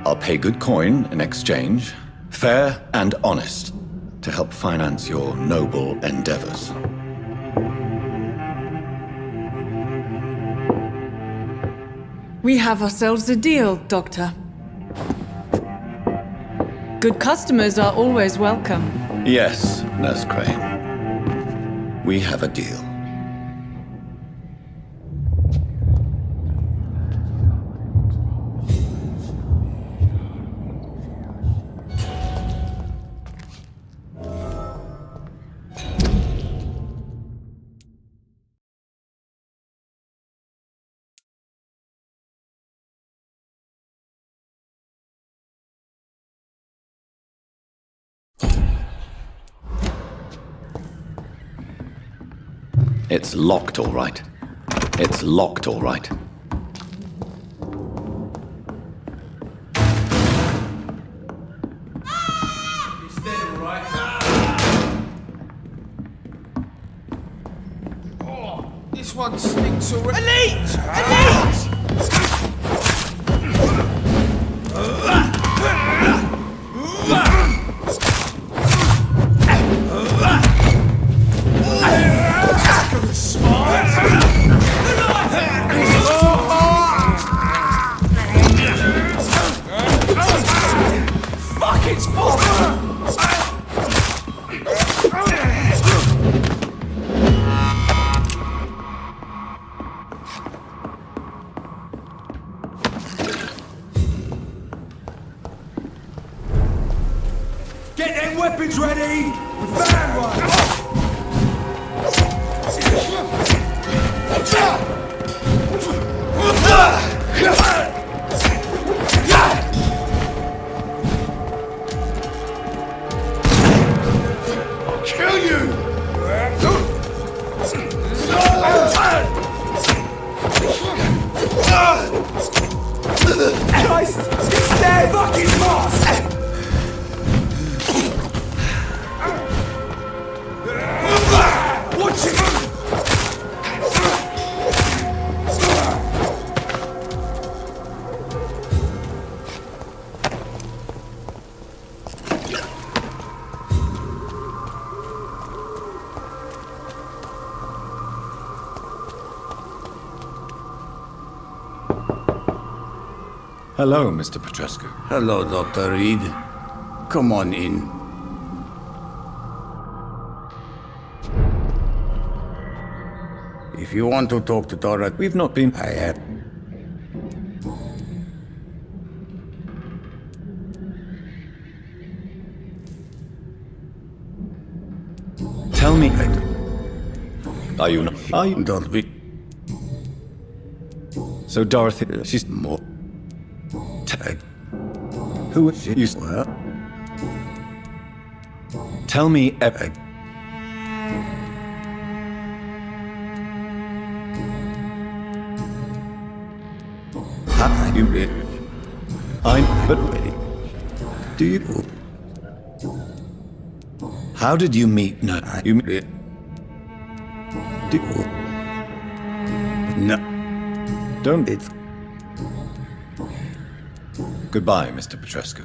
I'll pay good coin in exchange, fair and honest, to help finance your noble endeavors. We have ourselves a deal, Doctor. Good customers are always welcome. Yes, Nurse Crane. We have a deal. It's locked, all right. It's locked, all right. It's dead, all right? Oh, this one stinks already. Elite! Elite! Fuck, it's full! Get them weapons ready! We found one! I'll kill you! Christ! It's dead! Fucking boss! Hello, Mr. Petrescu. Hello, Dr. Reed. Come on in. If you want to talk to Dora, we've not been. I have. Tell me. Are you not? Are you? Don't be. So Dorothy, she's more. Who is you? Well, tell me. But do you? How did you meet? No, you meet. No. Don't. Goodbye, Mr. Petrescu.